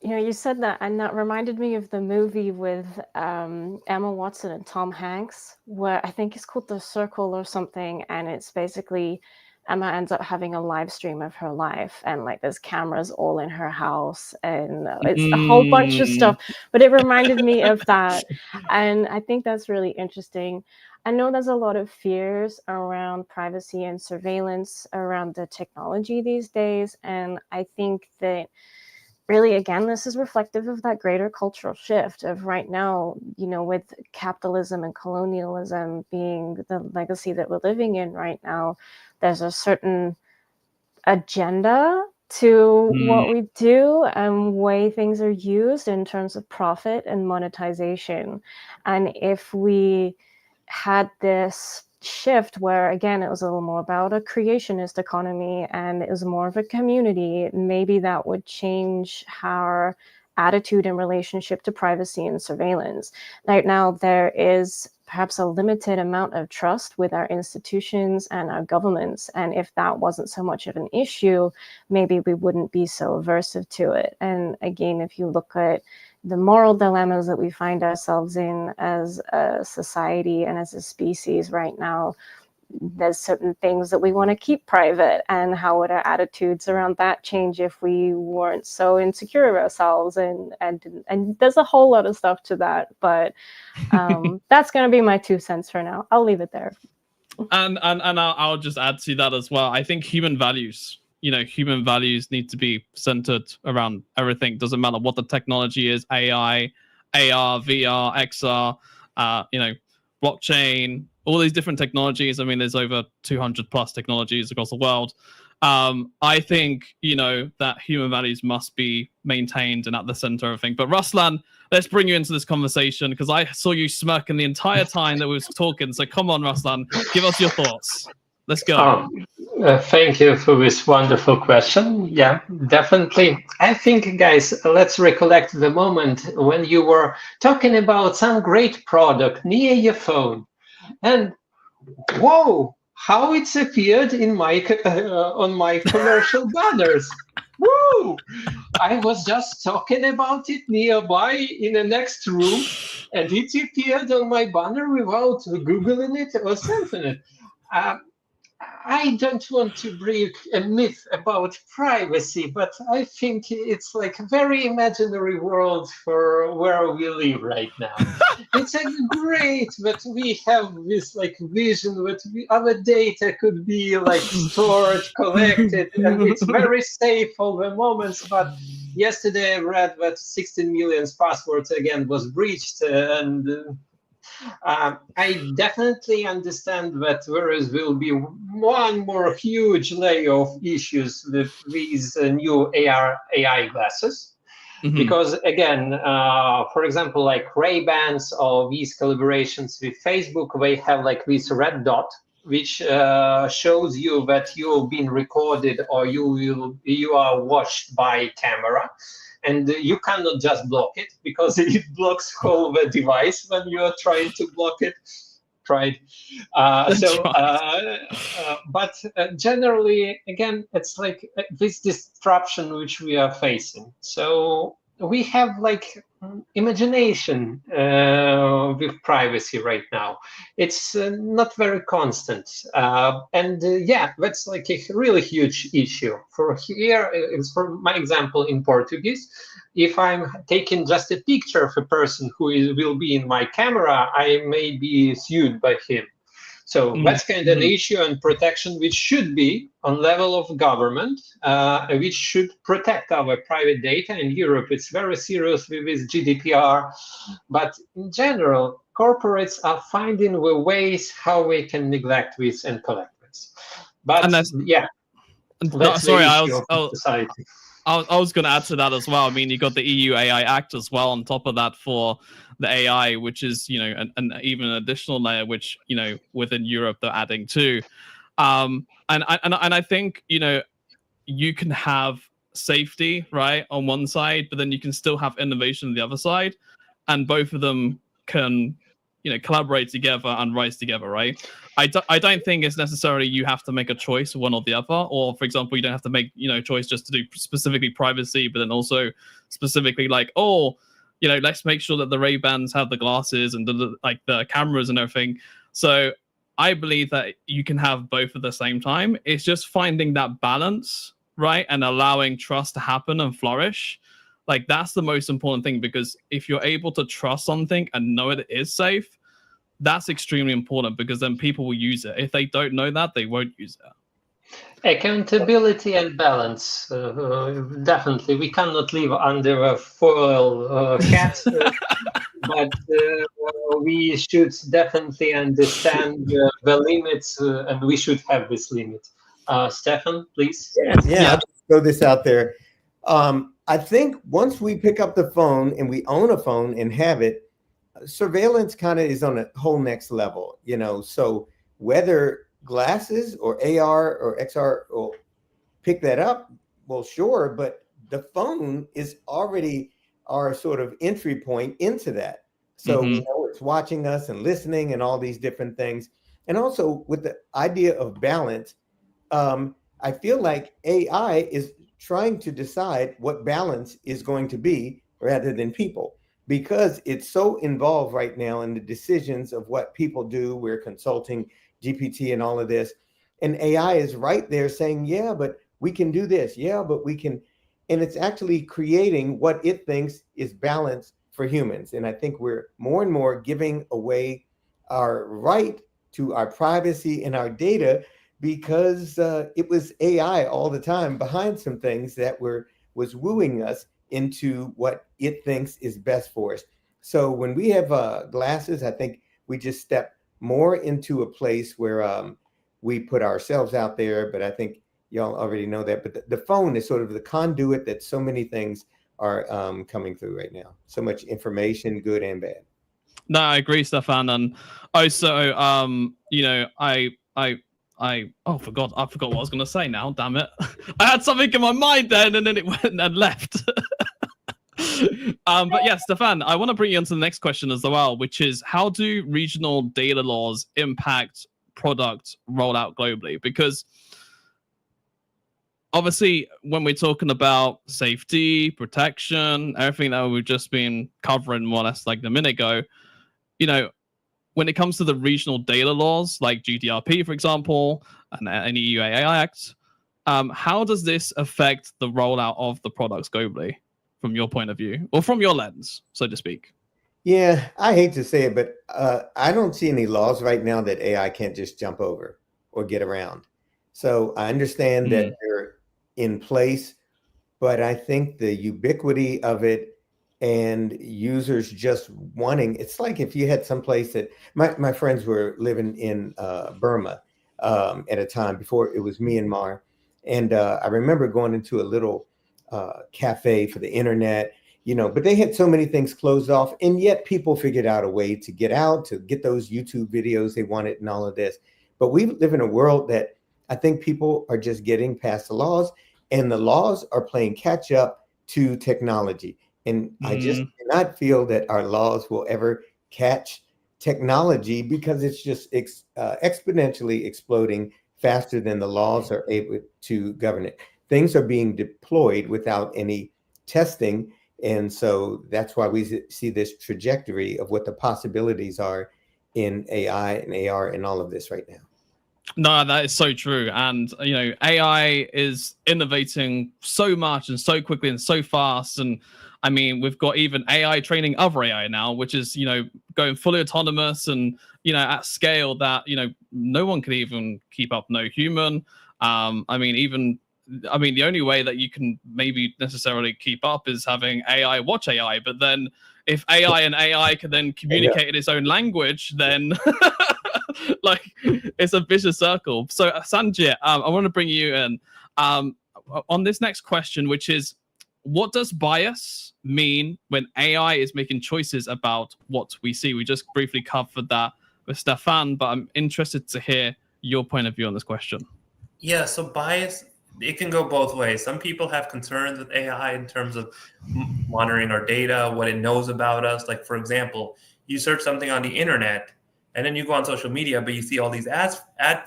You said that, and that reminded me of the movie with Emma Watson and Tom Hanks, where I think it's called The Circle or something, and it's basically Emma ends up having a live stream of her life, and like there's cameras all in her house, and it's a whole bunch of stuff, but it reminded me of that, and I think that's really interesting. I know there's a lot of fears around privacy and surveillance around the technology these days, and I think that really, again, this is reflective of that greater cultural shift of right now, with capitalism and colonialism being the legacy that we're living in right now, there's a certain agenda to what we do and way things are used in terms of profit and monetization. And if we had this shift where, again, it was a little more about a creationist economy and it was more of a community, maybe that would change our attitude in relationship to privacy and surveillance. Right now, there is perhaps a limited amount of trust with our institutions and our governments. And if that wasn't so much of an issue, maybe we wouldn't be so aversive to it. And again, if you look at the moral dilemmas that we find ourselves in as a society and as a species right now, there's certain things that we want to keep private, and how would our attitudes around that change if we weren't so insecure of ourselves, and there's a whole lot of stuff to that, but that's going to be my 2 cents for now. I'll leave it there. And I'll just add to that as well. I think human values need to be centered around everything. Doesn't matter what the technology is, AI, AR, VR, XR, blockchain, all these different technologies. I mean, there's over 200 plus technologies across the world. I think, that human values must be maintained and at the center of everything. But Ruslan, let's bring you into this conversation, because I saw you smirking the entire time that we was talking. So come on, Ruslan, give us your thoughts. Let's go. Thank you for this wonderful question. Yeah, definitely. I think, guys, let's recollect the moment when you were talking about some great product near your phone, and whoa, how it's appeared in my on my commercial banners. Woo! I was just talking about it nearby in the next room, and it appeared on my banner without Googling it or something. I don't want to break a myth about privacy, but I think it's like a very imaginary world for where we live right now. It's great that we have this like vision that our data could be like stored, collected, and it's very safe for the moments. But yesterday I read that 16 million passwords again was breached, and I definitely understand that there will be one more huge layer of issues with these new AI glasses. Mm-hmm. Because again, for example, like Ray-Bans or these collaborations with Facebook, they have like this red dot, which shows you that you've been recorded or you are watched by camera. and you cannot just block it because it blocks whole the device when you are trying to block it. Right. But generally, again, it's like this disruption which we are facing. So we have like imagination with privacy right now. It's not very constant. Yeah, that's like a really huge issue. For here, it's for my example in Portuguese. If I'm taking just a picture of a person who will be in my camera, I may be sued by him. So that's kind of an issue and protection which should be on level of government, which should protect our private data. In Europe, it's very serious with this GDPR. But in general, corporates are finding the ways how we can neglect this and collect this. But yeah, that's the issue of society. I was going to add to that as well. I mean, you got the EU AI Act as well on top of that for the AI, which is, you know, an even an additional layer, which, you know, within Europe they're adding too. And I think, you know, you can have safety, right, on one side, but then you can still have innovation on the other side, and both of them can, you know, collaborate together and rise together, right? I don't think it's necessarily you have to make a choice, one or the other. Or, for example, you don't have to make, you know, choice just to do specifically privacy, but then also specifically like, oh, you know, let's make sure that the Ray-Bans have the glasses and the cameras and everything. So I believe that you can have both at the same time. It's just finding that balance, right, and allowing trust to happen and flourish. Like, that's the most important thing, because if you're able to trust something and know it is safe, that's extremely important, because then people will use it. If they don't know that, they won't use it. Accountability and balance. Definitely, we cannot live under a foil hat, but we should definitely understand the limits, and we should have this limit. Stefan, please. Yeah. I'll just throw this out there. I think once we pick up the phone and we own a phone and have it, surveillance kind of is on a whole next level, you know. So whether glasses or AR or XR will pick that up, well, sure, but the phone is already our sort of entry point into that. So we know it's watching us and listening and all these different things. And also with the idea of balance, I feel like AI is trying to decide what balance is going to be rather than people, because it's so involved right now in the decisions of what people do. We're consulting GPT and all of this, and AI is right there saying, yeah, but we can do this. Yeah, but we can. And it's actually creating what it thinks is balance for humans. And I think we're more and more giving away our right to our privacy and our data, because it was AI all the time behind some things that was wooing us into what it thinks is best for us. So when we have glasses, I think we just step more into a place where we put ourselves out there. But I think y'all already know that. But the phone is sort of the conduit that so many things are coming through right now. So much information, good and bad. No, I agree, Stefan. And also, you know, I forgot what I was going to say now. Damn it. I had something in my mind then, and then it went and left. But yeah, Stefan, I want to bring you on to the next question as well, which is, how do regional data laws impact product rollout globally? Because obviously, when we're talking about safety, protection, everything that we've just been covering more or less like a minute ago, you know, when it comes to the regional data laws, like GDPR, for example, and any EU AI Act, how does this affect the rollout of the products globally, from your point of view, or from your lens, so to speak? Yeah, I hate to say it, but I don't see any laws right now that AI can't just jump over or get around. So I understand that they're in place, but I think the ubiquity of it and users just wanting, it's like if you had someplace that my friends were living in Burma at a time before it was Myanmar. And I remember going into a little cafe for the internet, you know, but they had so many things closed off, and yet people figured out a way to get out, to get those YouTube videos they wanted and all of this. But we live in a world that I think people are just getting past the laws, and the laws are playing catch up to technology. And I just cannot feel that our laws will ever catch technology, because it's just exponentially exploding faster than the laws are able to govern it. Things are being deployed without any testing. And so that's why we see this trajectory of what the possibilities are in AI and AR and all of this right now. No, that is so true. And, you know, AI is innovating so much and so quickly and so fast. And I mean, we've got even AI training other AI now, which is, you know, going fully autonomous and, you know, at scale that, you know, no one can even keep up, no human. I mean, the only way that you can maybe necessarily keep up is having AI watch AI. But then if AI and AI can then communicate in its own language, then like it's a vicious circle. So Sanjit, I want to bring you in on this next question, which is, what does bias mean when AI is making choices about what we see? We just briefly covered that with Stefan, but I'm interested to hear your point of view on this question. Yeah, so bias, it can go both ways. Some people have concerns with AI in terms of monitoring our data, what it knows about us. Like, for example, you search something on the internet and then you go on social media, but you see all these ad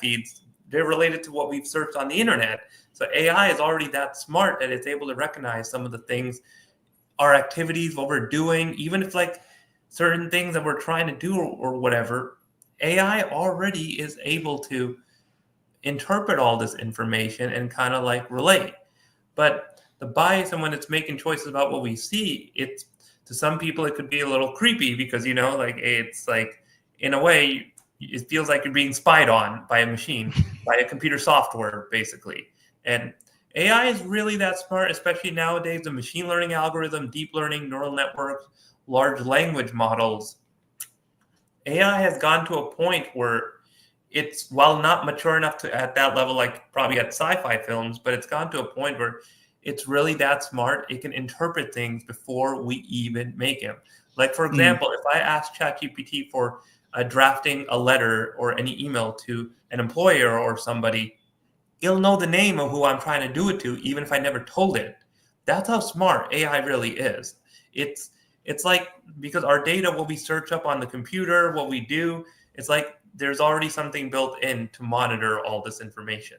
feeds, they're related to what we've searched on the internet. So AI is already that smart that it's able to recognize some of the things, our activities, what we're doing, even if like certain things that we're trying to do or whatever, AI already is able to interpret all this information and kind of like relate. But the bias, and when it's making choices about what we see, it's, to some people it could be a little creepy, because, you know, like it's like, in a way, it feels like you're being spied on by a machine, by a computer software, basically. And AI is really that smart, especially nowadays. The machine learning algorithm, deep learning, neural networks, large language models. AI has gone to a point where it's, while not mature enough to at that level, like probably at sci-fi films, but it's gone to a point where it's really that smart. It can interpret things before we even make them. Like, for example, if I ask ChatGPT for drafting a letter or any email to an employer or somebody, it'll know the name of who I'm trying to do it to, even if I never told it. That's how smart AI really is. It's like, because our data, what we search up on the computer, what we do, it's like there's already something built in to monitor all this information.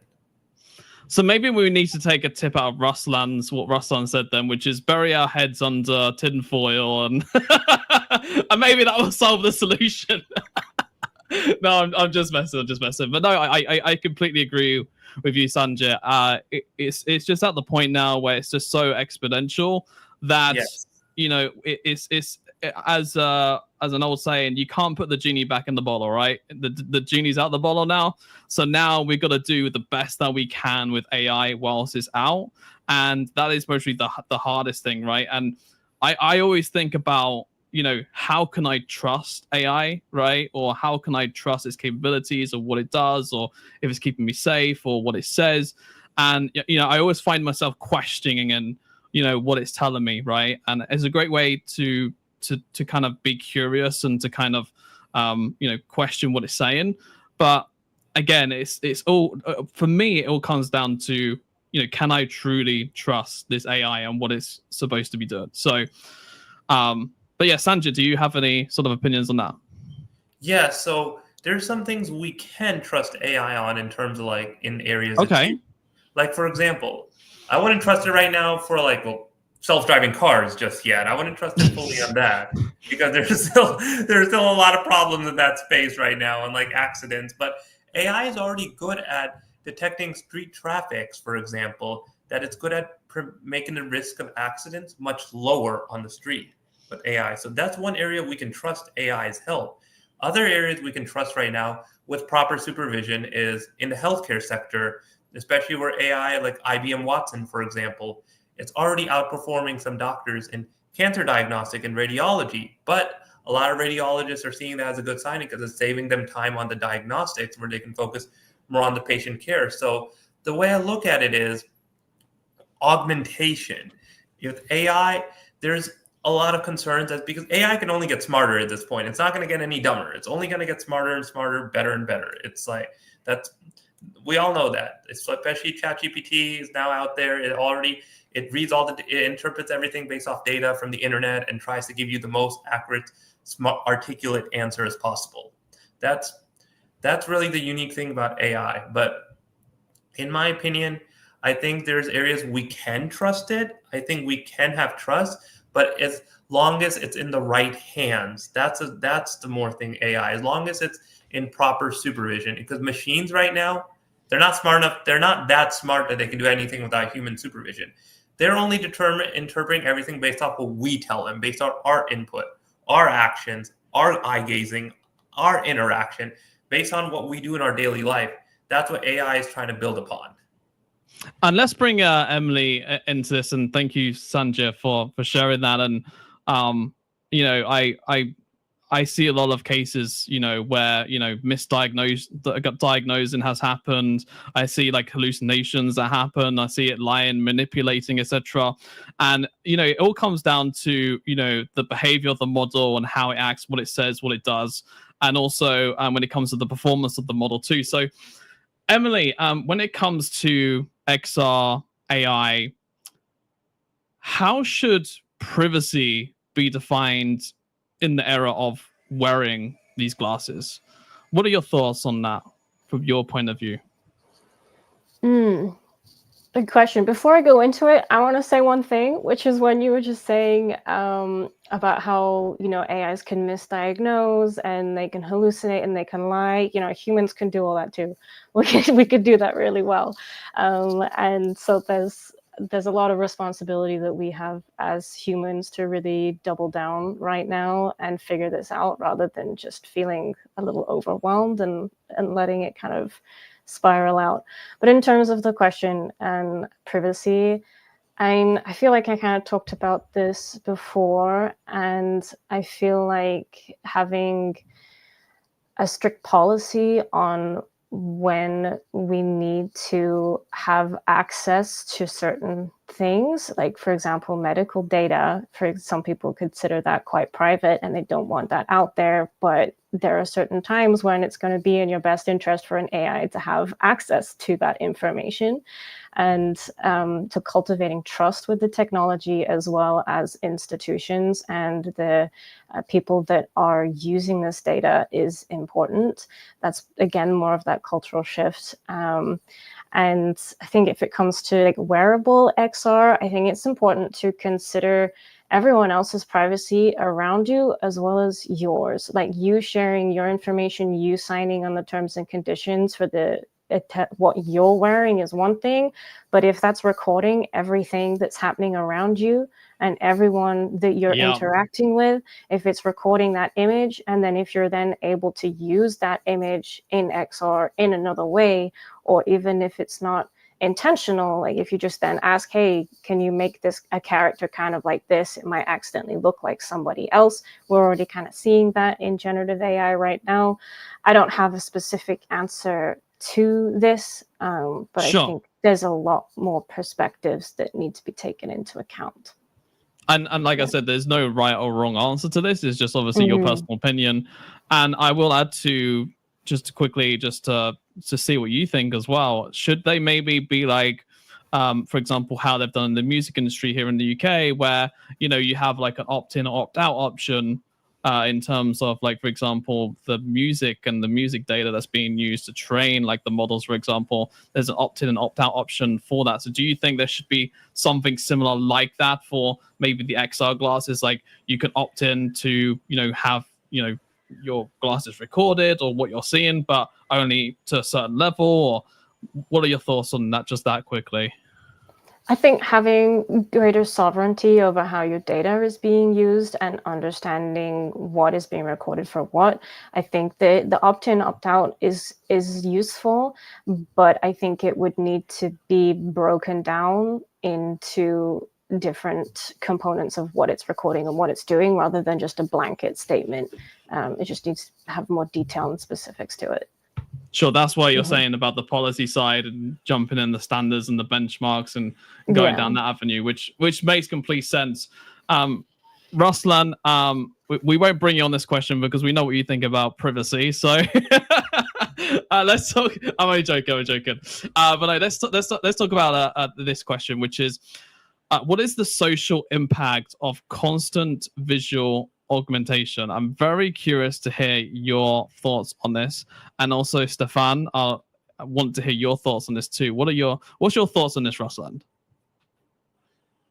So maybe we need to take a tip out of what Ruslan said then, which is bury our heads under tinfoil, and and maybe that will solve the solution. No, I'm just messing. But no, I completely agree with you, Sanjay. It's just at the point now where it's just so exponential that you know it's as an old saying, you can't put the genie back in the bottle, right? The genie's out the bottle now. So now we've got to do the best that we can with AI whilst it's out, and that is mostly the hardest thing, right? And I always think about, you know, how can I trust AI, right? Or how can I trust its capabilities or what it does, or if it's keeping me safe or what it says. And, you know, I always find myself questioning and, you know, what it's telling me, right? And it's a great way to kind of be curious and to kind of, you know, question what it's saying. But again, it's all, for me, it all comes down to, you know, can I truly trust this AI and what it's supposed to be doing? So, but yeah, Sanjay, do you have any sort of opinions on that? Yeah, so there's some things we can trust AI on in terms of like in areas. Okay. Like, for example, I wouldn't trust it right now for like, well, self-driving cars just yet. I wouldn't trust it fully on that, because there's still a lot of problems in that space right now, and like accidents. But AI is already good at detecting street traffics, for example, that it's good at making the risk of accidents much lower on the street with AI. So that's one area we can trust AI's help. Other areas we can trust right now with proper supervision is in the healthcare sector, especially where AI, like IBM Watson, for example, it's already outperforming some doctors in cancer diagnostic and radiology. But a lot of radiologists are seeing that as a good sign, because it's saving them time on the diagnostics where they can focus more on the patient care. So the way I look at it is augmentation. With AI, there's a lot of concerns because AI can only get smarter at this point. It's not going to get any dumber. It's only going to get smarter and smarter, better and better. It's like We all know that, especially ChatGPT is now out there. It reads it interprets everything based off data from the internet and tries to give you the most accurate, smart, articulate answer as possible. That's really the unique thing about AI. But in my opinion, I think there's areas we can trust it. I think we can have trust, but as long as it's in the right hands, that's the more thing AI. As long as it's in proper supervision, because machines right now, they're not smart enough. They're not that smart that they can do anything without human supervision. They're only interpreting everything based off what we tell them, based on our input, our actions, our eye gazing, our interaction, based on what we do in our daily life. That's what AI is trying to build upon. And let's bring Emily into this, and thank you, Sanjay, for sharing that. And you know, I see a lot of cases, you know, where, you know, diagnosing has happened. I see like hallucinations that happen. I see it lying, manipulating, etc. And, you know, it all comes down to, you know, the behavior of the model and how it acts, what it says, what it does. And also when it comes to the performance of the model too. So, Emily, when it comes to XR AI, how should privacy be defined in the era of wearing these glasses? What are your thoughts on that from your point of view? Good question. Before I go into it, I want to say one thing, which is when you were just saying about how, you know, AIs can misdiagnose and they can hallucinate and they can lie. You know, humans can do all that too. We could do that really well. And so there's a lot of responsibility that we have as humans to really double down right now and figure this out, rather than just feeling a little overwhelmed and letting it kind of spiral out. But in terms of the question and privacy, I feel like I kind of talked about this before, and I feel like having a strict policy on when we need to have access to certain things, like, for example, medical data. For some people consider that quite private and they don't want that out there, but there are certain times when it's going to be in your best interest for an AI to have access to that information, and to cultivating trust with the technology as well as institutions and the people that are using this data is important. That's, again, more of that cultural shift. And I think if it comes to like wearable XR, I think it's important to consider everyone else's privacy around you as well as yours. Like, you sharing your information, you signing on the terms and conditions for what you're wearing is one thing, but if that's recording everything that's happening around you and everyone that you're interacting with, if it's recording that image, and then if you're then able to use that image in XR in another way, or even if it's not intentional, like if you just then ask, hey, can you make this a character kind of like this, it might accidentally look like somebody else. We're already kind of seeing that in generative AI right now. I don't have a specific answer to this, but I think there's a lot more perspectives that need to be taken into account. And like I said, there's no right or wrong answer to this. It's just obviously your personal opinion. And I will add to just quickly, just to see what you think as well. Should they maybe be like, for example, how they've done in the music industry here in the UK, where, you know, you have like an opt-in or opt-out option in terms of, like, for example, the music and the music data that's being used to train like the models, for example, there's an opt-in and opt-out option for that. So do you think there should be something similar like that for maybe the XR glasses? Like, you can opt in to, you know, have, you know, your glasses recorded or what you're seeing, but only to a certain level? Or what are your thoughts on that, just that quickly? I think having greater sovereignty over how your data is being used and understanding what is being recorded for what, I think the opt-in, opt-out is useful, but I think it would need to be broken down into different components of what it's recording and what it's doing, rather than just a blanket statement. It just needs to have more detail and specifics to it. Sure, that's why you're saying about the policy side and jumping in the standards and the benchmarks and going down that avenue, which makes complete sense. Ruslan, we won't bring you on this question because we know what you think about privacy. So Let's talk. I'm only joking. But let's talk about this question, which is, what is the social impact of constant visual augmentation? I'm very curious to hear your thoughts on this, and also Stefan, I want to hear your thoughts on this too. What's your thoughts on this, Rusland?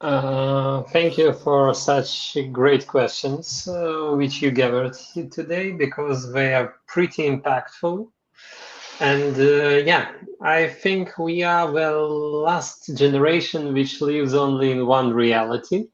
Thank you for such great questions, which you gathered today, because they are pretty impactful. And yeah, I think we are the last generation which lives only in one reality.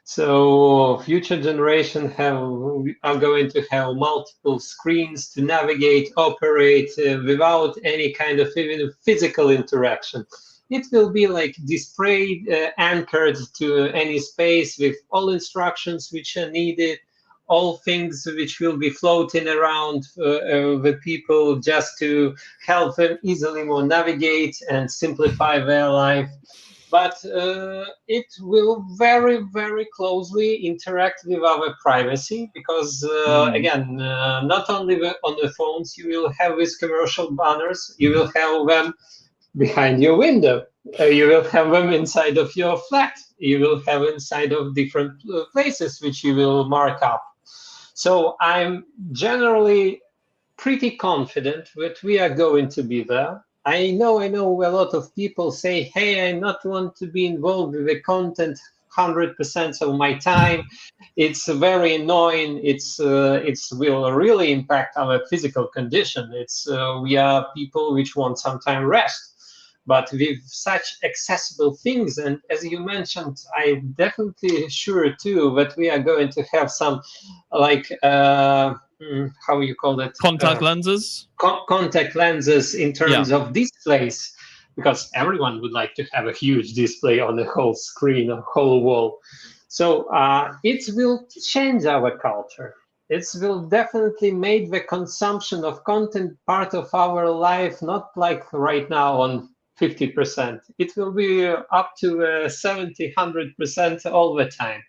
So future generations are going to have multiple screens to navigate, operate without any kind of even physical interaction. It will be like displayed, anchored to any space with all instructions which are needed, all things which will be floating around the people just to help them easily more navigate and simplify their life. But it will very, very closely interact with our privacy, because again, not only on the phones you will have these commercial banners, you will have them behind your window, you will have them inside of your flat, you will have inside of different places which you will mark up. So I'm generally pretty confident that we are going to be there. I know a lot of people say, hey, I not want to be involved with the content 100% of my time. It's very annoying. It will really impact our physical condition. We are people which want some time rest. But with such accessible things, and as you mentioned, I'm definitely sure too that we are going to have some, like, how you call it? Contact lenses? Contact lenses in terms of displays, because everyone would like to have a huge display on the whole screen, a whole wall. So it will change our culture. It will definitely make the consumption of content part of our life, not like right now on 50%. It will be up to 70, 100% all the time.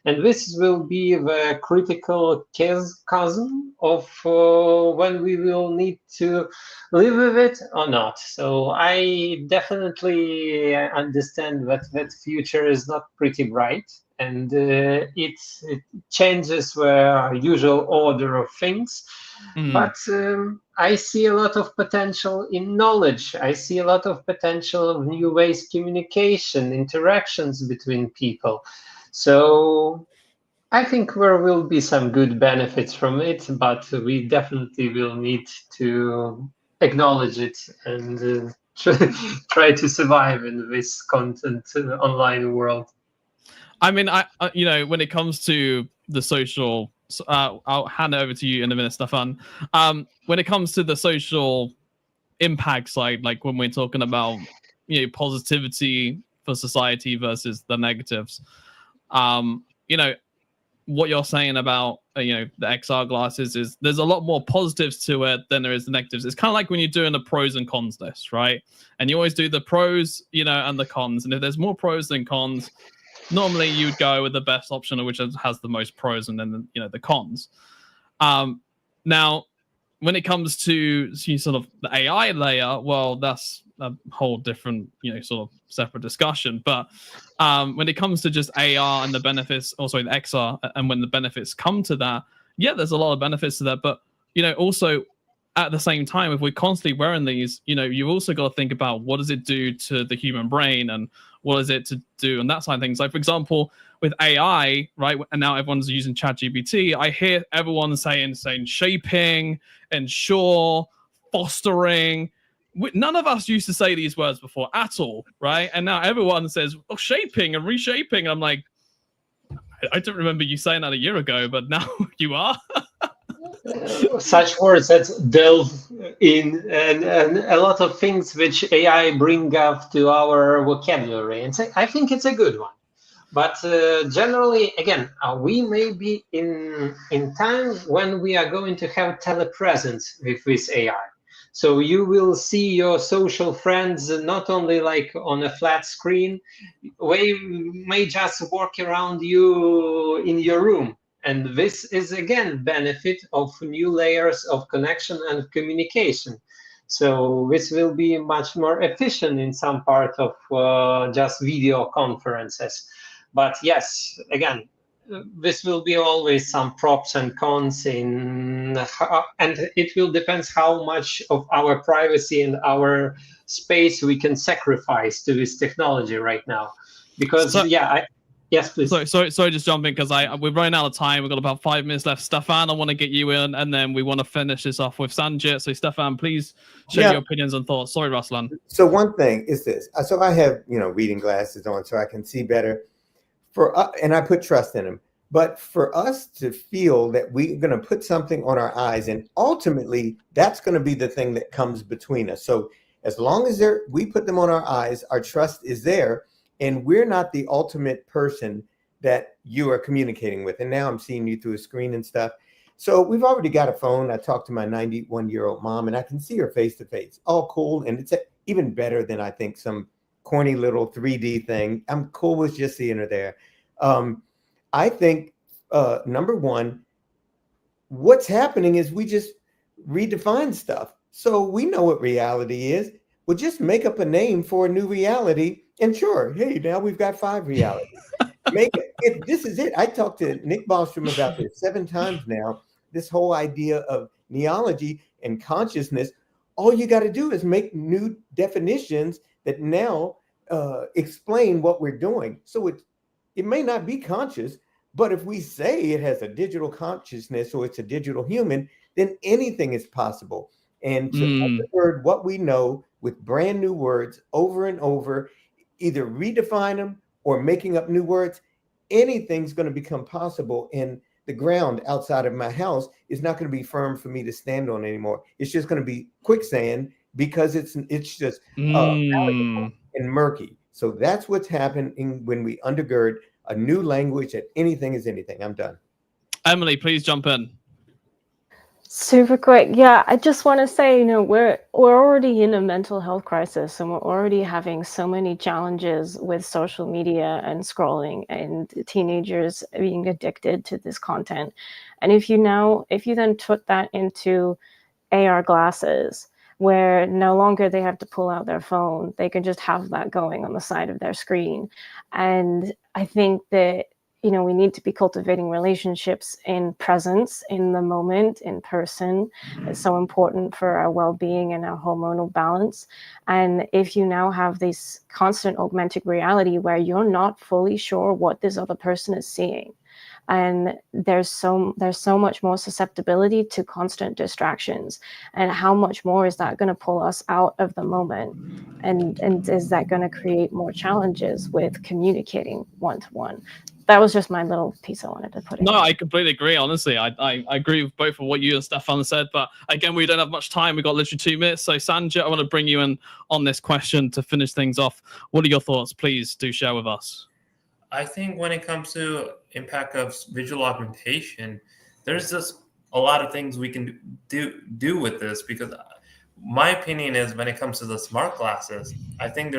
And this will be the critical chasm of when we will need to live with it or not. So I definitely understand that future is not pretty bright, and it changes the usual order of things. But I see a lot of potential in knowledge. I see a lot of potential of new ways communication, interactions between people. So I think there will be some good benefits from it, but we definitely will need to acknowledge it and try to survive in this content online world. I mean, when it comes to the social, I'll hand it over to you in a minute, Stefan. When it comes to the social impact side, like when we're talking about positivity for society versus the negatives, what you're saying about the XR glasses is there's a lot more positives to it than there is the negatives. It's kind of like when you're doing a pros and cons list, right? And you always do the pros, and the cons. And if there's more pros than cons, normally you would go with the best option, which has the most pros, and then the cons. Now, when it comes to sort of the AI layer, well, that's a whole different sort of separate discussion. But when it comes to just AR and the benefits, also the XR, and when the benefits come to that, there's a lot of benefits to that. But also at the same time, if we're constantly wearing these, you've also got to think about what does it do to the human brain, and what is it to do on that side of things. Like, for example, with AI, right, and now everyone's using ChatGPT, I hear everyone saying shaping, ensure, fostering. None of us used to say these words before at all, right? And now everyone says, shaping and reshaping. I'm like, I don't remember you saying that a year ago, but now you are. Such words that delve in and a lot of things which AI bring up to our vocabulary, and I think it's a good one. But generally, again, we may be in time when we are going to have telepresence with this AI. So you will see your social friends not only like on a flat screen, they may just walk around you in your room. And this is, again, benefit of new layers of connection and communication. So this will be much more efficient in some part of just video conferences. But yes, again, this will be always some pros and cons and it will depend how much of our privacy and our space we can sacrifice to this technology right now. Because yes, please. Sorry, just jumping because we're running out of time. We've got about 5 minutes left. Stefan, I want to get you in, and then we want to finish this off with Sanjit. So, Stefan, please share your opinions and thoughts. Sorry, Ruslan. So one thing is this. So I have, reading glasses on so I can see better. And I put trust in them. But for us to feel that we're going to put something on our eyes, and ultimately that's going to be the thing that comes between us. So as long as we put them on our eyes, our trust is there, and we're not the ultimate person that you are communicating with. And now I'm seeing you through a screen and stuff. So we've already got a phone. I talked to my 91-year-old mom, and I can see her face to face. All cool. And it's even better than I think some corny little 3D thing. I'm cool with just seeing her there. I think, number one, what's happening is we just redefine stuff. So we know what reality is. We'll just make up a name for a new reality. And sure, hey, now we've got 5 realities. This is it. I talked to Nick Bostrom about this 7 times now. This whole idea of neology and consciousness. All you got to do is make new definitions that now explain what we're doing. So it may not be conscious, but if we say it has a digital consciousness or it's a digital human, then anything is possible. And to undergird what we know with brand new words over and over, either redefine them or making up new words, anything's going to become possible. And the ground outside of my house is not going to be firm for me to stand on anymore. It's just going to be quicksand because it's just malleable and murky. So that's what's happening when we undergird a new language that anything is anything. I'm done. Emily, please jump in. Super quick. Yeah, I just want to say, we're already in a mental health crisis, and we're already having so many challenges with social media and scrolling and teenagers being addicted to this content. And if you then put that into AR glasses, where no longer they have to pull out their phone, they can just have that going on the side of their screen. And I think that we need to be cultivating relationships in presence, in the moment, in person. It's so important for our well-being and our hormonal balance. And if you now have this constant augmented reality where you're not fully sure what this other person is seeing, and there's so much more susceptibility to constant distractions, and how much more is that going to pull us out of the moment, and is that going to create more challenges with communicating one-to-one? That was just my little piece I wanted to put in. No, I completely agree. Honestly, I agree with both of what you and Stefan said. But again, we don't have much time. We've got literally 2 minutes. So Sanjit, I want to bring you in on this question to finish things off. What are your thoughts? Please do share with us. I think when it comes to impact of visual augmentation, there's just a lot of things we can do with this, because my opinion is when it comes to the smart glasses, I think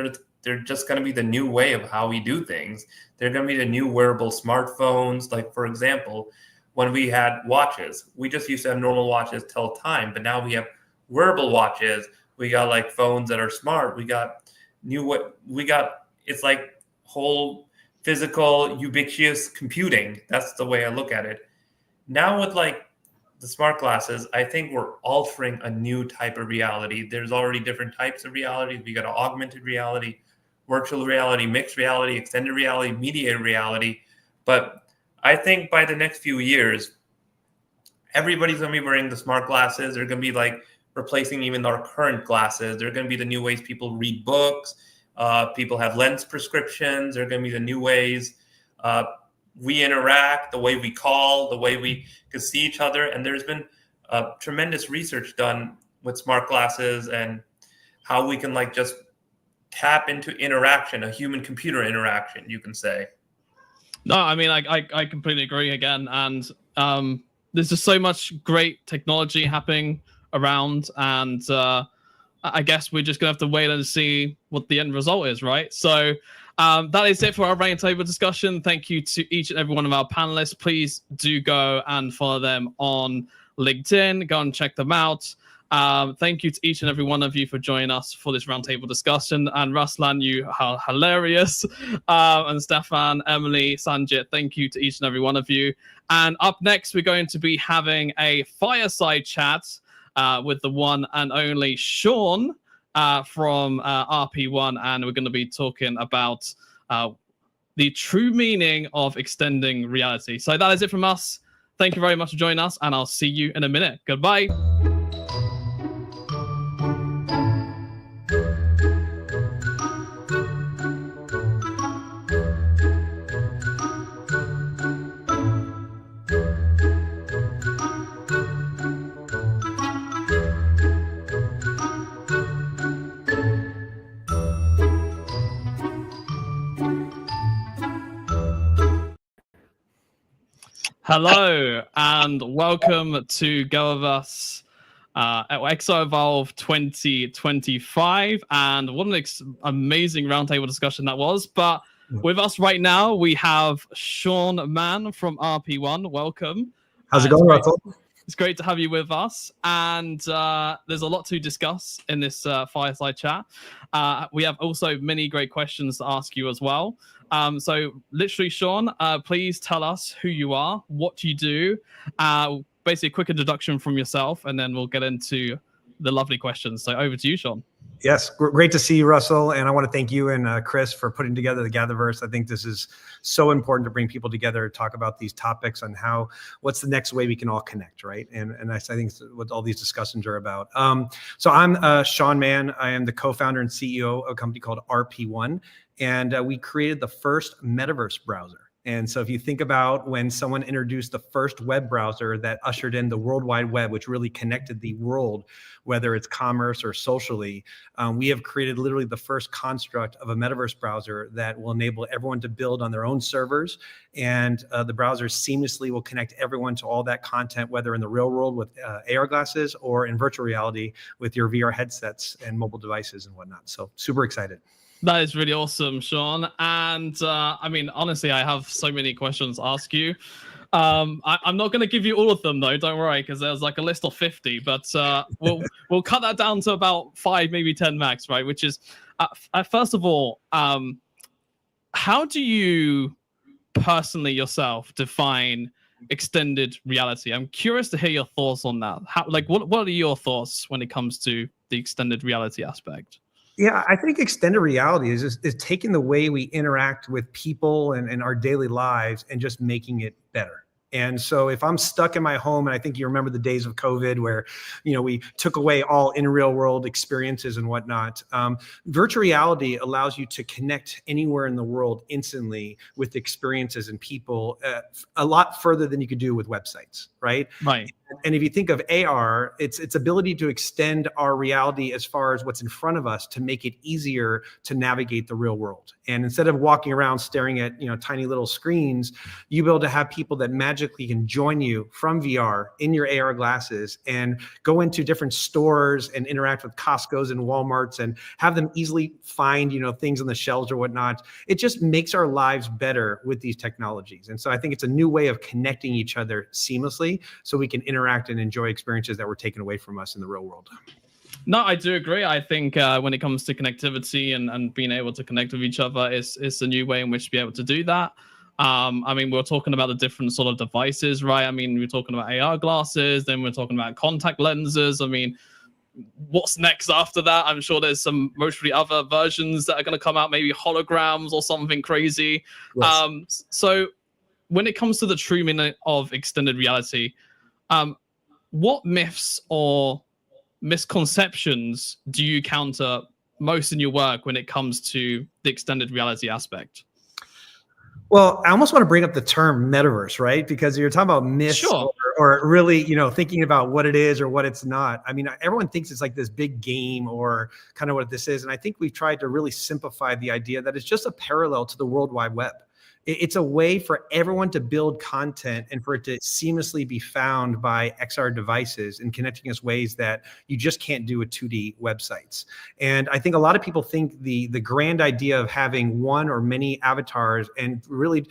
they're just going to be the new way of how we do things. They're going to be the new wearable smartphones. Like, for example, when we had watches, we just used to have normal watches tell time, but now we have wearable watches. We got like phones that are smart. It's like whole physical ubiquitous computing. That's the way I look at it. Now with like the smart glasses, I think we're altering a new type of reality. There's already different types of reality. We got augmented reality, virtual reality, mixed reality, extended reality, mediated reality. But I think by the next few years, everybody's going to be wearing the smart glasses. They're going to be like replacing even our current glasses. They're going to be the new ways people read books. People have lens prescriptions. They're going to be the new ways we interact, the way we call, the way we can see each other. And there's been tremendous research done with smart glasses and how we can like just tap into interaction, a human-computer interaction, you can say. No, I mean, I completely agree again. And there's just so much great technology happening around. And I guess we're just going to have to wait and see what the end result is, right? So That is it for our roundtable discussion. Thank you to each and every one of our panelists. Please do go and follow them on LinkedIn. Go and check them out. Thank you to each and every one of you for joining us for this roundtable discussion. And Ruslan, you are hilarious. And Stefan, Emily, Sanjit, thank you to each and every one of you. And up next, we're going to be having a fireside chat with the one and only Sean from RP1. And we're going to be talking about the true meaning of extending reality. So that is it from us. Thank you very much for joining us, and I'll see you in a minute. Goodbye. Hello and welcome to GatherVerse XREvolve 2025, and what an amazing roundtable discussion that was. But with us right now, we have Sean Mann from RP1. Welcome. How's it going, Russell? It's great to have you with us, and there's a lot to discuss in this fireside chat. We have also many great questions to ask you as well. So literally, Sean, please tell us who you are, what you do, basically a quick introduction from yourself, and then we'll get into the lovely questions. So over to you, Sean. Yes, great to see you, Russell. And I want to thank you and Chris for putting together the GatherVerse. I think this is so important to bring people together, talk about these topics and what's the next way we can all connect, right? And I think it's what all these discussions are about. So I'm Sean Mann. I am the co-founder and CEO of a company called RP1. And we created the first metaverse browser. And so if you think about when someone introduced the first web browser that ushered in the World Wide Web, which really connected the world, whether it's commerce or socially, we have created literally the first construct of a metaverse browser that will enable everyone to build on their own servers. And the browser seamlessly will connect everyone to all that content, whether in the real world with AR glasses or in virtual reality with your VR headsets and mobile devices and whatnot. So super excited. That is really awesome, Sean. And I mean, honestly, I have so many questions to ask you. I'm not going to give you all of them, though. Don't worry, because there's like a list of 50. But we'll cut that down to about 5, maybe 10 max, right? Which is, first of all, how do you personally yourself define extended reality? I'm curious to hear your thoughts on that. What are your thoughts when it comes to the extended reality aspect? Yeah, I think extended reality is taking the way we interact with people and our daily lives and just making it better. And so if I'm stuck in my home, and I think you remember the days of COVID where, we took away all in real world experiences and whatnot. Virtual reality allows you to connect anywhere in the world instantly with experiences and people a lot further than you could do with websites, right? Right. And if you think of AR, its ability to extend our reality as far as what's in front of us to make it easier to navigate the real world. And instead of walking around staring at tiny little screens, you be able to have people that magically can join you from VR in your AR glasses and go into different stores and interact with Costco's and Walmarts and have them easily find things on the shelves or whatnot. It just makes our lives better with these technologies. And so I think it's a new way of connecting each other seamlessly so we can interact and enjoy experiences that were taken away from us in the real world. No, I do agree. I think when it comes to connectivity and being able to connect with each other, it's a new way in which to be able to do that. I mean, we're talking about the different sort of devices, right? I mean, we're talking about AR glasses, then we're talking about contact lenses. I mean, what's next after that? I'm sure there's some mostly other versions that are going to come out, maybe holograms or something crazy. Yes. So when it comes to the true meaning of extended reality, what myths or misconceptions do you counter most in your work when it comes to the extended reality aspect? Well, I almost want to bring up the term metaverse, right? Because you're talking about myths, sure, or really, thinking about what it is or what it's not. I mean, everyone thinks it's like this big game or kind of what this is. And I think we've tried to really simplify the idea that it's just a parallel to the World Wide Web. It's a way for everyone to build content and for it to seamlessly be found by XR devices and connecting us ways that you just can't do with 2D websites. And I think a lot of people think the grand idea of having one or many avatars and really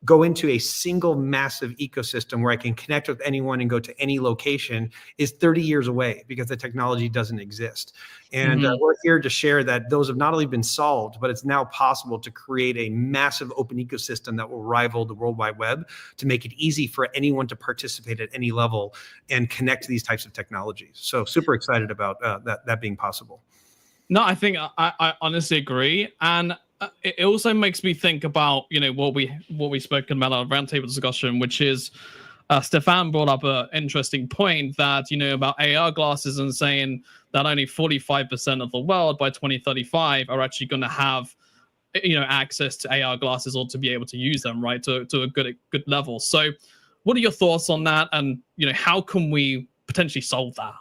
go into a single massive ecosystem where I can connect with anyone and go to any location is 30 years away because the technology doesn't exist. And we're here to share that those have not only been solved, but it's now possible to create a massive open ecosystem that will rival the World Wide Web to make it easy for anyone to participate at any level and connect to these types of technologies. So super excited about that being possible. No, I think I honestly agree. And it also makes me think about, what we spoke about our roundtable discussion, which is Stefan brought up an interesting point that, about AR glasses and saying that only 45% of the world by 2035 are actually going to have, access to AR glasses or to be able to use them, right, to a good level. So what are your thoughts on that? And, how can we potentially solve that?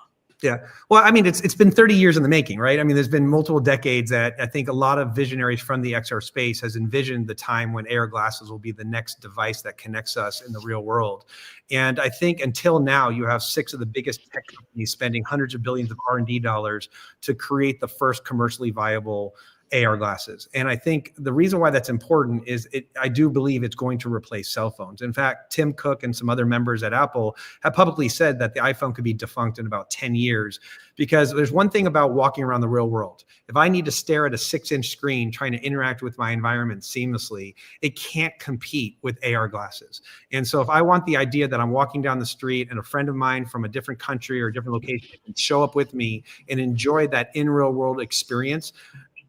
Yeah. Well, I mean, it's been 30 years in the making, right? I mean, there's been multiple decades that I think a lot of visionaries from the XR space has envisioned the time when AR glasses will be the next device that connects us in the real world. And I think until now, you have 6 of the biggest tech companies spending hundreds of billions of R&D dollars to create the first commercially viable AR glasses. And I think the reason why that's important is I do believe it's going to replace cell phones. In fact, Tim Cook and some other members at Apple have publicly said that the iPhone could be defunct in about 10 years, because there's one thing about walking around the real world. If I need to stare at a 6-inch screen trying to interact with my environment seamlessly, it can't compete with AR glasses. And so if I want the idea that I'm walking down the street and a friend of mine from a different country or a different location can show up with me and enjoy that in real world experience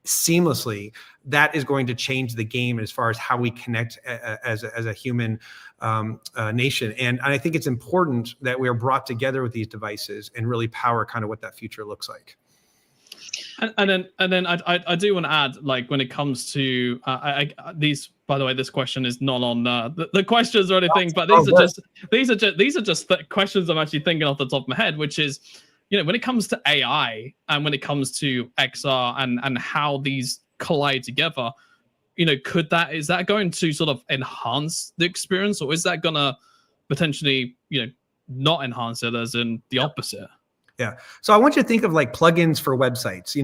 seamlessly, that is going to change the game as far as how we connect as a human nation. And I think it's important that we are brought together with these devices and really power kind of what that future looks like. And then I do want to add, like, when it comes to these, by the way, this question is not on the questions or anything, but these are just questions I'm actually thinking off the top of my head, which is, when it comes to AI and when it comes to XR and how these collide together, is that going to sort of enhance the experience, or is that going to potentially, not enhance it, as in the opposite? Yeah. So I want you to think of like plugins for websites.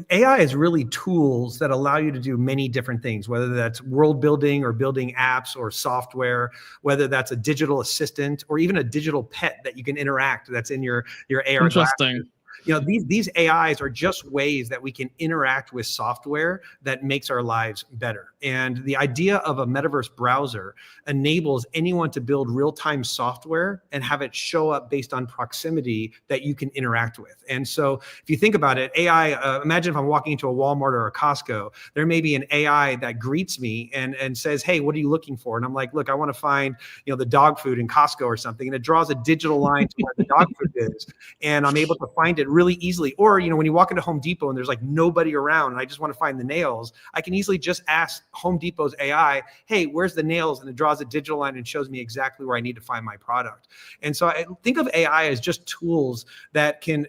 AI is really tools that allow you to do many different things, whether that's world building or building apps or software, whether that's a digital assistant or even a digital pet that you can interact that's in your AR Interesting. glasses. These AIs are just ways that we can interact with software that makes our lives better. And the idea of a metaverse browser enables anyone to build real-time software and have it show up based on proximity that you can interact with. And so if you think about it, AI, imagine if I'm walking into a Walmart or a Costco, there may be an AI that greets me and says, hey, what are you looking for? And I'm like, look, I want to find, the dog food in Costco or something. And it draws a digital line to where the dog food is. And I'm able to find it really easily. Or, when you walk into Home Depot and there's like nobody around and I just want to find the nails, I can easily just ask Home Depot's AI, hey, where's the nails? And it draws a digital line and shows me exactly where I need to find my product. And so I think of AI as just tools that can,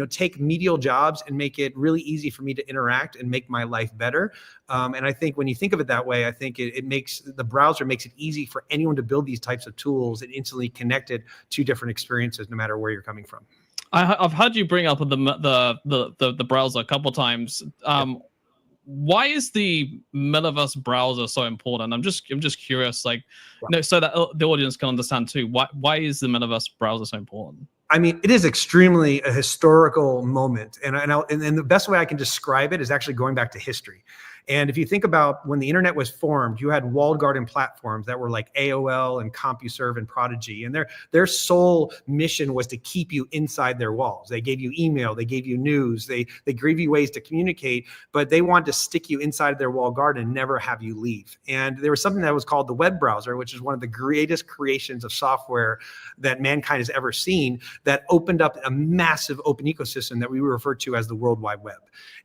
take medial jobs and make it really easy for me to interact and make my life better. And I think when you think of it that way, I think the browser makes it easy for anyone to build these types of tools and instantly connect it to different experiences, no matter where you're coming from. I've heard you bring up the browser a couple why is the metaverse browser so important? I'm just curious, so that the audience can understand too. Why is the metaverse browser so important? I mean, it is extremely a historical moment, and the best way I can describe it is actually going back to history. And if you think about when the internet was formed, you had walled garden platforms that were like AOL and CompuServe and Prodigy. And their sole mission was to keep you inside their walls. They gave you email, they gave you news, they gave you ways to communicate, but they wanted to stick you inside their walled garden and never have you leave. And there was something that was called the web browser, which is one of the greatest creations of software that mankind has ever seen, that opened up a massive open ecosystem that we refer to as the World Wide Web.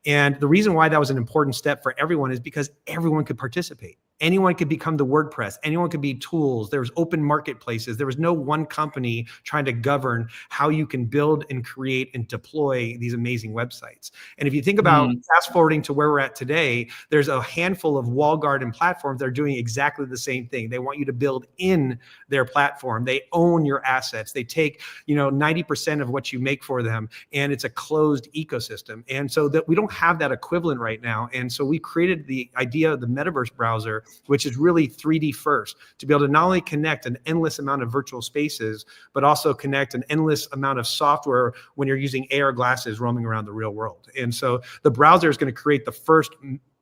And the reason why that was an important step for everyone is because everyone could participate. Anyone could become the WordPress. Anyone could be tools. There was open marketplaces. There was no one company trying to govern how you can build and create and deploy these amazing websites. And if you think about fast forwarding to where we're at today, there's a handful of walled garden platforms that are doing exactly the same thing. They want you to build in their platform. They own your assets. They take, 90% of what you make for them, and it's a closed ecosystem. And so that we don't have that equivalent right now. And so we created the idea of the metaverse browser, which is really 3D first, to be able to not only connect an endless amount of virtual spaces, but also connect an endless amount of software when you're using AR glasses roaming around the real world. And so the browser is going to create the first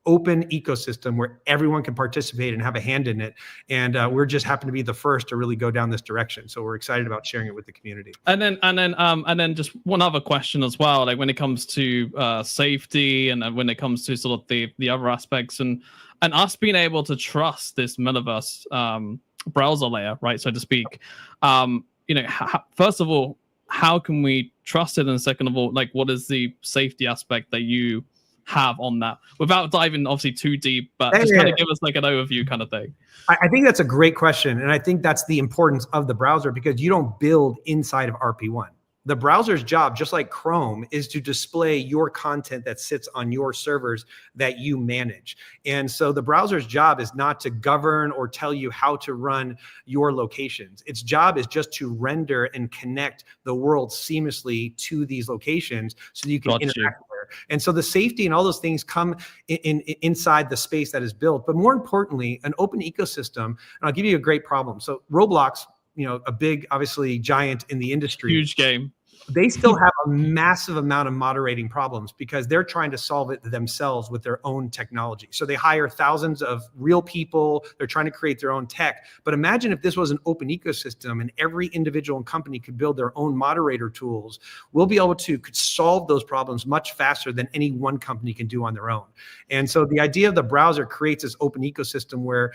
open ecosystem where everyone can participate and have a hand in it. And we're just happen to be the first to really go down this direction. So we're excited about sharing it with the community. And then just one other question as well, like when it comes to safety and when it comes to sort of the other aspects and us being able to trust this metaverse browser layer, right, so to speak. First of all, how can we trust it? And second of all, like what is the safety aspect that you have on that without diving obviously too deep, but just kind of give us like an overview kind of thing? I think that's a great question. And I think that's the importance of the browser, because you don't build inside of RP1. The browser's job, just like Chrome, is to display your content that sits on your servers that you manage. And so the browser's job is not to govern or tell you how to run your locations. Its job is just to render and connect the world seamlessly to these locations so that you can interact there. And so the safety and all those things come inside the space that is built. But more importantly, an open ecosystem, and I'll give you a great problem. So Roblox, a big, obviously giant in the industry. Huge game. They still have a massive amount of moderating problems because they're trying to solve it themselves with their own technology. So they hire thousands of real people. They're trying to create their own tech. But imagine if this was an open ecosystem and every individual company could build their own moderator tools. We'll be able to solve those problems much faster than any one company can do on their own. And so the idea of the browser creates this open ecosystem where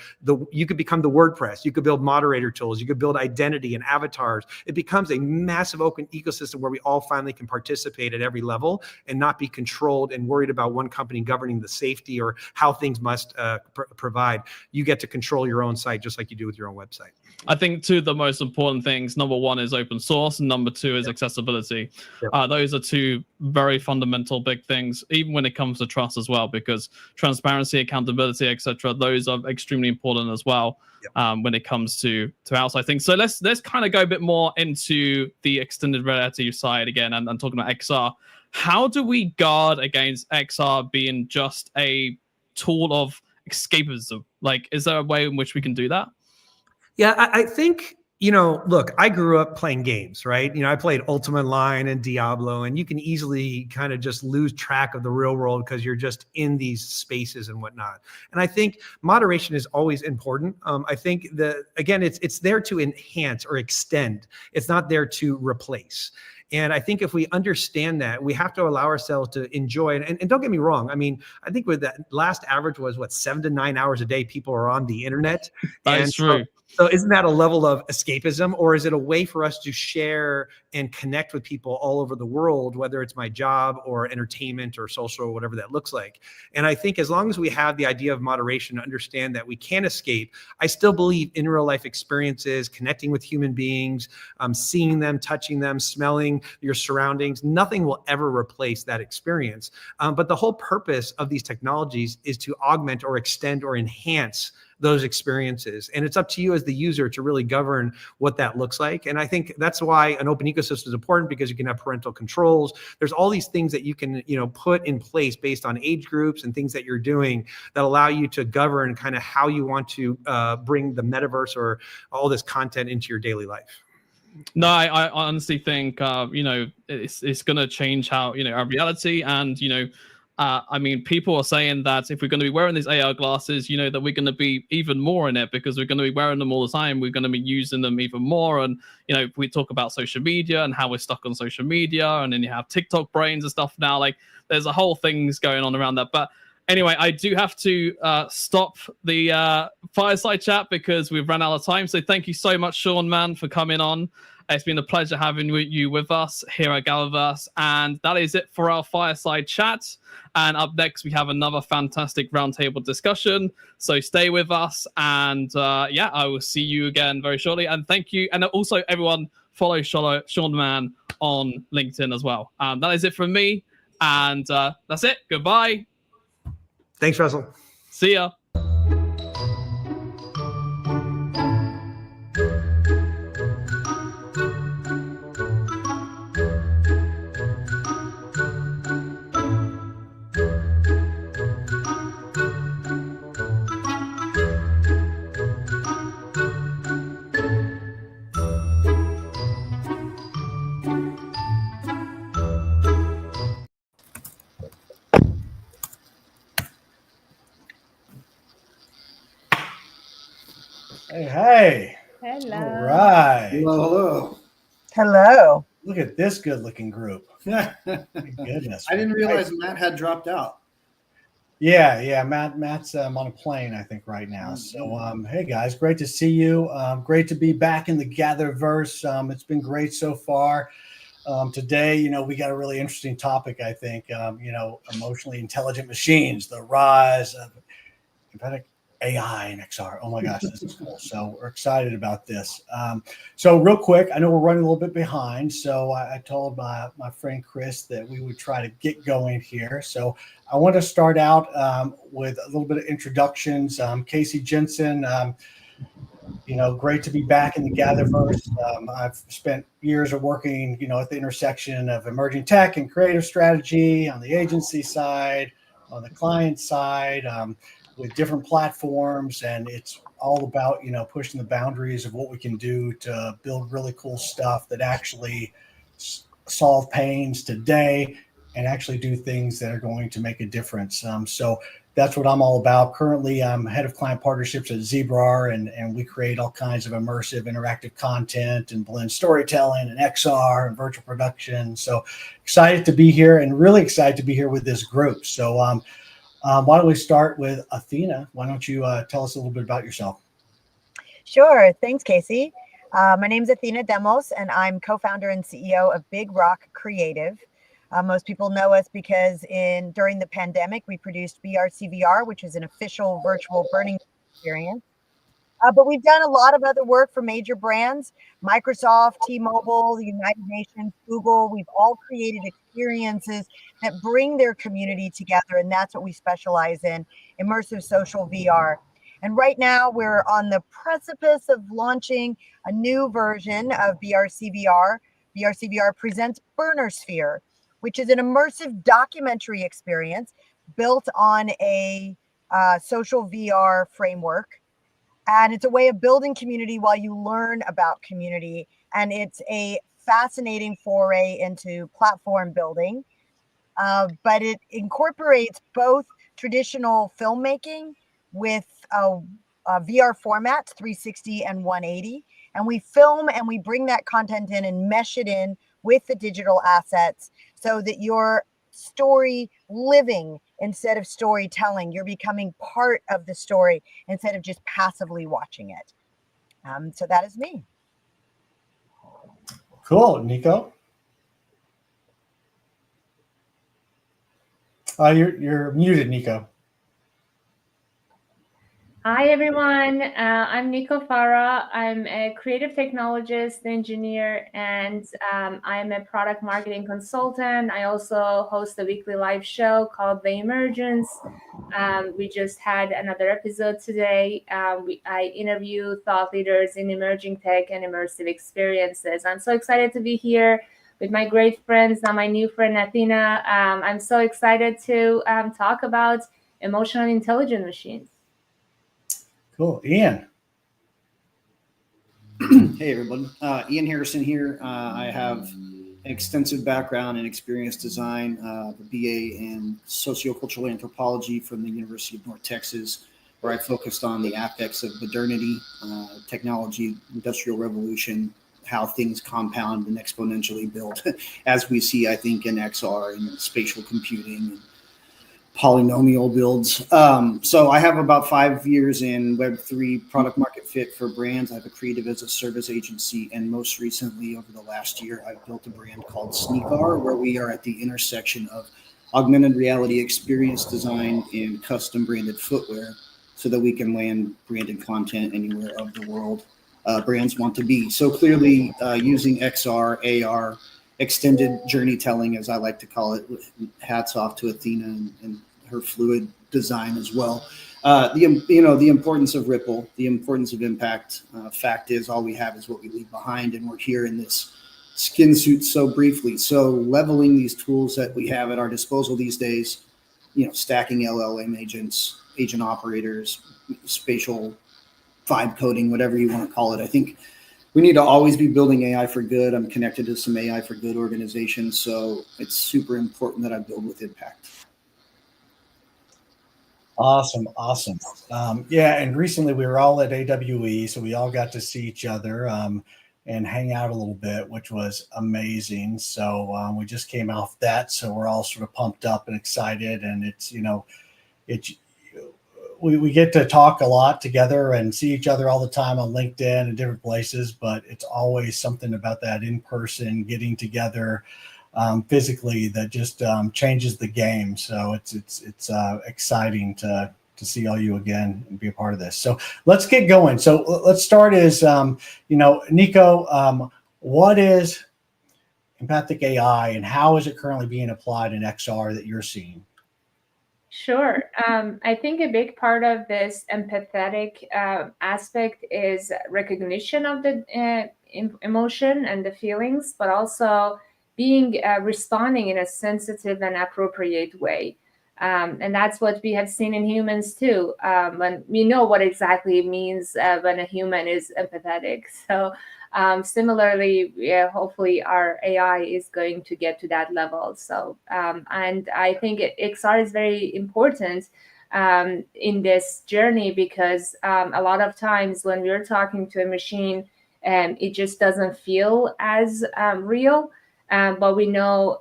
you could become the WordPress. You could build moderator tools. You could build identity and avatars. It becomes a massive open ecosystem where we all finally can participate at every level and not be controlled and worried about one company governing the safety or how things must provide. You get to control your own site just like you do with your own website. I think two of the most important things, number one is open source, and number two is accessibility. Those are two very fundamental big things, even when it comes to trust as well, because transparency, accountability, etc., those are extremely important as well when it comes to outside things. So let's kind of go a bit more into the extended reality side again and talking about XR. How do we guard against XR being just a tool of escapism? Like, is there a way in which we can do that? Yeah, I think, look, I grew up playing games, right? I played Ultima Online and Diablo, and you can easily kind of just lose track of the real world because you're just in these spaces and whatnot. And I think moderation is always important. I think again, it's there to enhance or extend. It's not there to replace. And I think if we understand that, we have to allow ourselves to enjoy it. And don't get me wrong. I mean, I think with that last average was 7 to 9 hours a day people are on the internet. That's true. So isn't that a level of escapism, or is it a way for us to share and connect with people all over the world, whether it's my job or entertainment or social or whatever that looks like? And I think as long as we have the idea of moderation, understand that we can't escape, I still believe in real life experiences, connecting with human beings, seeing them, touching them, smelling your surroundings, nothing will ever replace that experience. But the whole purpose of these technologies is to augment or extend or enhance those experiences. And it's up to you as the user to really govern what that looks like. And I think that's why an open ecosystem is important, because you can have parental controls. There's all these things that you can, put in place based on age groups and things that you're doing that allow you to govern kind of how you want to bring the metaverse or all this content into your daily life. No, I honestly think, it's going to change how, our reality and, I mean, people are saying that if we're going to be wearing these AR glasses, that we're going to be even more in it because we're going to be wearing them all the time. We're going to be using them even more. And, if we talk about social media and how we're stuck on social media, and then you have TikTok brains and stuff now, like there's a whole things going on around that. But anyway, I do have to stop the fireside chat because we've run out of time. So thank you so much, Sean, man, for coming on. It's been a pleasure having you with us here at GatherVerse. And that is it for our fireside chat. And up next, we have another fantastic roundtable discussion. So stay with us. And yeah, I will see you again very shortly. And thank you. And also, everyone, follow Sean Mann on LinkedIn as well. That is it from me. And that's it. Goodbye. Thanks, Russell. See ya. Hey. Hello. All right. Hello. Hello. Look at this good-looking group. My goodness. I didn't realize Matt had dropped out. Yeah. Matt's on a plane, I think, right now. So, hey guys, great to see you. Great to be back in the GatherVerse. It's been great so far. Today, we got a really interesting topic, I think. Emotionally intelligent machines, the rise of empathic AI and XR. Oh my gosh, this is cool. So we're excited about this. So real quick, I know we're running a little bit behind. So I told my friend Chris that we would try to get going here. So I want to start out with a little bit of introductions. Casey Jensen, great to be back in the GatherVerse. I've spent years of working, at the intersection of emerging tech and creative strategy on the agency side, on the client side, with different platforms, and it's all about pushing the boundaries of what we can do to build really cool stuff that actually solve pains today and actually do things that are going to make a difference. So that's what I'm all about. Currently, I'm head of client partnerships at ZebraR, and we create all kinds of immersive interactive content and blend storytelling and XR and virtual production. So excited to be here, and really excited to be here with this group. So why don't we start with Athena? Why don't you tell us a little bit about yourself? Sure. Thanks, Casey. My name is Athena Demos, and I'm co-founder and CEO of Big Rock Creative. Most people know us because during the pandemic, we produced BRCVR, which is an official virtual burning experience. But we've done a lot of other work for major brands, Microsoft, T-Mobile, the United Nations, Google. We've all created experiences that bring their community together, and that's what we specialize in, immersive social VR. And right now we're on the precipice of launching a new version of BRCVR. BRCVR presents Burnersphere, which is an immersive documentary experience built on a social VR framework. And it's a way of building community while you learn about community. And it's a fascinating foray into platform building. But it incorporates both traditional filmmaking with VR formats, 360 and 180. And we film and we bring that content in and mesh it in with the digital assets so that you're story living instead of storytelling. You're becoming part of the story instead of just passively watching it. So that is me. Cool. Nico? You're muted, Nico. Hi, everyone. I'm Nico Farah. I'm a creative technologist, engineer, and I'm a product marketing consultant. I also host a weekly live show called The Emergence. We just had another episode today. I interview thought leaders in emerging tech and immersive experiences. I'm so excited to be here with my great friends, now my new friend, Athena. I'm so excited to talk about emotional intelligent machines. Cool. Ian. Hey, everyone. Ian Harrison here. I have an extensive background in experience design, a BA in sociocultural anthropology from the University of North Texas, where I focused on the aspects of modernity, technology, industrial revolution, how things compound and exponentially build, as we see, I think, in XR and spatial computing polynomial builds. So I have about 5 years in Web3 product market fit for brands. I have a creative as a service agency. And most recently, over the last year, I've built a brand called Sneakar, where we are at the intersection of augmented reality experience design and custom branded footwear so that we can land branded content anywhere of the world brands want to be. So clearly using XR, AR, extended journey telling, as I like to call it, hats off to Athena and her fluid design as well. The importance of ripple, the importance of impact. Fact is, all we have is what we leave behind, and we're here in this skin suit so briefly. So leveling these tools that we have at our disposal these days, stacking LLM agents, agent operators, spatial vibe coding, whatever you want to call it. I think we need to always be building AI for good. I'm connected to some AI for good organizations, so it's super important that I build with impact. Awesome. Yeah, and recently we were all at AWE, so we all got to see each other and hang out a little bit, which was amazing. So we just came off that, so we're all sort of pumped up and excited, and we get to talk a lot together and see each other all the time on LinkedIn and different places, but it's always something about that in person getting together physically that just changes the game. So it's exciting to see all you again and be a part of this. So let's get going. So let's start as Nico, what is empathic AI and how is it currently being applied in XR that you're seeing? Sure. I think a big part of this empathetic aspect is recognition of the emotion and the feelings, but also being responding in a sensitive and appropriate way. And that's what we have seen in humans too. When we know what exactly it means when a human is empathetic. So similarly, hopefully our AI is going to get to that level. So, and I think XR is very important in this journey because a lot of times when we're talking to a machine, it just doesn't feel as real. But we know,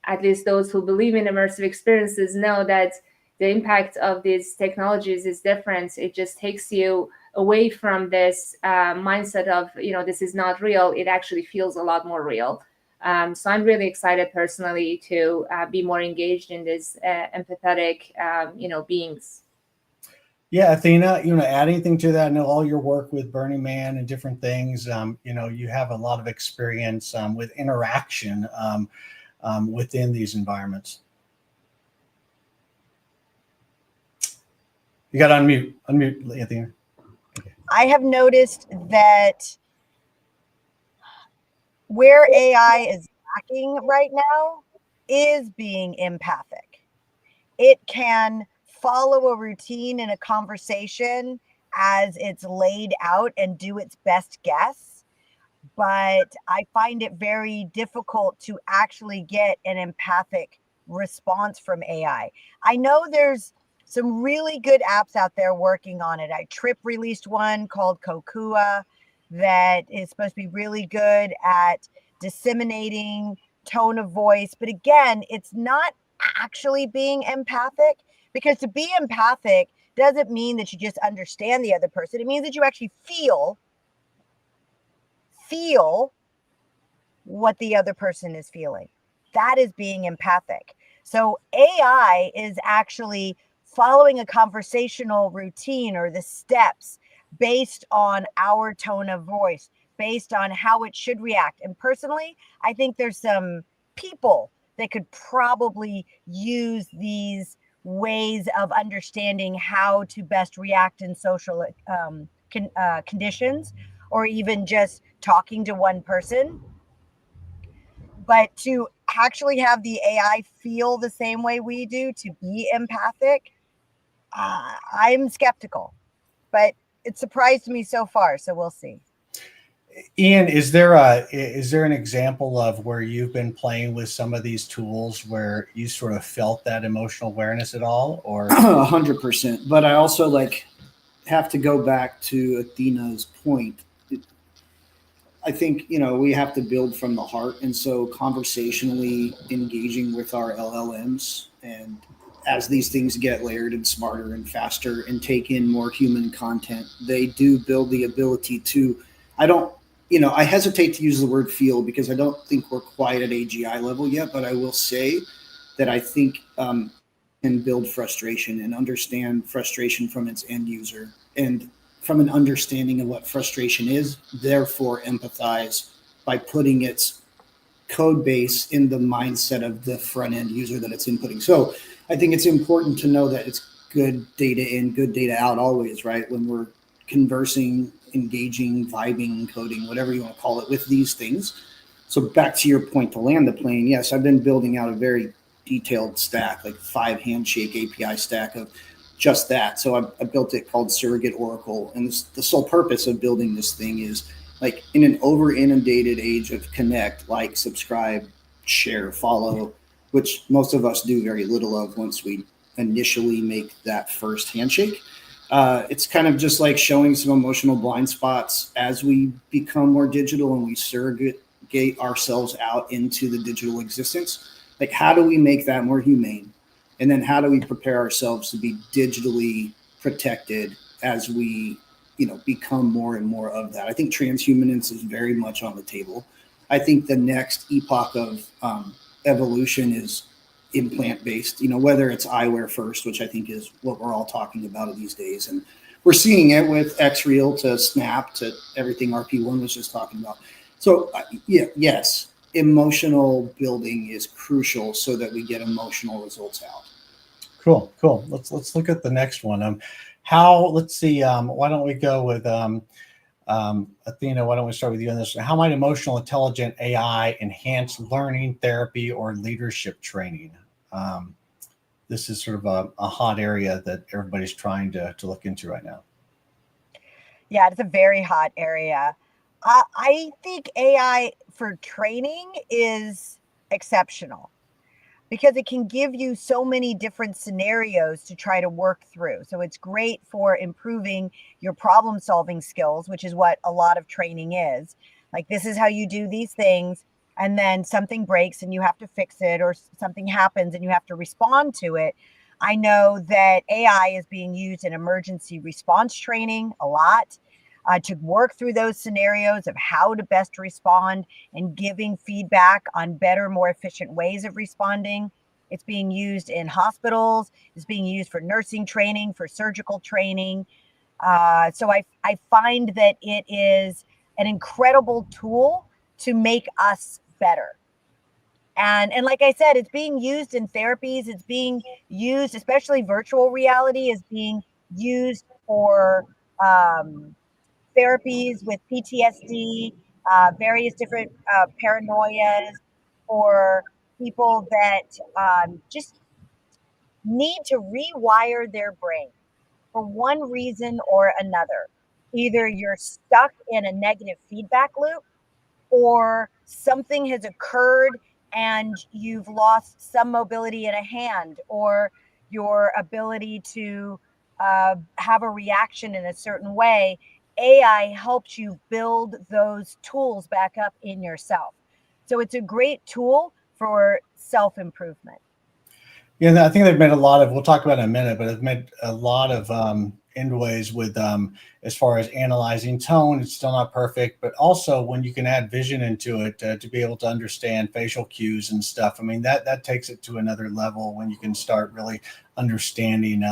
at least those who believe in immersive experiences know that the impact of these technologies is different. It just takes you away from this mindset of, this is not real. It actually feels a lot more real. So I'm really excited personally to be more engaged in this empathetic, beings. Yeah, Athena, you want to add anything to that? I know all your work with Burning Man and different things, you have a lot of experience with interaction within these environments. You got to unmute, Athena. I have noticed that where AI is lacking right now is being empathic. It can follow a routine in a conversation as it's laid out and do its best guess. But I find it very difficult to actually get an empathic response from AI. I know there's some really good apps out there working on it. Trip released one called Kokua that is supposed to be really good at disseminating tone of voice. But again, it's not actually being empathic, because to be empathic doesn't mean that you just understand the other person. It means that you actually feel what the other person is feeling. That is being empathic. So AI is actually following a conversational routine or the steps based on our tone of voice, based on how it should react. And personally, I think there's some people that could probably use these ways of understanding how to best react in social conditions, or even just talking to one person. But to actually have the AI feel the same way we do, to be empathic, I'm skeptical, but it surprised me so far. So we'll see. Ian, is there an example of where you've been playing with some of these tools where you sort of felt that emotional awareness at all, or 100%? But I also have to go back to Athena's point. I think, we have to build from the heart. And so conversationally engaging with our LLMs and as these things get layered and smarter and faster and take in more human content, they do build the ability to, I hesitate to use the word feel because I don't think we're quite at AGI level yet, but I will say that I think can build frustration and understand frustration from its end user, and from an understanding of what frustration is, therefore empathize by putting its code base in the mindset of the front end user that it's inputting. So I think it's important to know that it's good data in, good data out always, right? When we're conversing, engaging, vibing, coding, whatever you want to call it, with these things. So back to your point to land the plane, yes, I've been building out a very detailed stack, like 5 handshake API stack of just that. So I built it called Surrogate Oracle. And the sole purpose of building this thing is, like, in an over inundated age of connect, like, subscribe, share, follow, which most of us do very little of once we initially make that first handshake. It's kind of just like showing some emotional blind spots as we become more digital and we surrogate ourselves out into the digital existence. Like, how do we make that more humane? And then how do we prepare ourselves to be digitally protected as we, become more and more of that? I think transhumanance is very much on the table. I think the next epoch of evolution is implant-based, whether it's eyewear first, which I think is what we're all talking about these days. And we're seeing it with XREal to Snap to everything RP1 was just talking about. So yes, emotional building is crucial so that we get emotional results out. Cool. Let's look at the next one. Let's see. Why don't we go with Athena? Why don't we start with you on this? How might emotional intelligent AI enhance learning, therapy, or leadership training? This is sort of a hot area that everybody's trying to look into right now. Yeah, it's a very hot area. I think AI for training is exceptional because it can give you so many different scenarios to try to work through. So it's great for improving your problem solving skills, which is what a lot of training is. Like, this is how you do these things, and then something breaks and you have to fix it, or something happens and you have to respond to it. I know that AI is being used in emergency response training a lot. To work through those scenarios of how to best respond and giving feedback on better, more efficient ways of responding. It's being used in hospitals. It's being used for nursing training, for surgical training. So I find that it is an incredible tool to make us better. And like I said, it's being used in therapies. It's being used, especially virtual reality, is being used for therapies with PTSD, various different paranoias, for people that just need to rewire their brain for one reason or another. Either you're stuck in a negative feedback loop, or something has occurred and you've lost some mobility in a hand, or your ability to have a reaction in a certain way. AI helps you build those tools back up in yourself. So it's a great tool for self-improvement. Yeah, I think they've made a lot of, we'll talk about it in a minute, but they've made a lot of inroads with as far as analyzing tone. It's still not perfect, but also when you can add vision into it to be able to understand facial cues and stuff. I mean, that takes it to another level when you can start really understanding,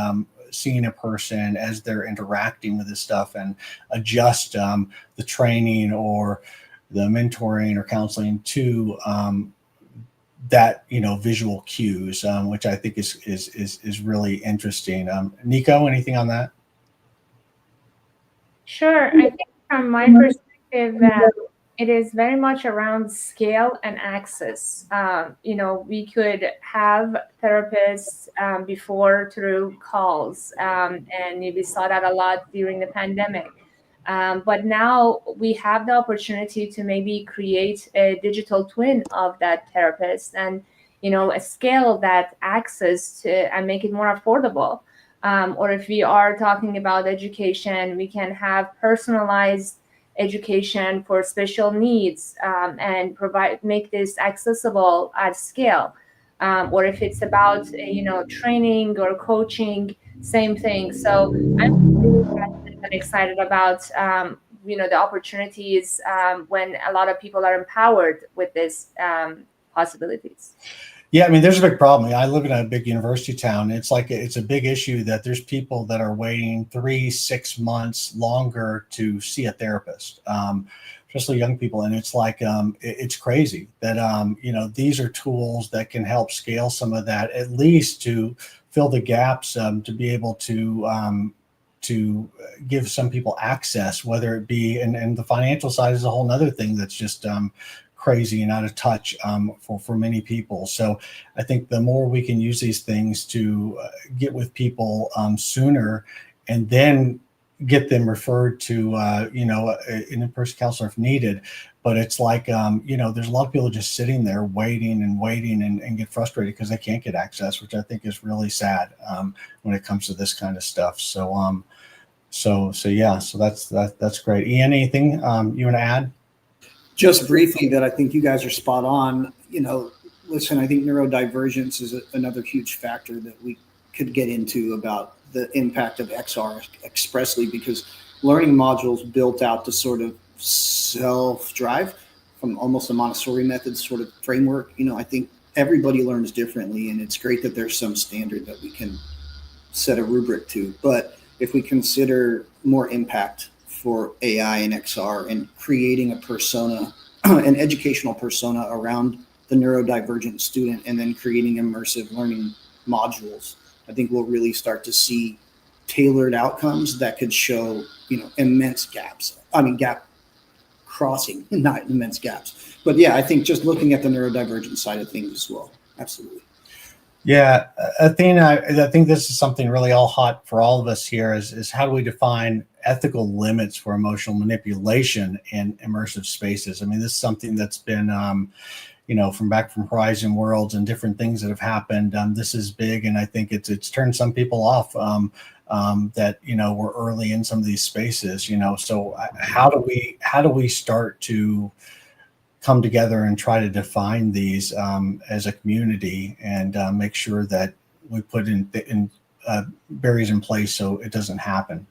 seeing a person as they're interacting with this stuff, and adjust the training or the mentoring or counseling to that, visual cues, which I think is really interesting. Nico, anything on that? Sure. I think from my perspective, it is very much around scale and access. We could have therapists before through calls, and we saw that a lot during the pandemic. But now we have the opportunity to maybe create a digital twin of that therapist, and scale that access to and make it more affordable. Or if we are talking about education, we can have personalized education for special needs, and make this accessible at scale. or if it's about training or coaching, same thing. So I'm really passionate and excited about the opportunities when a lot of people are empowered with this possibilities. Yeah, I mean, there's a big problem. I live in a big university town. It's like it's a big issue that there's people that are waiting 3-6 months longer to see a therapist, especially young people. And it's like it's crazy that these are tools that can help scale some of that, at least to fill the gaps, to be able to give some people access, whether it be and the financial side is a whole nother thing that's just crazy and out of touch for many people. So I think the more we can use these things to get with people sooner, and then get them referred to an in-person counselor if needed. But it's like there's a lot of people just sitting there waiting and get frustrated because they can't get access, which I think is really sad when it comes to this kind of stuff. So that's great. Ian, anything you want to add? Just briefly, that I think you guys are spot on. Listen, I think neurodivergence is another huge factor that we could get into about the impact of XR expressly, because learning modules built out to sort of self-drive from almost a Montessori method sort of framework. I think everybody learns differently, and it's great that there's some standard that we can set a rubric to. But if we consider more impact for AI and XR and creating a persona, an educational persona around the neurodivergent student, and then creating immersive learning modules, I think we'll really start to see tailored outcomes that could show, immense gaps. I mean, gap crossing, not immense gaps. But yeah, I think just looking at the neurodivergent side of things as well. Absolutely. Yeah, Athena, I think this is something really all hot for all of us here is how do we define ethical limits for emotional manipulation in immersive spaces? I mean, this is something that's been, from Horizon Worlds and different things that have happened. This is big, and I think it's turned some people off that, were early in some of these spaces, So how do we start to come together and try to define these as a community and make sure that we put in barriers in place so it doesn't happen?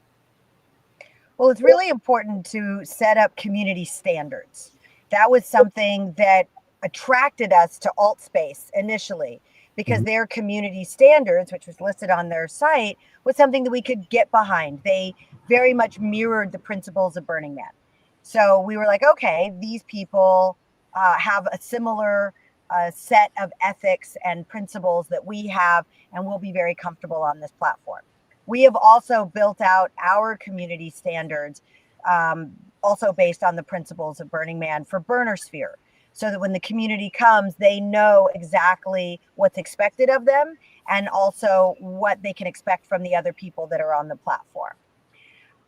Well, it's really important to set up community standards. That was something that attracted us to AltSpace initially, because their community standards, which was listed on their site, was something that we could get behind. They very much mirrored the principles of Burning Man. So we were like, okay, these people have a similar set of ethics and principles that we have, and we'll be very comfortable on this platform. We have also built out our community standards, also based on the principles of Burning Man for Burner Sphere, so that when the community comes, they know exactly what's expected of them and also what they can expect from the other people that are on the platform.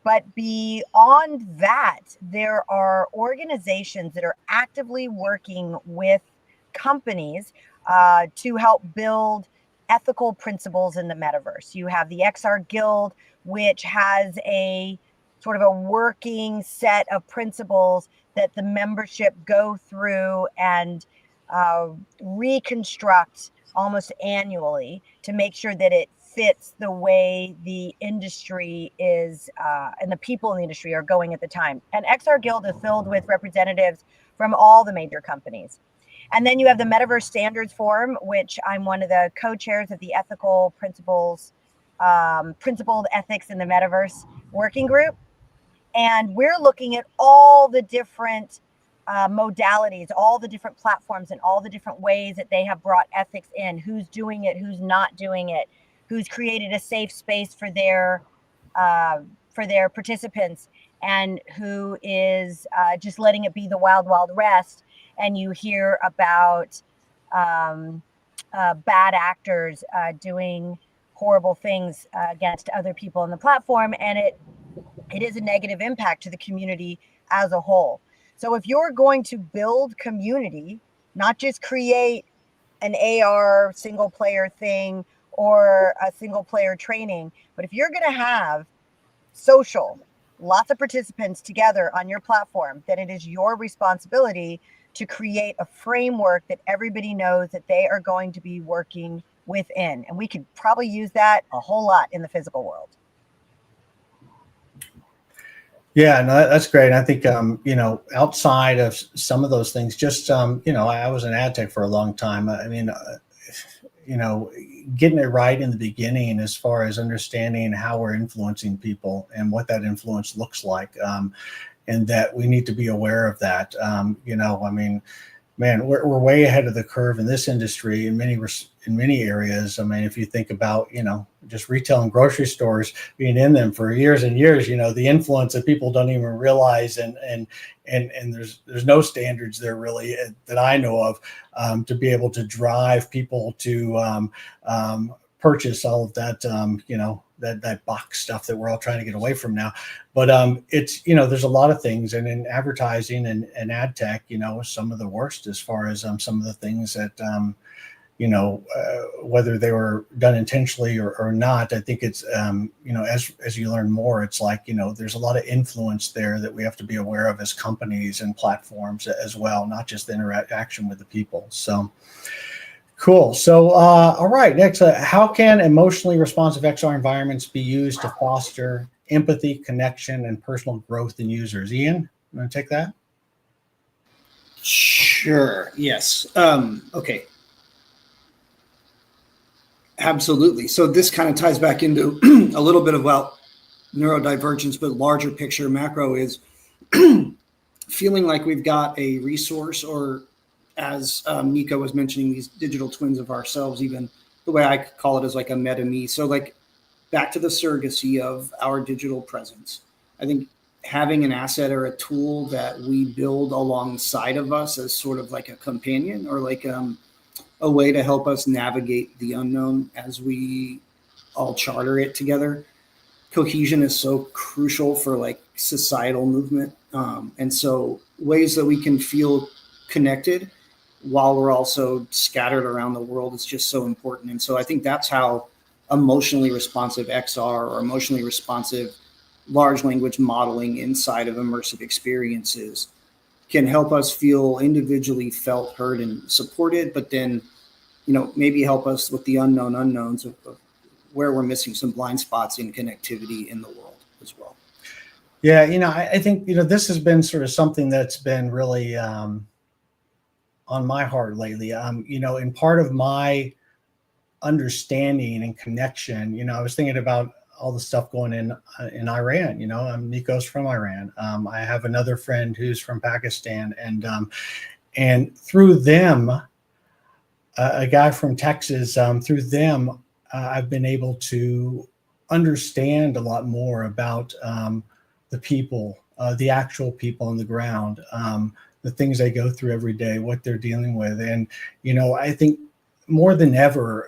But beyond that, there are organizations that are actively working with companies to help build ethical principles in the metaverse. You have the XR Guild, which has a sort of a working set of principles that the membership go through and reconstruct almost annually to make sure that it fits the way the industry is and the people in the industry are going at the time. And XR Guild is filled with representatives from all the major companies. And then you have the Metaverse Standards Forum, which I'm one of the co-chairs of the Ethical Principles, Principled Ethics in the Metaverse Working Group. And we're looking at all the different modalities, all the different platforms, and all the different ways that they have brought ethics in, who's doing it, who's not doing it, who's created a safe space for their participants, and who is just letting it be the wild, wild west. And you hear about bad actors doing horrible things against other people on the platform, and it is a negative impact to the community as a whole. So if you're going to build community, not just create an AR single player thing or a single player training, but if you're going to have social, lots of participants together on your platform, then it is your responsibility to create a framework that everybody knows that they are going to be working within. And we could probably use that a whole lot in the physical world. Yeah, no, that's great. I think, you know, outside of some of those things, just, you know, I was an ad tech for a long time. I mean, you know, getting it right in the beginning as far as understanding how we're influencing people and what that influence looks like, and that we need to be aware of that. You know, I mean, man, we're way ahead of the curve in this industry in many areas. I mean, if you think about, you know, just retail and grocery stores, being in them for years and years, you know, the influence that people don't even realize, and there's no standards there really that I know of, to be able to drive people to purchase all of that, you know, that box stuff that we're all trying to get away from now. But it's, you know, there's a lot of things, and in advertising and ad tech, you know, some of the worst as far as some of the things that, you know, whether they were done intentionally or not. I think it's, you know, as you learn more, it's like, you know, there's a lot of influence there that we have to be aware of as companies and platforms as well, not just the interaction with the people. So cool. So, all right, next, how can emotionally responsive XR environments be used to foster empathy, connection, and personal growth in users? Ian, you want to take that? Sure. Yes. Okay. Absolutely. So this kind of ties back into a little bit about neurodivergence, but larger picture macro is feeling like we've got a resource, or as Nico was mentioning, these digital twins of ourselves. Even the way I call it is like a meta me. So like back to the surrogacy of our digital presence. I think having an asset or a tool that we build alongside of us as sort of like a companion, or like a way to help us navigate the unknown as we all charter it together. Cohesion is so crucial for like societal movement. And so ways that we can feel connected while we're also scattered around the world is just so important. And so I think that's how emotionally responsive XR or emotionally responsive large language modeling inside of immersive experiences can help us feel individually felt, heard, and supported, but then, you know, maybe help us with the unknown unknowns of where we're missing some blind spots in connectivity in the world as well. Yeah, you know, I think, you know, this has been sort of something that's been really on my heart lately. You know, and part of my understanding and connection, you know, I was thinking about all the stuff going in Iran. You know, Nico's from Iran. I have another friend who's from Pakistan, and through them, a guy from Texas, through them, I've been able to understand a lot more about the people, the actual people on the ground, the things they go through every day, what they're dealing with. And, you know, I think more than ever,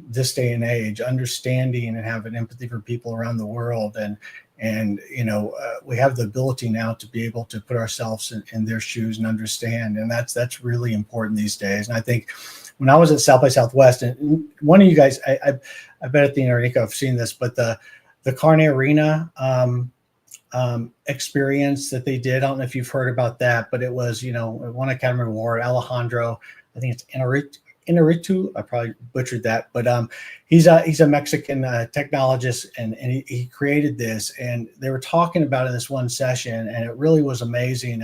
this day and age, understanding and having empathy for people around the world, and you know, we have the ability now to be able to put ourselves in their shoes and understand, and that's really important these days. And I think when I was at South by Southwest, and one of you guys, I bet Athena or Nico have seen this, but the Carne Arena experience that they did, I don't know if you've heard about that, but it was, you know, won Academy Award. Alejandro, I think it's Inarritu, I probably butchered that, but he's a Mexican technologist, and he created this, and they were talking about it in this one session, and it really was amazing.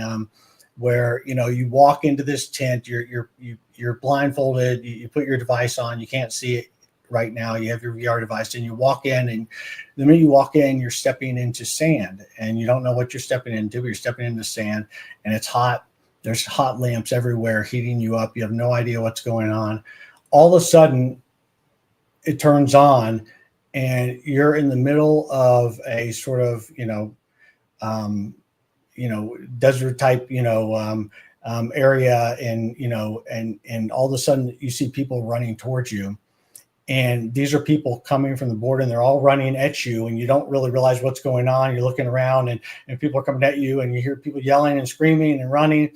Where, you know, you walk into this tent, you're blindfolded, you put your device on, you can't see it right now, you have your VR device, and you walk in, and the minute you walk in, you're stepping into sand, and you don't know what you're stepping into, but you're stepping into sand, and it's hot. There's hot lamps everywhere heating you up. You have no idea what's going on. All of a sudden, it turns on, and you're in the middle of a sort of, desert type, area, and and all of a sudden you see people running towards you. And these are people coming from the border, and they're all running at you, and you don't really realize what's going on. You're looking around, and people are coming at you, and you hear people yelling and screaming and running.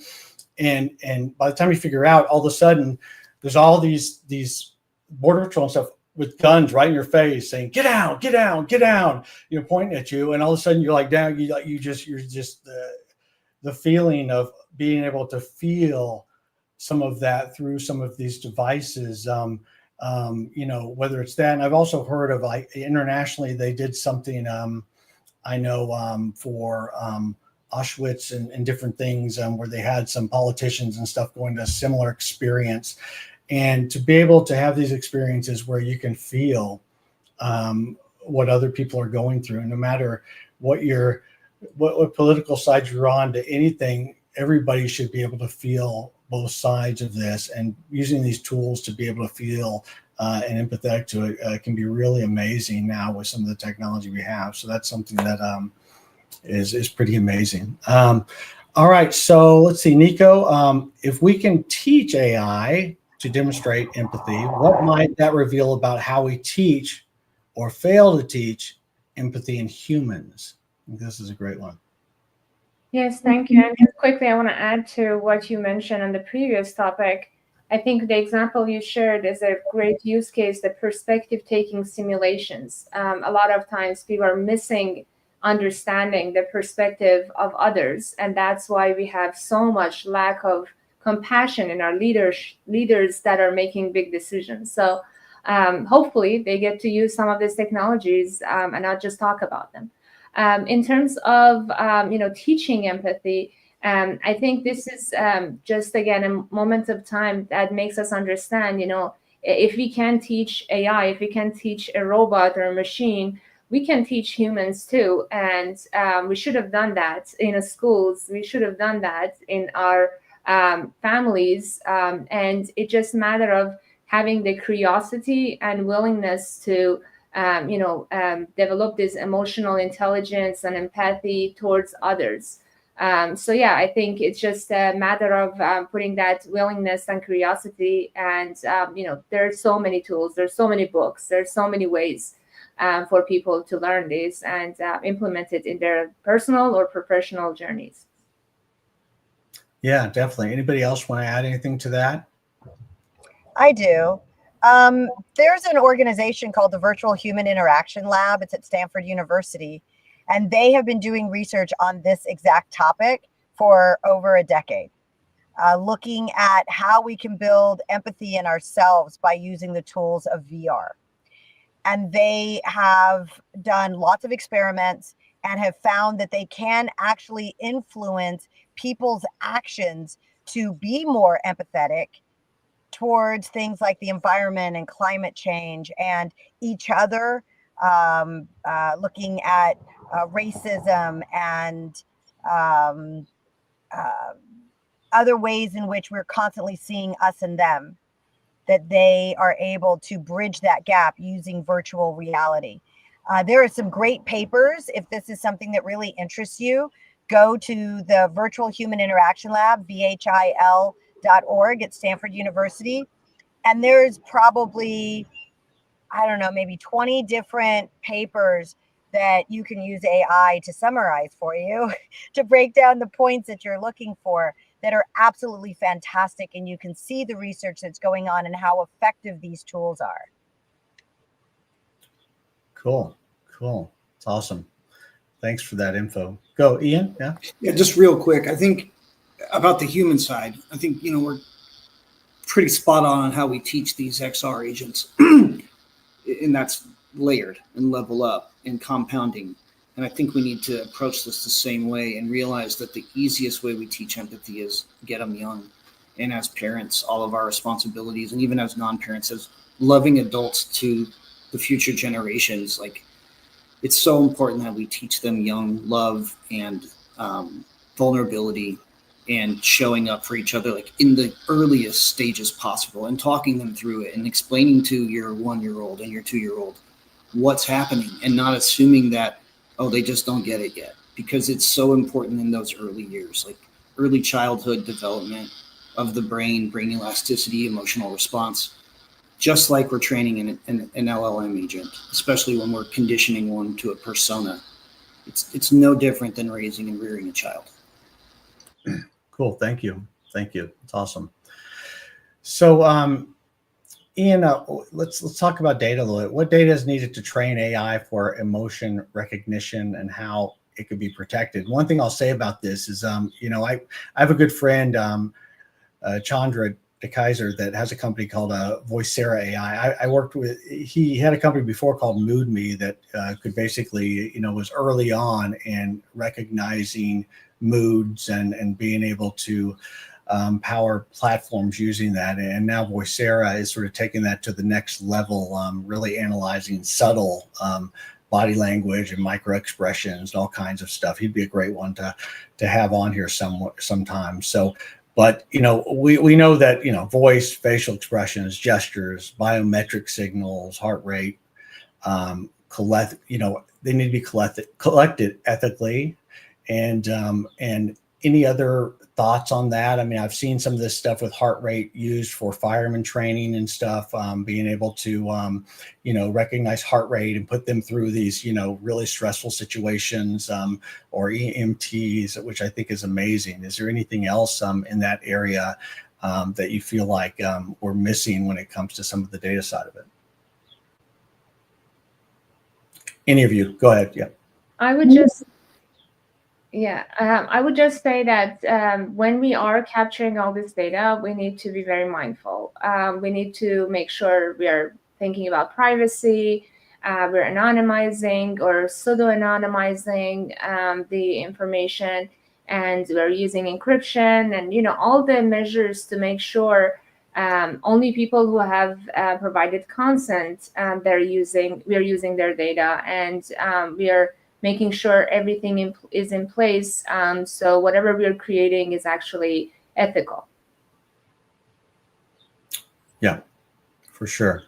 And by the time you figure out, all of a sudden, there's all these border patrol and stuff with guns right in your face, saying, "Get down, get down, get down!" Pointing at you, and all of a sudden you're like down. The the feeling of being able to feel some of that through some of these devices. You know, whether it's that, and I've also heard of, like, internationally, they did something, I know, for Auschwitz and different things, where they had some politicians and stuff going to a similar experience. And to be able to have these experiences where you can feel what other people are going through, no matter what what political side you're on to anything, everybody should be able to feel both sides of this, and using these tools to be able to feel and empathetic to it can be really amazing now with some of the technology we have. So that's something that is pretty amazing. All right, so let's see, Nico, if we can teach AI to demonstrate empathy, what might that reveal about how we teach or fail to teach empathy in humans? I think this is a great one. Yes, thank you. And just quickly, I want to add to what you mentioned on the previous topic. I think the example you shared is a great use case, the perspective-taking simulations. A lot of times people are missing understanding the perspective of others, and that's why we have so much lack of compassion in our leaders that are making big decisions. So hopefully they get to use some of these technologies and not just talk about them. In terms of teaching empathy, I think this is just, again, a moment of time that makes us understand, if we can teach AI, if we can teach a robot or a machine, we can teach humans too. And we should have done that in schools. We should have done that in our families. And it's just a matter of having the curiosity and willingness to develop this emotional intelligence and empathy towards others. So yeah, I think it's just a matter of putting that willingness and curiosity. And there are so many tools, there's so many books, there's so many ways for people to learn this and implement it in their personal or professional journeys. Yeah, definitely. Anybody else want to add anything to that? I do. There's an organization called the Virtual Human Interaction Lab. It's at Stanford University, and they have been doing research on this exact topic for over a decade, looking at how we can build empathy in ourselves by using the tools of VR. And they have done lots of experiments and have found that they can actually influence people's actions to be more empathetic towards things like the environment and climate change and each other, looking at racism and other ways in which we're constantly seeing us and them, that they are able to bridge that gap using virtual reality. There are some great papers. If this is something that really interests you, go to the Virtual Human Interaction Lab, VHIL.org at Stanford University. And there's probably, I don't know, maybe 20 different papers that you can use AI to summarize for you to break down the points that you're looking for, that are absolutely fantastic. And you can see the research that's going on and how effective these tools are. Cool. It's awesome. Thanks for that info. Go, Ian. Yeah, just real quick. I think about the human side, I think, we're pretty spot on how we teach these XR agents. And that's layered and level up and compounding. And I think we need to approach this the same way and realize that the easiest way we teach empathy is get them young. And as parents, all of our responsibilities, and even as non-parents, as loving adults to the future generations, like, it's so important that we teach them young love and vulnerability and showing up for each other, like in the earliest stages possible, and talking them through it and explaining to your 1-year-old and your 2-year-old what's happening, and not assuming that, oh, they just don't get it yet, because it's so important in those early years, like early childhood development of the brain elasticity, emotional response, just like we're training an LLM agent, especially when we're conditioning one to a persona. It's no different than raising and rearing a child. Cool. Thank you. It's awesome. So, Ian, let's talk about data a little bit. What data is needed to train AI for emotion recognition, and how it could be protected. One thing I'll say about this is, you know, I have a good friend, Chandra De Kaiser, that has a company called Voicera AI. I worked with, he had a company before called MoodMe that could basically, you know, was early on in recognizing moods and being able to power platforms using that. And now Voicera is sort of taking that to the next level, really analyzing subtle body language and micro expressions and all kinds of stuff. He'd be a great one to have on here sometime. So, but, you know, we know that, you know, voice, facial expressions, gestures, biometric signals, heart rate, you know, they need to be collected ethically. And any other thoughts on that? I mean, I've seen some of this stuff with heart rate used for fireman training and stuff, being able to, you know, recognize heart rate and put them through these, you know, really stressful situations, or EMTs, which I think is amazing. Is there anything else in that area that you feel like we're missing when it comes to some of the data side of it? Any of you? Go ahead. Yeah. I would just I would just say that when we are capturing all this data, we need to be very mindful. We need to make sure we are thinking about privacy. We're anonymizing or pseudo-anonymizing the information, and we're using encryption and, you know, all the measures to make sure only people who have provided consent we are using their data, and we are making sure everything is in place, so whatever we're creating is actually ethical. Yeah, for sure.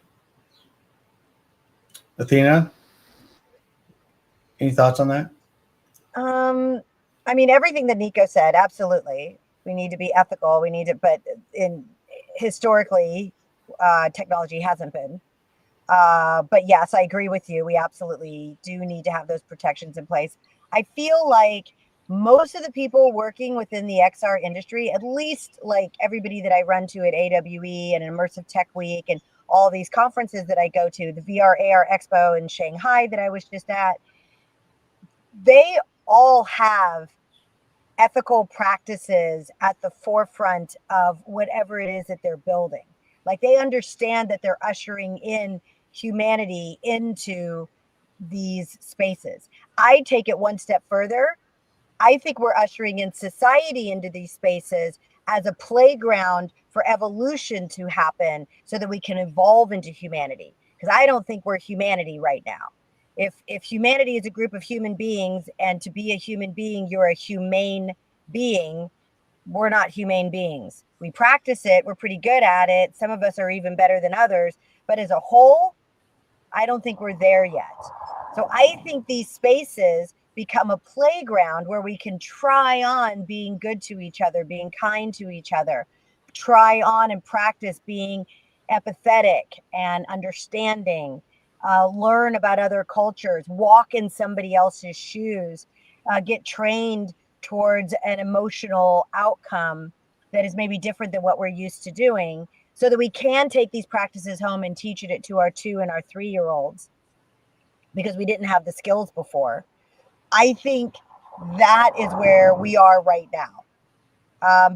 Athena, any thoughts on that? I mean, everything that Nico said, absolutely. We need to be ethical. We need to, but historically, technology hasn't been. But yes, I agree with you. We absolutely do need to have those protections in place. I feel like most of the people working within the XR industry, at least like everybody that I run to at AWE and Immersive Tech Week and all these conferences that I go to, the VR AR Expo in Shanghai that I was just at, they all have ethical practices at the forefront of whatever it is that they're building. Like, they understand that they're ushering in humanity into these spaces. I take it one step further. I think we're ushering in society into these spaces as a playground for evolution to happen so that we can evolve into humanity. Because I don't think we're humanity right now. If humanity is a group of human beings, and to be a human being, you're a humane being, we're not humane beings. We practice it. We're pretty good at it. Some of us are even better than others. But as a whole, I don't think we're there yet. So I think these spaces become a playground where we can try on being good to each other, being kind to each other, try on and practice being empathetic and understanding, learn about other cultures, walk in somebody else's shoes, get trained towards an emotional outcome that is maybe different than what we're used to doing, so that we can take these practices home and teach it to our 2 and our 3-year-olds, because we didn't have the skills before. I think that is where we are right now.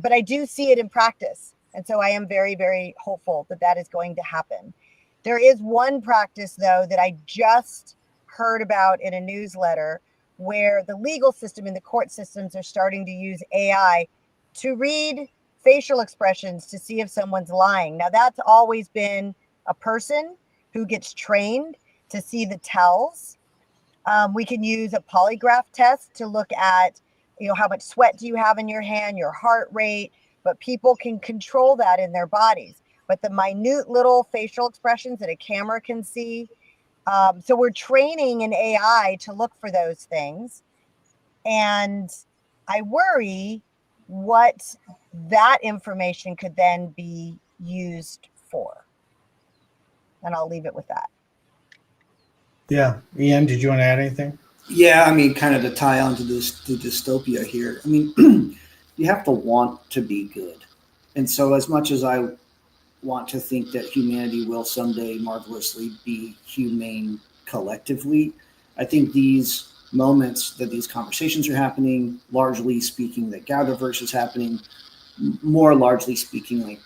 But I do see it in practice. And so I am very, very hopeful that that is going to happen. There is one practice, though, that I just heard about in a newsletter, where the legal system and the court systems are starting to use AI to read facial expressions to see if someone's lying. Now, that's always been a person who gets trained to see the tells. We can use a polygraph test to look at, you know, how much sweat do you have in your hand, your heart rate, but people can control that in their bodies. But the minute little facial expressions that a camera can see, so we're training an AI to look for those things. And I worry what that information could then be used for. And I'll leave it with that. Yeah. Ian, did you want to add anything? Yeah, I mean, kind of to tie on to this, the dystopia here. I mean, you have to want to be good. And so as much as I want to think that humanity will someday marvelously be humane collectively, I think these moments that these conversations are happening, largely speaking that GatherVerse is happening, more largely speaking like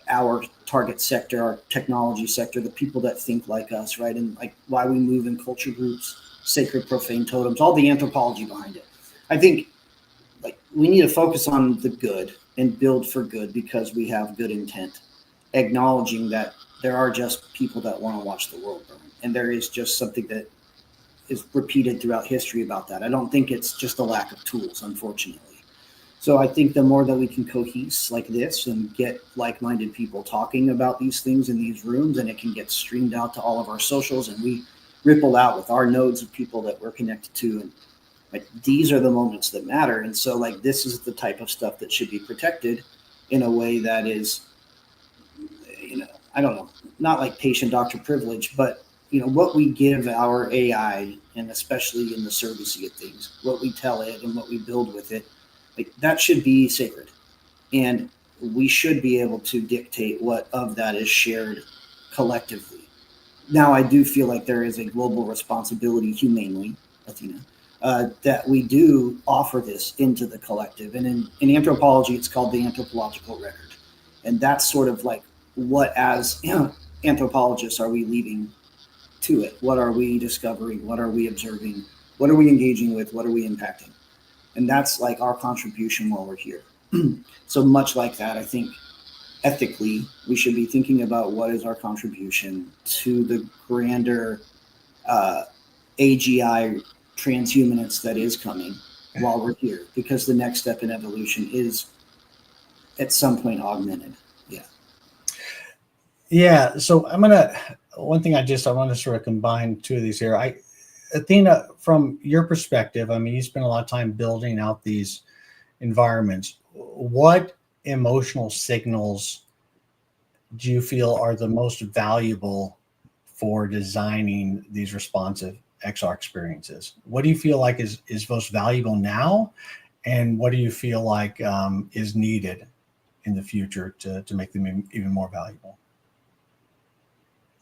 our target sector, our technology sector, the people that think like us, right? And like why we move in culture groups, sacred, profane totems, all the anthropology behind it. I think like we need to focus on the good and build for good because we have good intent, acknowledging that there are just people that want to watch the world burn. And there is just something that is repeated throughout history about that. I don't think it's just a lack of tools, unfortunately. So I think the more that we can cohese like this and get like-minded people talking about these things in these rooms, and it can get streamed out to all of our socials, and we ripple out with our nodes of people that we're connected to, and like these are the moments that matter. And so like this is the type of stuff that should be protected in a way that is, you know, I don't know, not like patient doctor privilege, but you know what we give our AI, and especially in the servicey of things, what we tell it and what we build with it, like that should be sacred, and we should be able to dictate what of that is shared collectively. Now, I do feel like there is a global responsibility, humanely, Athena, that we do offer this into the collective. And in anthropology, it's called the anthropological record, and that's sort of like what, as anthropologists, are we leaving to it? What are we discovering? What are we observing? What are we engaging with? What are we impacting? And that's like our contribution while we're here. So much like that, I think ethically, we should be thinking about what is our contribution to the grander AGI transhumanists that is coming while we're here, because the next step in evolution is at some point augmented. Yeah. Yeah. So one thing I want to sort of combine two of these here. Athena, from your perspective, I mean, you spend a lot of time building out these environments. What emotional signals do you feel are the most valuable for designing these responsive XR experiences? What do you feel like is most valuable now? And what do you feel like is needed in the future to make them even more valuable?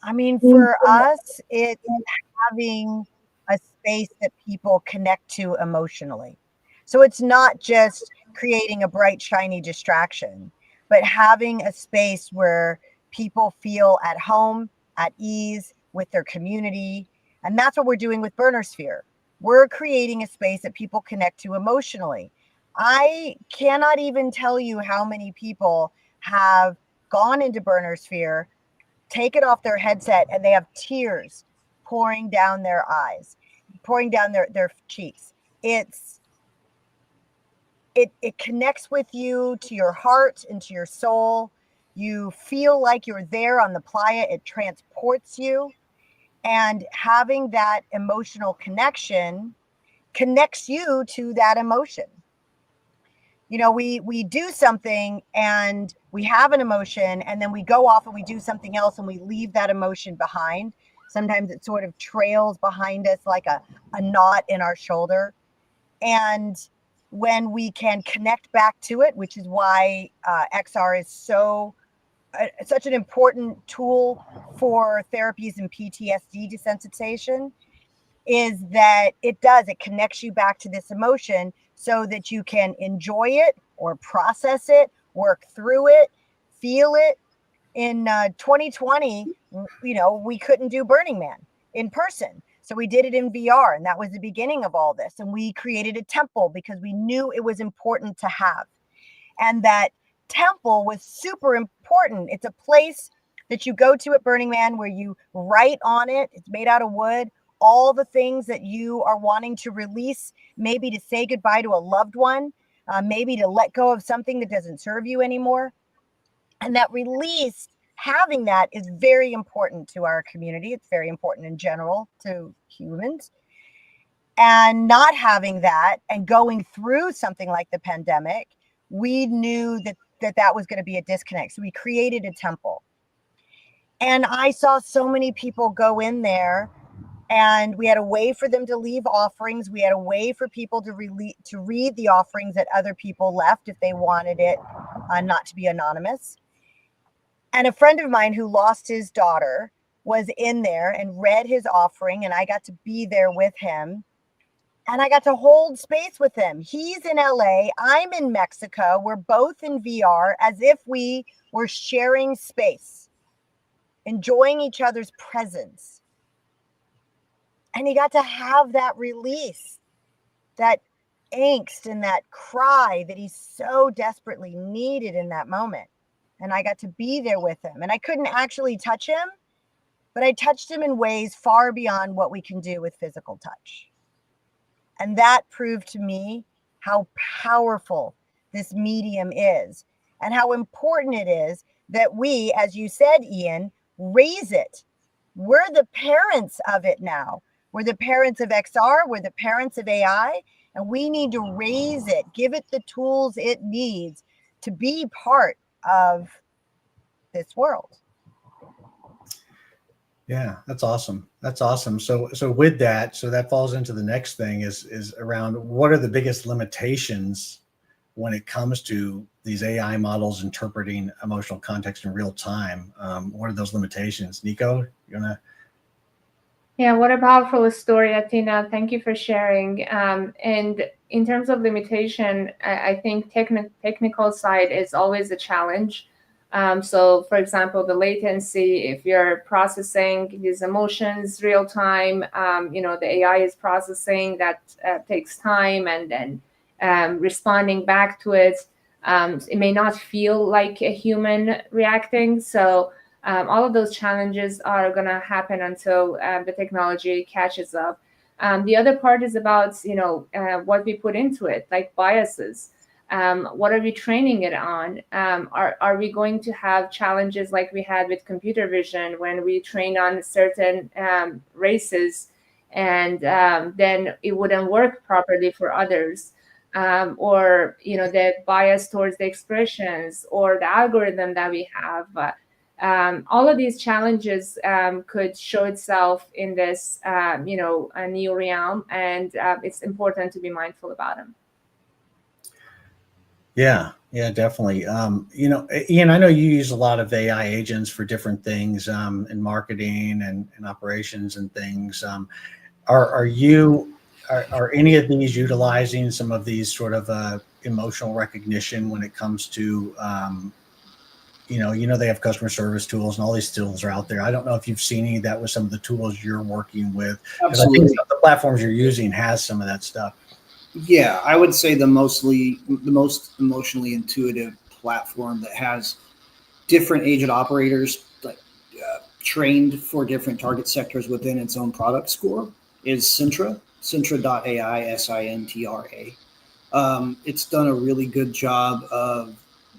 I mean, for us, it's having a space that people connect to emotionally. So it's not just creating a bright, shiny distraction, but having a space where people feel at home, at ease with their community. And that's what we're doing with Burnersphere. We're creating a space that people connect to emotionally. I cannot even tell you how many people have gone into Burnersphere, take it off their headset, and they have tears pouring down their eyes, pouring down their cheeks. It connects with you, to your heart and to your soul. You feel like you're there on the playa. It transports you. And having that emotional connection connects you to that emotion. You know, we do something and we have an emotion, and then we go off and we do something else and we leave that emotion behind. Sometimes it sort of trails behind us like a knot in our shoulder. And when we can connect back to it, which is why XR is such an important tool for therapies and PTSD desensitization, is that it connects you back to this emotion so that you can enjoy it or process it, work through it, feel it. In 2020, you know, we couldn't do Burning Man in person. So we did it in VR, and that was the beginning of all this. And we created a temple because we knew it was important to have. And that temple was super important. It's a place that you go to at Burning Man where you write on it. It's made out of wood. All the things that you are wanting to release, maybe to say goodbye to a loved one, maybe to let go of something that doesn't serve you anymore. And that release, having that, is very important to our community. It's very important in general to humans. And not having that and going through something like the pandemic, we knew that was going to be a disconnect. So we created a temple. And I saw so many people go in there, and we had a way for them to leave offerings. We had a way for people to read the offerings that other people left if they wanted it not to be anonymous. And a friend of mine who lost his daughter was in there and read his offering, and I got to be there with him. And I got to hold space with him. He's in LA, I'm in Mexico. We're both in VR as if we were sharing space, enjoying each other's presence. And he got to have that release, that angst and that cry that he so desperately needed in that moment. And I got to be there with him. And I couldn't actually touch him, but I touched him in ways far beyond what we can do with physical touch. And that proved to me how powerful this medium is and how important it is that we, as you said, Ian, raise it. We're the parents of it now. We're the parents of XR, we're the parents of AI, and we need to raise it, give it the tools it needs to be part of this world. Yeah, that's awesome. That's awesome. So with that, so that falls into the next thing is around what are the biggest limitations when it comes to these AI models interpreting emotional context in real time? What are those limitations? Nico, you wanna? Yeah, what a powerful story, Athena. Thank you for sharing. And in terms of limitation, I think technical side is always a challenge. So, for example, the latency, if you're processing these emotions real time, the AI is processing, that takes time, and then responding back to it. It may not feel like a human reacting. So all of those challenges are going to happen until the technology catches up. The other part is about, what we put into it, like biases. What are we training it on? Are we going to have challenges like we had with computer vision when we trained on certain races and then it wouldn't work properly for others? Or, the bias towards the expressions or the algorithm that we have. All of these challenges could show itself in this, a new realm, and it's important to be mindful about them. Yeah, definitely. Ian, I know you use a lot of AI agents for different things in marketing and operations and things. Are any of these utilizing some of these sort of emotional recognition when it comes to they have customer service tools and all these tools are out there. I don't know if you've seen any of that with some of the tools you're working with. Absolutely. I think the platforms you're using has some of that stuff. Yeah, I would say the most emotionally intuitive platform that has different agent operators trained for different target sectors within its own product score is Sintra, Sintra.ai, Sintra. It's done a really good job of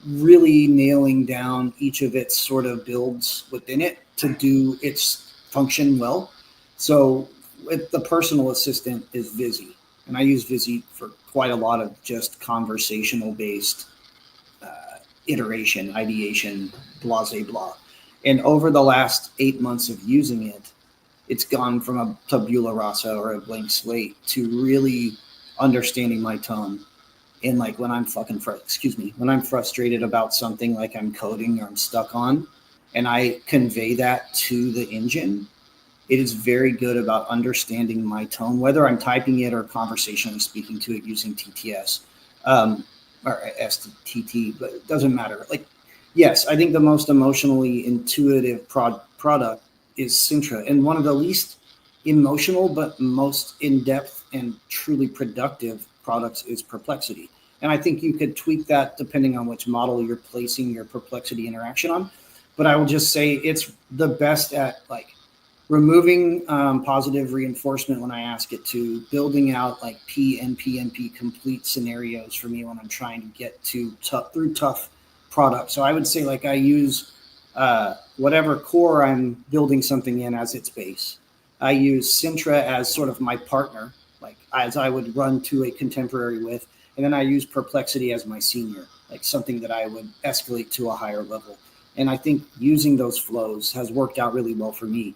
really nailing down each of its sort of builds within it to do its function well. So the personal assistant is Visi, and I use Visi for quite a lot of just conversational based iteration, ideation, blah, blah, blah. And over the last 8 months of using it, it's gone from a tabula rasa or a blank slate to really understanding my tone. And like when I'm when I'm frustrated about something like I'm coding or I'm stuck on, and I convey that to the engine, it is very good about understanding my tone, whether I'm typing it or conversationally speaking to it using TTS or STT, but it doesn't matter. Like, yes, I think the most emotionally intuitive product is Sintra, and one of the least emotional but most in-depth and truly productive products is Perplexity. And I think you could tweak that depending on which model you're placing your Perplexity interaction on. But I will just say it's the best at like removing positive reinforcement when I ask it to, building out like NP complete scenarios for me when I'm trying to get to through tough products. So I would say like I use whatever core I'm building something in as its base. I use Sintra as sort of my partner, like as I would run to a contemporary with, and then I use Perplexity as my senior, like something that I would escalate to a higher level. And I think using those flows has worked out really well for me.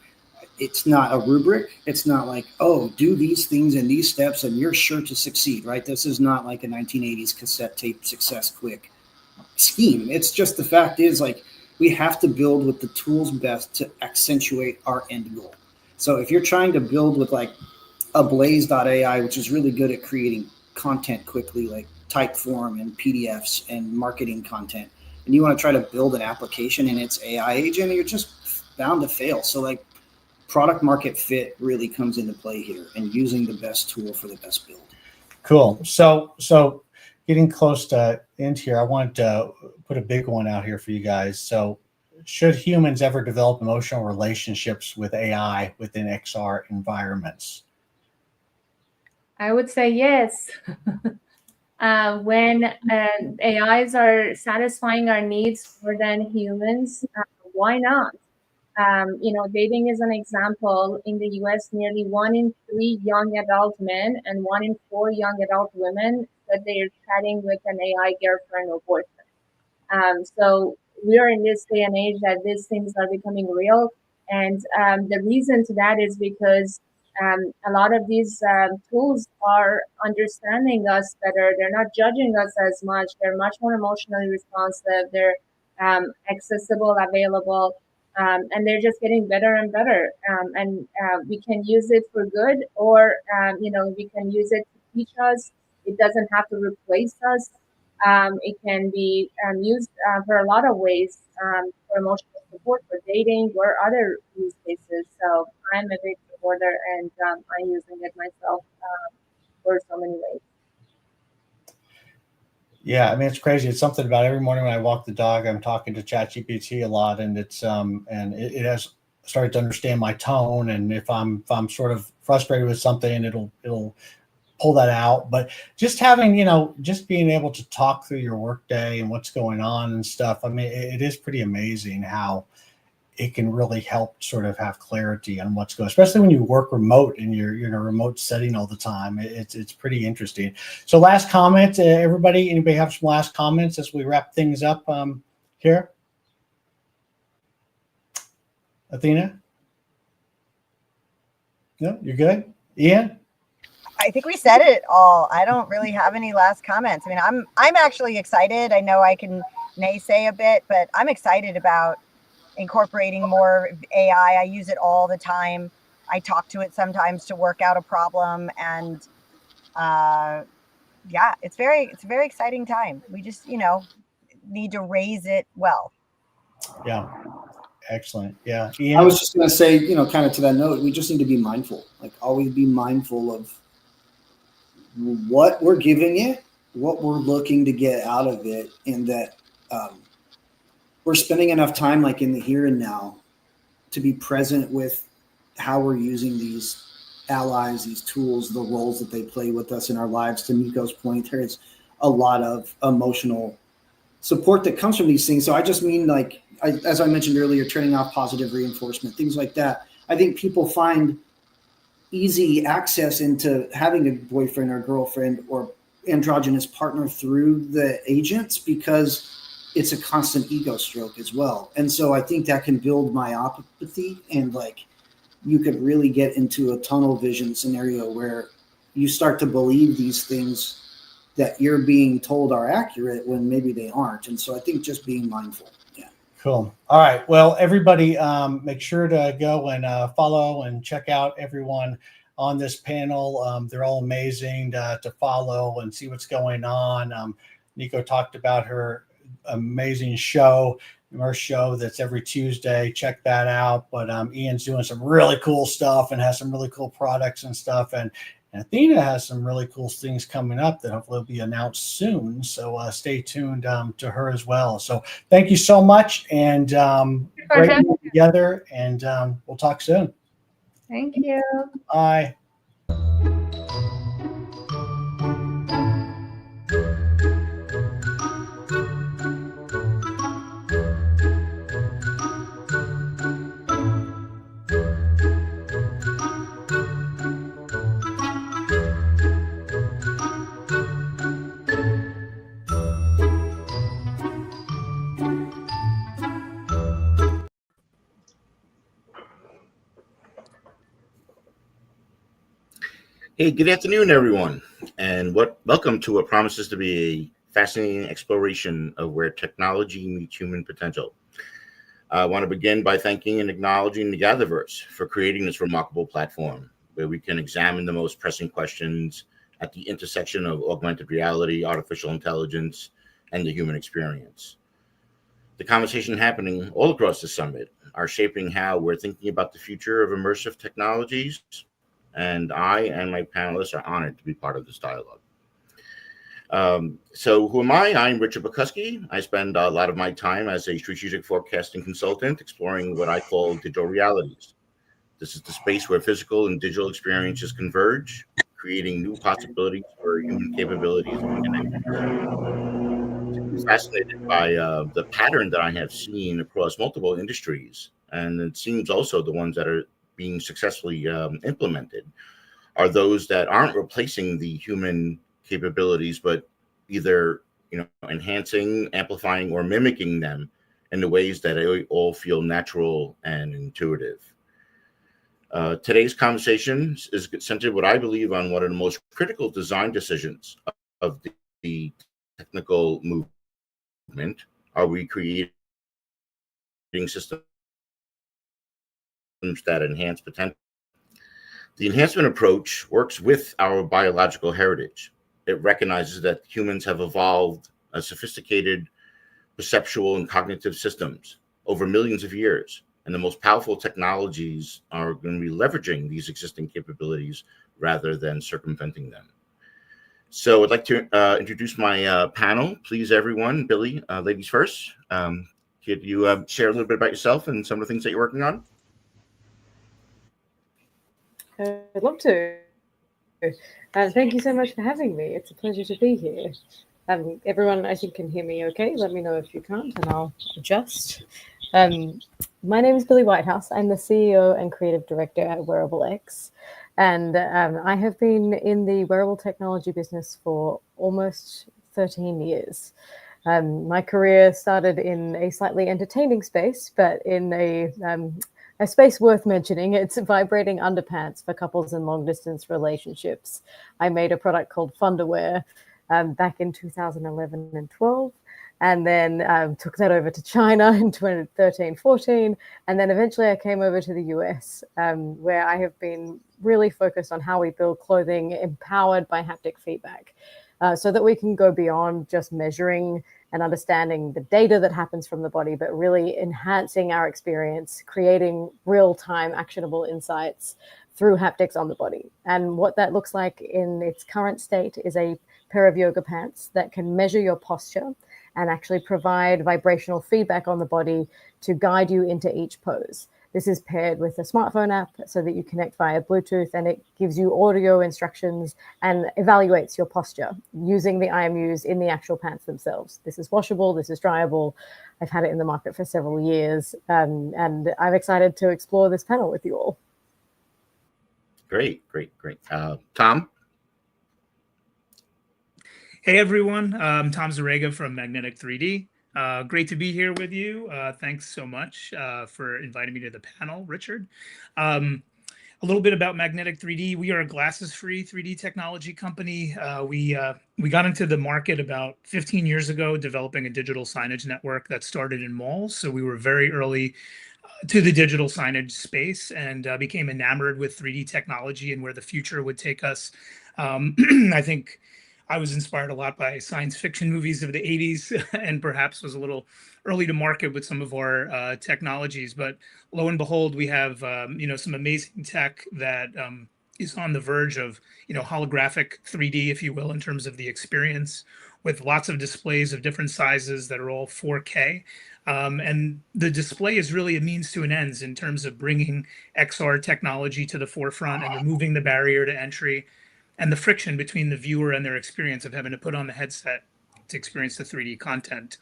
It's not a rubric. It's not like, oh, do these things in these steps and you're sure to succeed, right? This is not like a 1980s cassette tape success quick scheme. It's just the fact is like we have to build with the tools best to accentuate our end goal. So if you're trying to build with like a Blaze.ai, which is really good at creating content quickly, like Typeform and PDFs and marketing content, and you want to try to build an application in its AI agent, you're just bound to fail. So like product market fit really comes into play here, and using the best tool for the best build. Cool. So getting close to end here, I want to put a big one out here for you guys. So should humans ever develop emotional relationships with AI within XR environments? I would say yes. When AIs are satisfying our needs more than humans, why not? Dating is an example. In the US, nearly 1 in 3 young adult men and 1 in 4 young adult women said they are chatting with an AI girlfriend or boyfriend. So we are in this day and age that these things are becoming real. And the reason to that is because a lot of these tools are understanding us better. They're not judging us as much. They're much more emotionally responsive. They're accessible, available, and they're just getting better and better. And we can use it for good, or we can use it to teach us. It doesn't have to replace us. It can be used for a lot of ways, for emotional support, for dating, or other use cases. So I'm a big supporter, and I'm using it myself for so many ways. Yeah, I mean, it's crazy. It's something about every morning when I walk the dog, I'm talking to ChatGPT a lot, and it's and it has started to understand my tone, and if I'm sort of frustrated with something, it'll pull that out. But just having, just being able to talk through your workday and what's going on and stuff, I mean, it is pretty amazing how it can really help sort of have clarity on what's going, especially when you work remote and you're in a remote setting all the time. It's pretty interesting. So last comment, everybody, anybody have some last comments as we wrap things up here? Athena? No, you're good? Ian? I think we said it all. I don't really have any last comments. I mean, I'm actually excited. I know I can naysay a bit, but I'm excited about incorporating more AI. I use it all the time. I talk to it sometimes to work out a problem, and yeah, it's a very exciting time. We just need to raise it well. Yeah. Excellent. Yeah. Ian? I was just going to say, kind of to that note, we just need to be mindful, like always be mindful of what we're giving it, what we're looking to get out of it, and that we're spending enough time like in the here and now to be present with how we're using these allies, these tools, the roles that they play with us in our lives. To Nico's point, there is a lot of emotional support that comes from these things. So I just mean, like, as I mentioned earlier, turning off positive reinforcement, things like that. I think people find easy access into having a boyfriend or girlfriend or androgynous partner through the agents because it's a constant ego stroke as well. And so I think that can build myopathy, and like you could really get into a tunnel vision scenario where you start to believe these things that you're being told are accurate when maybe they aren't. And so I think just being mindful. Yeah. Cool. All right. Well, everybody, make sure to go and follow and check out everyone on this panel. They're all amazing to follow and see what's going on. Nico talked about her amazing show, immerse show that's every Tuesday. Check that out. But Ian's doing some really cool stuff and has some really cool products and stuff. And Athena has some really cool things coming up that hopefully will be announced soon. So stay tuned to her as well. So thank you so much. And great to be together. And we'll talk soon. Thank you. Bye. Hey, good afternoon, everyone, and welcome to what promises to be a fascinating exploration of where technology meets human potential. I want to begin by thanking and acknowledging the GatherVerse for creating this remarkable platform. where we can examine the most pressing questions at the intersection of augmented reality, artificial intelligence, and the human experience. The conversation happening all across the summit are shaping how we're thinking about the future of immersive technologies, and I and my panelists are honored to be part of this dialogue. So who am I? I'm Richard Bukuski. I spend a lot of my time as a strategic forecasting consultant exploring what I call digital realities. This is the space where physical and digital experiences converge, creating new possibilities for human capabilities and connections. I'm fascinated by the pattern that I have seen across multiple industries, and it seems also the ones that are being successfully implemented are those that aren't replacing the human capabilities, but either enhancing, amplifying, or mimicking them in the ways that all feel natural and intuitive. Today's conversation is centered, what I believe, on one of the most critical design decisions of the technical movement. Are we creating systems that enhance potential? The enhancement approach works with our biological heritage. It recognizes that humans have evolved a sophisticated perceptual and cognitive systems over millions of years. And the most powerful technologies are going to be leveraging these existing capabilities rather than circumventing them. So I'd like to introduce my panel. Please, everyone. Billy, ladies first. Could you share a little bit about yourself and some of the things that you're working on? I'd love to. Thank you so much for having me. It's a pleasure to be here. Everyone, I think, can hear me okay. Let me know if you can't, and I'll adjust. My name is Billy Whitehouse. I'm the CEO and creative director at WearableX. And I have been in the wearable technology business for almost 13 years. My career started in a slightly entertaining space, but in a space worth mentioning. It's vibrating underpants for couples in long-distance relationships. I made a product called Funderwear back in 2011 and 12, and then took that over to China in 2013-14, and then eventually I came over to the US, where I have been really focused on how we build clothing empowered by haptic feedback, so that we can go beyond just measuring and understanding the data that happens from the body, but really enhancing our experience, creating real-time actionable insights through haptics on the body. And what that looks like in its current state is a pair of yoga pants that can measure your posture and actually provide vibrational feedback on the body to guide you into each pose. This is paired with a smartphone app so that you connect via Bluetooth, and it gives you audio instructions and evaluates your posture using the IMUs in the actual pants themselves. This is washable, this is dryable. I've had it in the market for several years, and I'm excited to explore this panel with you all. Great. Tom? Hey, everyone. I'm Tom Zarega from Magnetic 3D. Great to be here with you. Thanks so much for inviting me to the panel, Richard. A little bit about Magnetic 3D. We are a glasses-free 3D technology company. We got into the market about 15 years ago, developing a digital signage network that started in malls. So we were very early to the digital signage space, and became enamored with 3D technology and where the future would take us. I think I was inspired a lot by science fiction movies of the 80s and perhaps was a little early to market with some of our technologies. But lo and behold, we have some amazing tech that is on the verge of holographic 3D, if you will, in terms of the experience, with lots of displays of different sizes that are all 4K. And the display is really a means to an end in terms of bringing XR technology to the forefront and removing the barrier to entry and the friction between the viewer and their experience of having to put on the headset to experience the 3D content.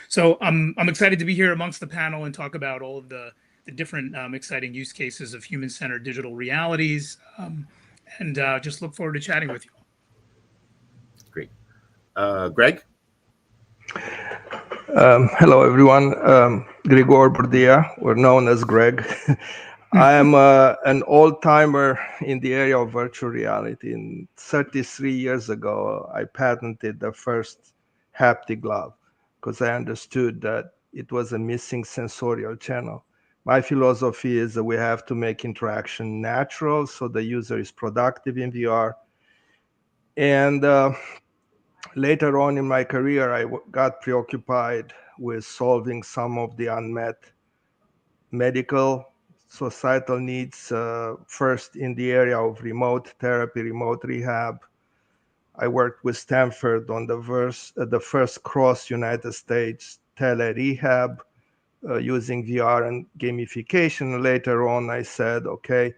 So I'm excited to be here amongst the panel and talk about all of the different exciting use cases of human-centered digital realities, and just look forward to chatting with you. Great. Greg? Hello, everyone. Grigor Bordia, or known as Greg. I am an old-timer in the area of virtual reality. And 33 years ago, I patented the first haptic glove because I understood that it was a missing sensorial channel My philosophy is that we have to make interaction natural so the user is productive in VR. And later on in my career, I got preoccupied with solving some of the unmet medical societal needs, first in the area of remote therapy, remote rehab. I worked with Stanford on the first cross United States tele-rehab using VR and gamification. Later on, I said, okay,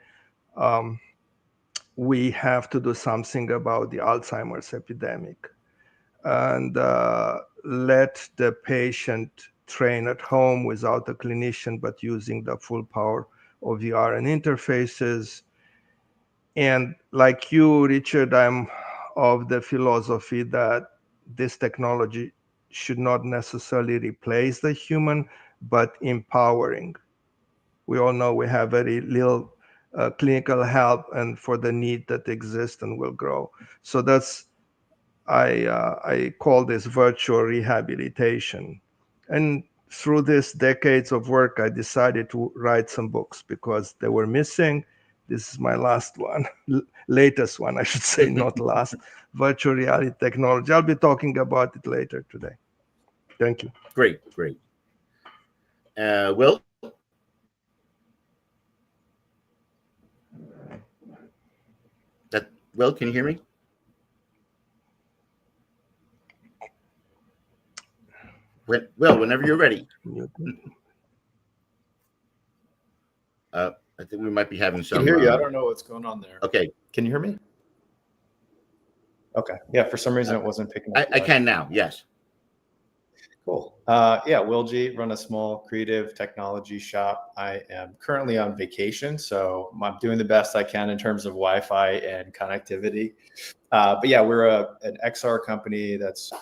we have to do something about the Alzheimer's epidemic and let the patient train at home without a clinician, but using the full power of VR and interfaces. And like you, Richard, I'm of the philosophy that this technology should not necessarily replace the human, but empowering. We all know we have very little clinical help and for the need that exists and will grow. So that's, I call this virtual rehabilitation. And through these decades of work, I decided to write some books because they were missing. This is my last one, latest one, I should say, not last, virtual reality technology. I'll be talking about it later today. Thank you. Great, great. Will? Will, can you hear me? Will, whenever you're ready. I think we might be having some. I can hear you. I don't know what's going on there. Okay. Can you hear me? Okay. Yeah, for some reason it wasn't picking up. I can now, yes. Cool. Yeah, Will G, run a small creative technology shop. I am currently on vacation, so I'm doing the best I can in terms of Wi-Fi and connectivity. But yeah, we're an XR company that's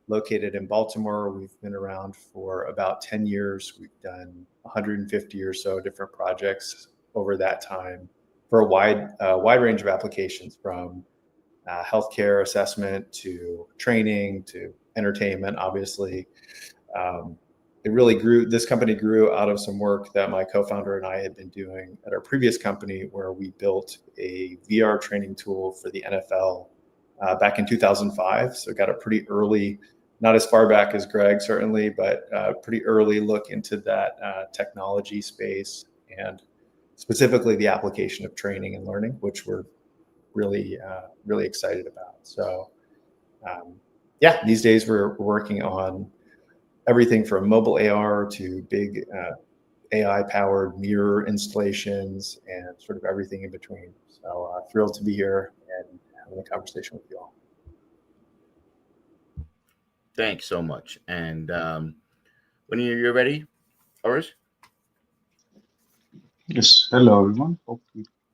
located in Baltimore. We've been around for about 10 years. We've done 150 or so different projects over that time for a wide range of applications, from healthcare assessment to training to entertainment, obviously. It really grew. This company grew out of some work that my co-founder and I had been doing at our previous company, where we built a VR training tool for the NFL back in 2005. So got a pretty early, not as far back as Greg certainly, but pretty early look into that technology space, and specifically the application of training and learning, which we're really excited about. So yeah, these days we're working on everything from mobile AR to big AI-powered mirror installations and sort of everything in between. So thrilled to be here and having a conversation with you all. Thanks so much. And when you're ready, Oris? Yes, hello everyone.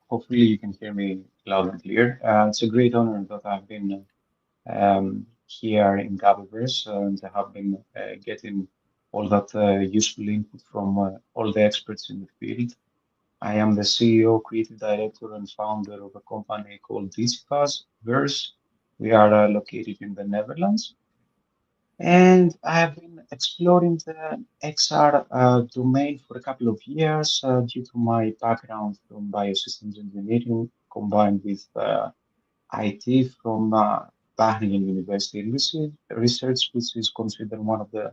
Hopefully you can hear me loud and clear. It's a great honor that I've been here in GatherVerse, and I have been getting all that useful input from all the experts in the field. I am the CEO, creative director, and founder of a company called GatherVerse. We are located in the Netherlands. And I have been exploring the XR domain for a couple of years due to my background from biosystems engineering combined with IT from Wageningen University Research, which is considered one of the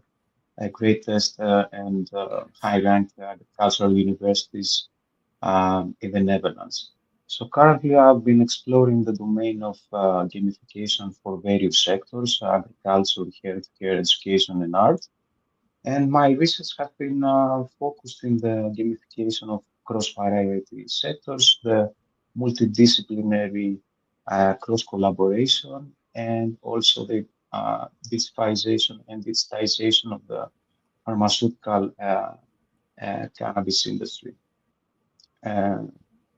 greatest and high-ranked agricultural universities in the Netherlands. So currently I've been exploring the domain of gamification for various sectors: agriculture, healthcare, education, and art. And my research has been focused in the gamification of cross-variety sectors, the multidisciplinary cross-collaboration, and also the digitization of the pharmaceutical cannabis industry.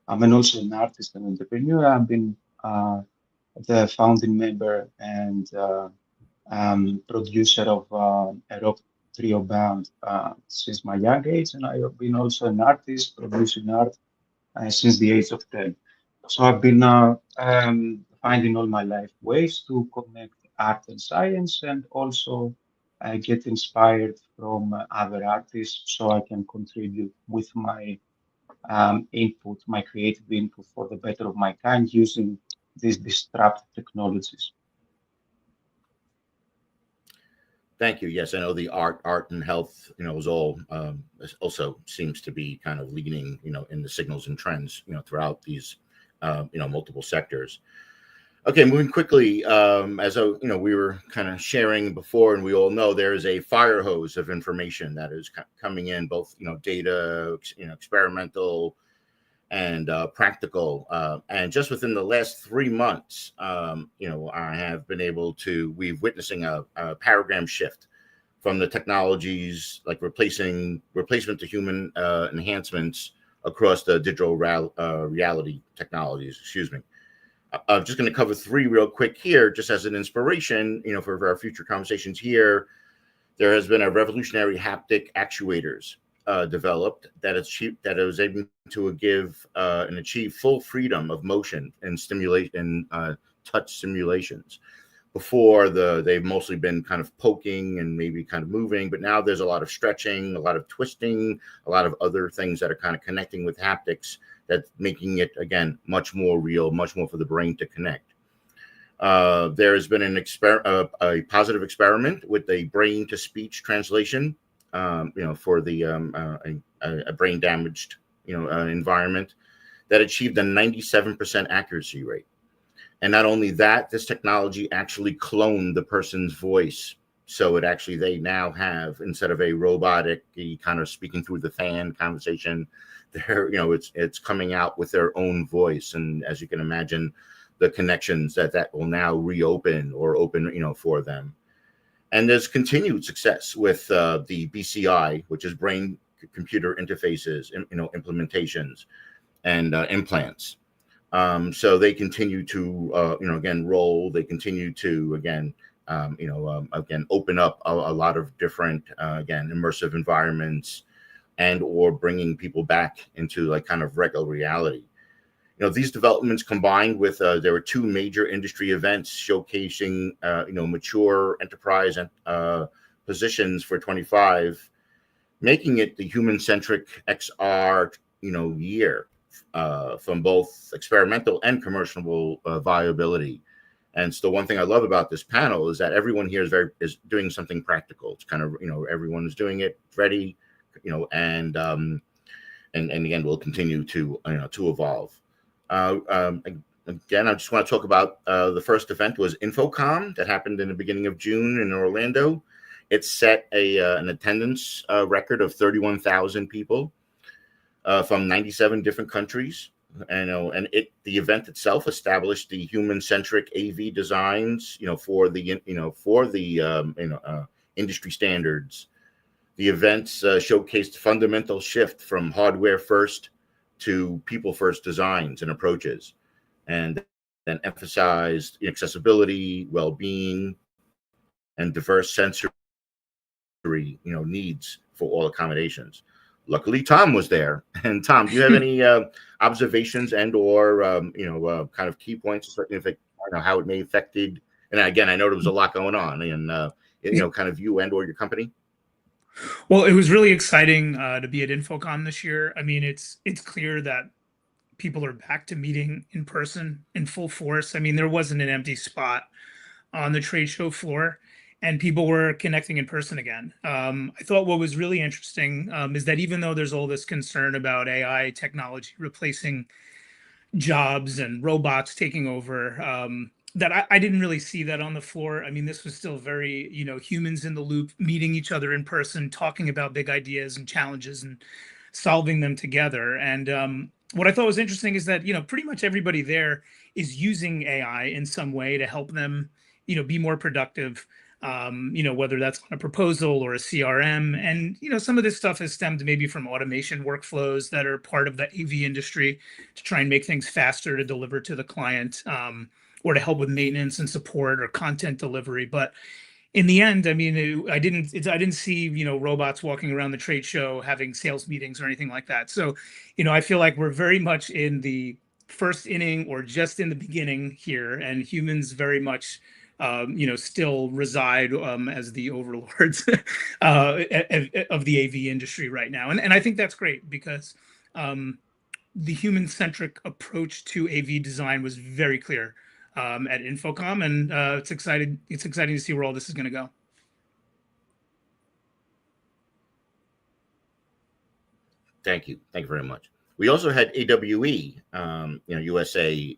I'm also an artist and entrepreneur. I've been the founding member and producer of a rock trio band since my young age, and I have been also an artist producing art since the age of 10. So I've been finding all my life ways to connect art and science, and also get inspired from other artists so I can contribute with my input, my creative input for the better of my kind using these disruptive technologies. Thank you. Yes, I know the art and health, is all also seems to be kind of leading, in the signals and trends, throughout these, multiple sectors. Okay, moving quickly, as we were kind of sharing before, and we all know there is a fire hose of information that is coming in, both data, experimental and practical. And just within the last 3 months, I have been able to. We're witnessing a paradigm shift from the technologies like replacement to human enhancements across the digital reality technologies. Excuse me. I'm just going to cover 3 real quick here, just as an inspiration, for our future conversations here. There has been a revolutionary haptic actuators developed that is able to give and achieve full freedom of motion and stimulate and touch simulations. Before they've mostly been kind of poking and maybe kind of moving, but now there's a lot of stretching, a lot of twisting, a lot of other things that are kind of connecting with haptics, that's making it, again, much more real, much more for the brain to connect. There has been a positive experiment with a brain to speech translation, for the a brain damaged, environment that achieved a 97% accuracy rate. And not only that, this technology actually cloned the person's voice. So they now have, instead of a robotic kind of speaking through the fan conversation, it's coming out with their own voice. And as you can imagine, the connections that will now reopen or open, for them. And there's continued success with the BCI, which is brain computer interfaces, implementations and implants. So they continue to, again, roll. They continue to, again, open up a lot of different, immersive environments, and or bringing people back into like kind of regular reality. These developments combined with there were 2 major industry events showcasing, mature enterprise positions for 25, making it the human-centric XR, year. From both experimental and commercial viability. And so one thing I love about this panel is that everyone here is doing something practical. It's kind of, everyone is doing it ready, and again, we'll continue to evolve. Again, I just want to talk about the first event was InfoComm that happened in the beginning of June in Orlando. It set an attendance record of 31,000 people. From 97 different countries, and the event itself established the human-centric AV designs, for the industry standards. The events showcased fundamental shift from hardware first to people first designs and approaches, and then emphasized accessibility, well-being, and diverse sensory, needs for all accommodations. Luckily, Tom was there. And Tom, do you have any observations and or kind of key points, if how it may have affected? And again, I know there was a lot going on, and kind of you and or your company. Well, it was really exciting to be at InfoComm this year. I mean, it's clear that people are back to meeting in person in full force. I mean, there wasn't an empty spot on the trade show floor, and people were connecting in person again. I thought what was really interesting is that even though there's all this concern about AI technology replacing jobs and robots taking over, that I didn't really see that on the floor. I mean, this was still very, humans in the loop, meeting each other in person, talking about big ideas and challenges and solving them together. And what I thought was interesting is that, pretty much everybody there is using AI in some way to help them, be more productive. Whether that's on a proposal or a CRM. And, some of this stuff has stemmed maybe from automation workflows that are part of the AV industry to try and make things faster to deliver to the client, or to help with maintenance and support or content delivery. But in the end, I mean, I didn't see, robots walking around the trade show having sales meetings or anything like that. So, I feel like we're very much in the first inning or just in the beginning here, and humans very much still reside as the overlords of the AV industry right now. And I think that's great because the human-centric approach to AV design was very clear at Infocom, and it's exciting to see where all this is going to go. Thank you very much. We also had AWE, USA,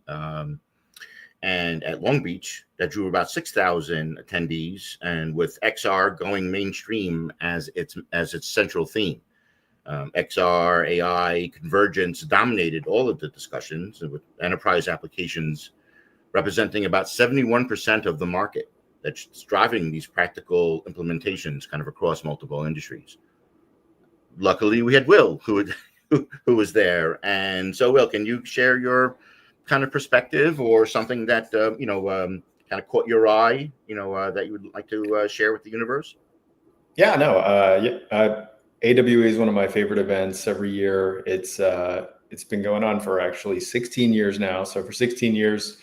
and at Long Beach that drew about 6,000 attendees, and with XR going mainstream as its central theme. XR, AI, convergence dominated all of the discussions, with enterprise applications representing about 71% of the market that's driving these practical implementations kind of across multiple industries. Luckily, we had Will, who was there. And so, Will, can you share your kind of perspective or something that, kind of caught your eye, that you would like to share with the universe? Yeah, no, AWE is one of my favorite events every year. It's been going on for actually 16 years now. So for 16 years,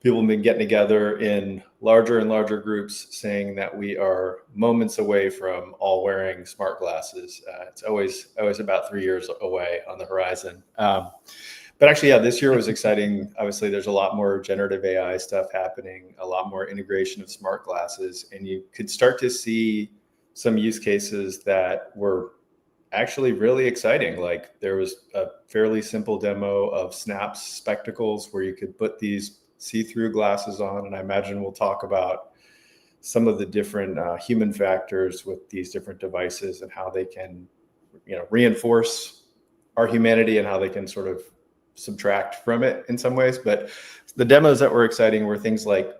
people have been getting together in larger and larger groups saying that we are moments away from all wearing smart glasses. It's always about 3 years away on the horizon. But actually, yeah, this year was exciting. Obviously, there's a lot more generative AI stuff happening, a lot more integration of smart glasses, and you could start to see some use cases that were actually really exciting. Like there was a fairly simple demo of Snap's spectacles where you could put these see-through glasses on. And I imagine we'll talk about some of the different human factors with these different devices and how they can, reinforce our humanity and how they can sort of subtract from it in some ways. But the demos that were exciting were things like,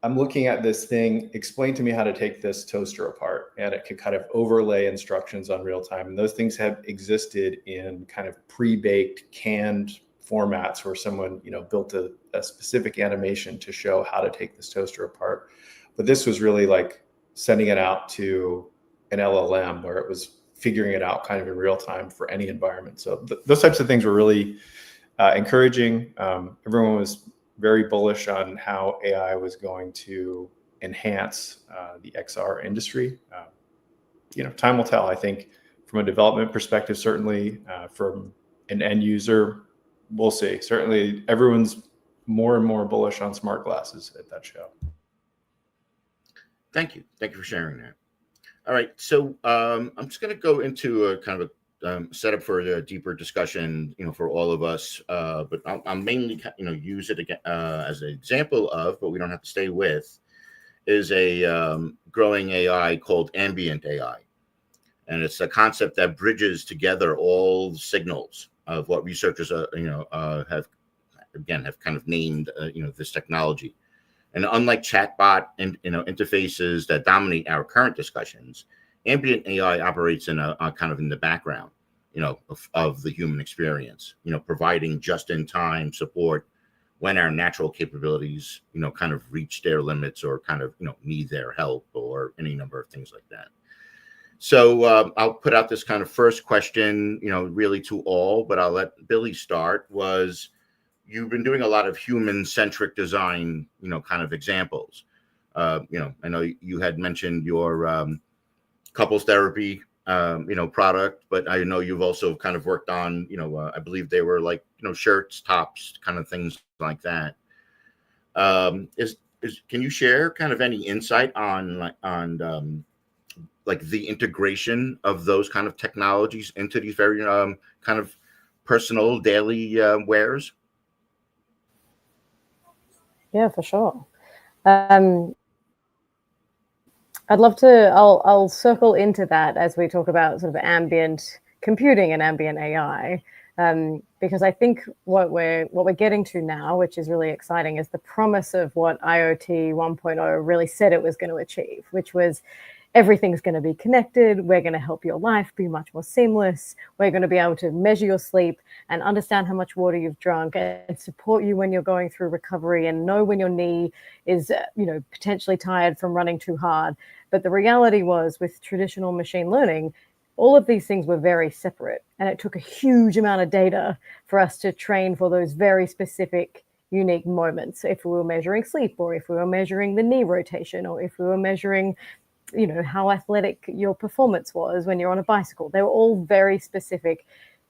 I'm looking at this thing, explain to me how to take this toaster apart, and it could kind of overlay instructions on real time. And those things have existed in kind of pre-baked, canned formats where someone, built a specific animation to show how to take this toaster apart. But this was really like sending it out to an LLM where it was figuring it out kind of in real time for any environment. So those types of things were really encouraging. Everyone was very bullish on how AI was going to enhance the XR industry. Time will tell. I think from a development perspective, certainly from an end user, we'll see. Certainly, everyone's more and more bullish on smart glasses at that show. Thank you for sharing that. All right, so I'm just going to go into a kind of a setup for a deeper discussion, for all of us. But I'll mainly, use it again as an example of, but we don't have to stay with, is a growing AI called ambient AI, and it's a concept that bridges together all signals of what researchers, have kind of named, this technology. And unlike chatbot and interfaces that dominate our current discussions, ambient AI operates in a kind of in the background, of the human experience, providing just-in-time support when our natural capabilities, kind of reach their limits or kind of, need their help or any number of things like that. So I'll put out this kind of first question, really to all, but I'll let Billy start. Was you've been doing a lot of human-centric design, kind of examples. I know you had mentioned your couples therapy, product, but I know you've also kind of worked on, I believe they were like, shirts, tops, kind of things like that. Can you share kind of any insight on like the integration of those kind of technologies into these very kind of personal daily wares? Yeah, for sure. I'd love to, I'll circle into that as we talk about sort of ambient computing and ambient AI, because I think what we're getting to now, which is really exciting, is the promise of what IoT 1.0 really said it was going to achieve, which was everything's going to be connected. We're going to help your life be much more seamless. We're going to be able to measure your sleep and understand how much water you've drunk and support you when you're going through recovery and know when your knee is, potentially tired from running too hard. But the reality was, with traditional machine learning, all of these things were very separate, and it took a huge amount of data for us to train for those very specific unique moments. If we were measuring sleep, or if we were measuring the knee rotation, or if we were measuring, you know, how athletic your performance was when you're on a bicycle. They were all very specific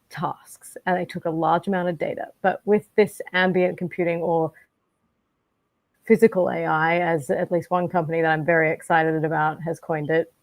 tasks, and they took a large amount of data. But with this ambient computing, or physical AI, as at least one company that I'm very excited about has coined it,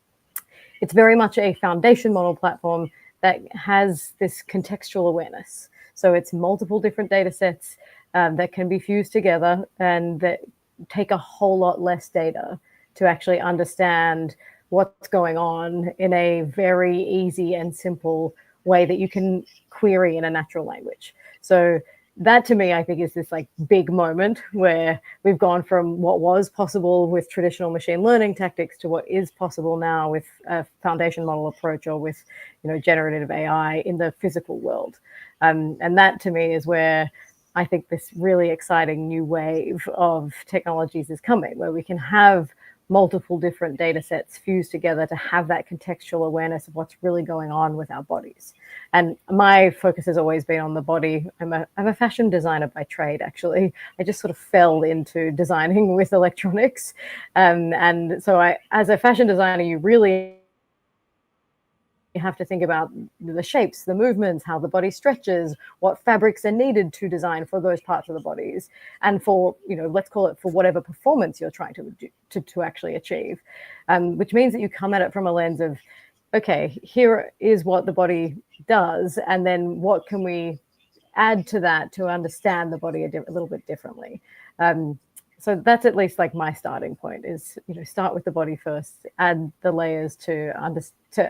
it's very much a foundation model platform that has this contextual awareness. So it's multiple different data sets that can be fused together, and that take a whole lot less data to actually understand what's going on in a very easy and simple way that you can query in a natural language. So that, to me, I think is this like big moment where we've gone from what was possible with traditional machine learning tactics to what is possible now with a foundation model approach, or with, you know, generative AI in the physical world. And that, to me, is where I think this really exciting new wave of technologies is coming, where we can have multiple different data sets fused together to have that contextual awareness of what's really going on with our bodies. And my focus has always been on the body. I'm a fashion designer by trade, actually. I just sort of fell into designing with electronics. And so as a fashion designer, you really have to think about the shapes, the movements, how the body stretches, what fabrics are needed to design for those parts of the bodies, and for, you know, let's call it for whatever performance you're trying to actually achieve, which means that you come at it from a lens of, okay, here is what the body does, and then what can we add to that to understand the body a little bit differently. So that's at least like my starting point is, you know, start with the body first, add the layers to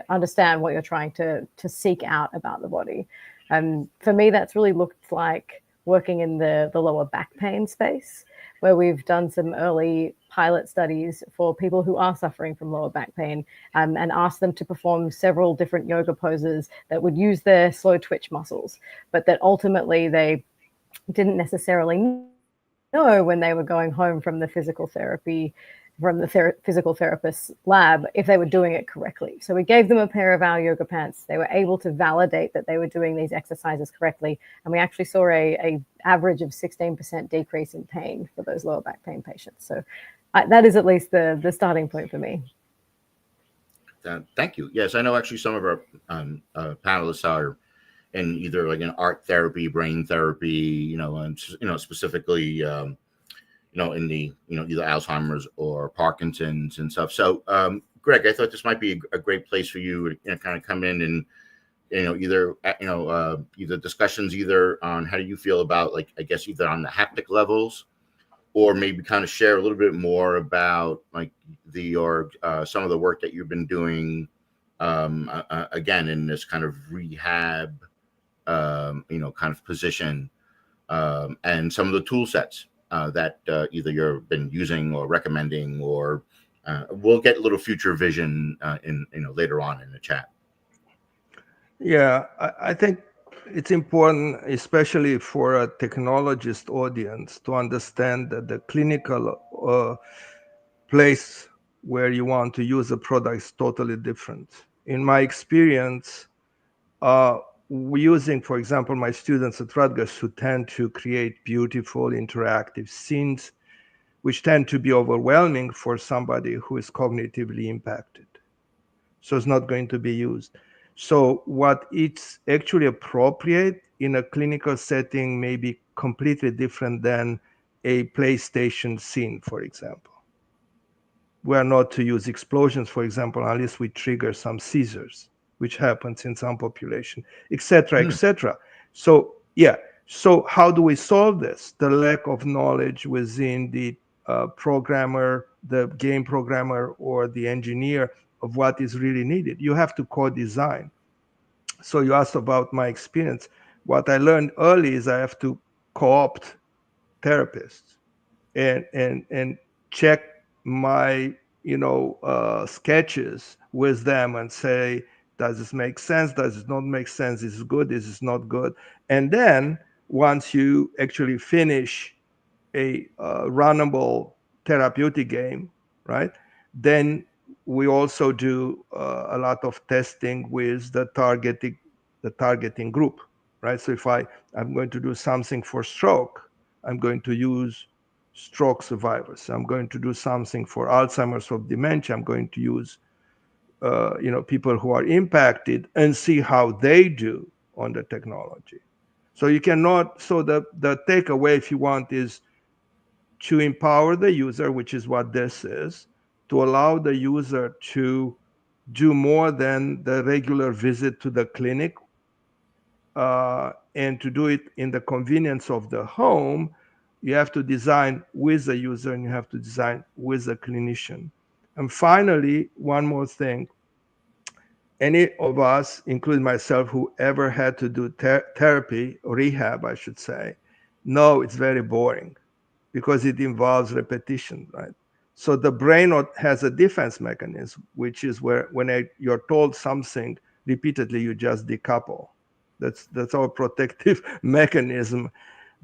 understand what you're trying to seek out about the body. For me, that's really looked like working in the lower back pain space, where we've done some early pilot studies for people who are suffering from lower back pain, and asked them to perform several different yoga poses that would use their slow twitch muscles, but that ultimately they didn't necessarily know when they were going home from the physical therapy, from the physical therapist's lab, if they were doing it correctly. So we gave them a pair of our yoga pants. They were able to validate that they were doing these exercises correctly. And we actually saw a average of 16% decrease in pain for those lower back pain patients. So that is at least the starting point for me. Thank you. Yes, I know actually some of our panelists are in either like an art therapy, brain therapy, you know, and, you know, specifically, you know, in the, you know, either Alzheimer's or Parkinson's and stuff. So, Greg, I thought this might be a great place for you to, you know, kind of come in and, you know, either discussions either on how do you feel about, like, I guess either on the haptic levels, or maybe kind of share a little bit more about like some of the work that you've been doing, again, in this kind of rehab, you know, kind of position, and some of the tool sets that either you've been using or recommending, or we'll get a little future vision in, you know, later on in the chat. Yeah, I think it's important, especially for a technologist audience, to understand that the clinical place where you want to use a product is totally different. In my experience, using, for example, my students at Rutgers, who tend to create beautiful interactive scenes, which tend to be overwhelming for somebody who is cognitively impacted. So it's not going to be used. So what it's actually appropriate in a clinical setting may be completely different than a PlayStation scene, for example. We are not to use explosions, for example, unless we trigger some seizures, which happens in some population, etc., etc. So yeah, so how do we solve this? The lack of knowledge within the programmer, the game programmer, or the engineer of what is really needed. You have to co-design. So you asked about my experience. What I learned early is I have to co-opt therapists and check my, you know, sketches with them and say, does this make sense? Does it not make sense? Is it good? Is it not good? And then once you actually finish a runnable therapeutic game, right? Then we also do a lot of testing with the targeting group, right? So if I'm going to do something for stroke, I'm going to use stroke survivors. I'm going to do something for Alzheimer's or dementia. I'm going to use people who are impacted and see how they do on the technology. So you cannot, so the takeaway, if you want, is to empower the user, which is what this is, to allow the user to do more than the regular visit to the clinic, and to do it in the convenience of the home. You have to design with the user and you have to design with the clinician. And finally, one more thing. Any of us, including myself, who ever had to do therapy or rehab, I should say, know it's very boring because it involves repetition, right? So the brain has a defense mechanism, which is where when you're told something repeatedly, you just decouple. That's our protective mechanism.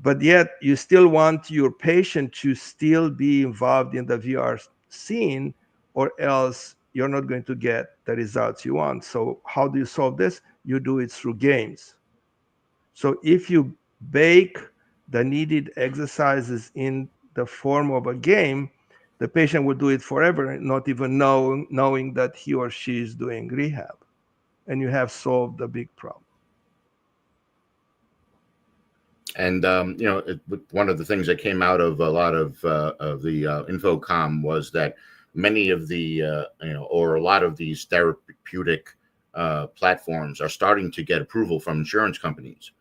But yet you still want your patient to still be involved in the VR scene, or else you're not going to get the results you want. So how do you solve this? You do it through games. So if you bake the needed exercises in the form of a game, the patient will do it forever, not even knowing that he or she is doing rehab. And you have solved the big problem. And one of the things that came out of a lot of the InfoComm was that many of the or a lot of these therapeutic platforms are starting to get approval from insurance companies,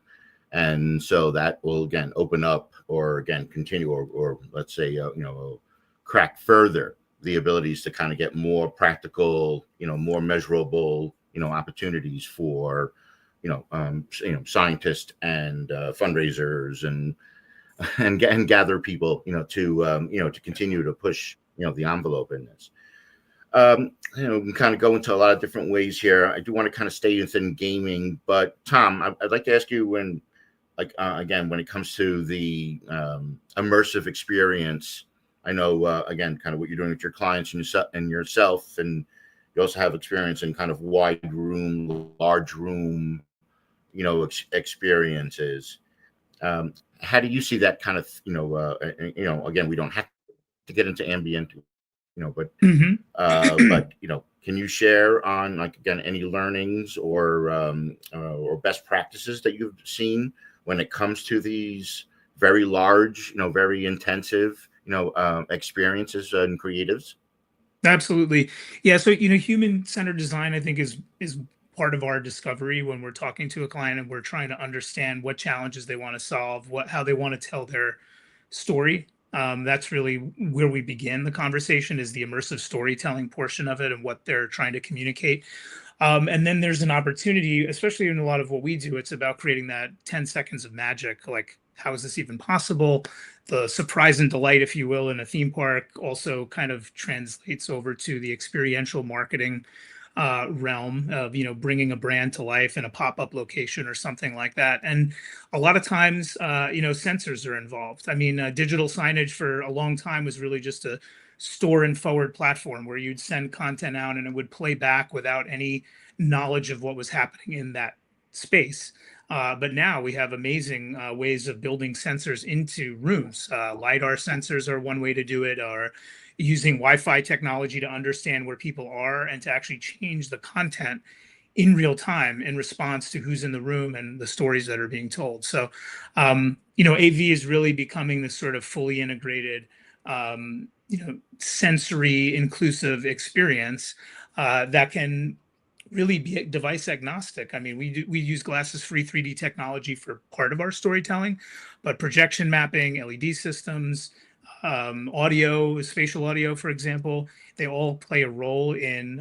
and so that will again open up, or again continue, or let's say crack further the abilities to kind of get more practical, more measurable, opportunities for scientists and fundraisers and gather people, to continue to push, the envelope in this. We can kind of go into a lot of different ways here. I do want to kind of stay within gaming, but Tom, I'd like to ask you when it comes to the immersive experience. I know, again, kind of what you're doing with your clients and yourself, and you also have experience in kind of wide room, large room, experiences. How do you see that kind of, again, we don't have to get into ambient, but can you share on, like, again, any learnings or best practices that you've seen when it comes to these very large, very intensive, experiences and creatives? Absolutely. Yeah. So, human-centered design, I think, is part of our discovery when we're talking to a client and we're trying to understand what challenges they want to solve, how they want to tell their story. That's really where we begin the conversation, is the immersive storytelling portion of it and what they're trying to communicate. And then there's an opportunity, especially in a lot of what we do, it's about creating that 10 seconds of magic. Like, how is this even possible? The surprise and delight, if you will, in a theme park also kind of translates over to the experiential marketing realm of, bringing a brand to life in a pop-up location or something like that. And a lot of times, sensors are involved. I mean, digital signage for a long time was really just a store and forward platform where you'd send content out and it would play back without any knowledge of what was happening in that space. But now we have amazing ways of building sensors into rooms. LiDAR sensors are one way to do it, or using Wi-Fi technology to understand where people are and to actually change the content in real time in response to who's in the room and the stories that are being told. So, AV is really becoming this sort of fully integrated, sensory inclusive experience that can really be device agnostic. I mean, we use glasses-free 3D technology for part of our storytelling, but projection mapping, LED systems, audio, spatial audio, for example, they all play a role in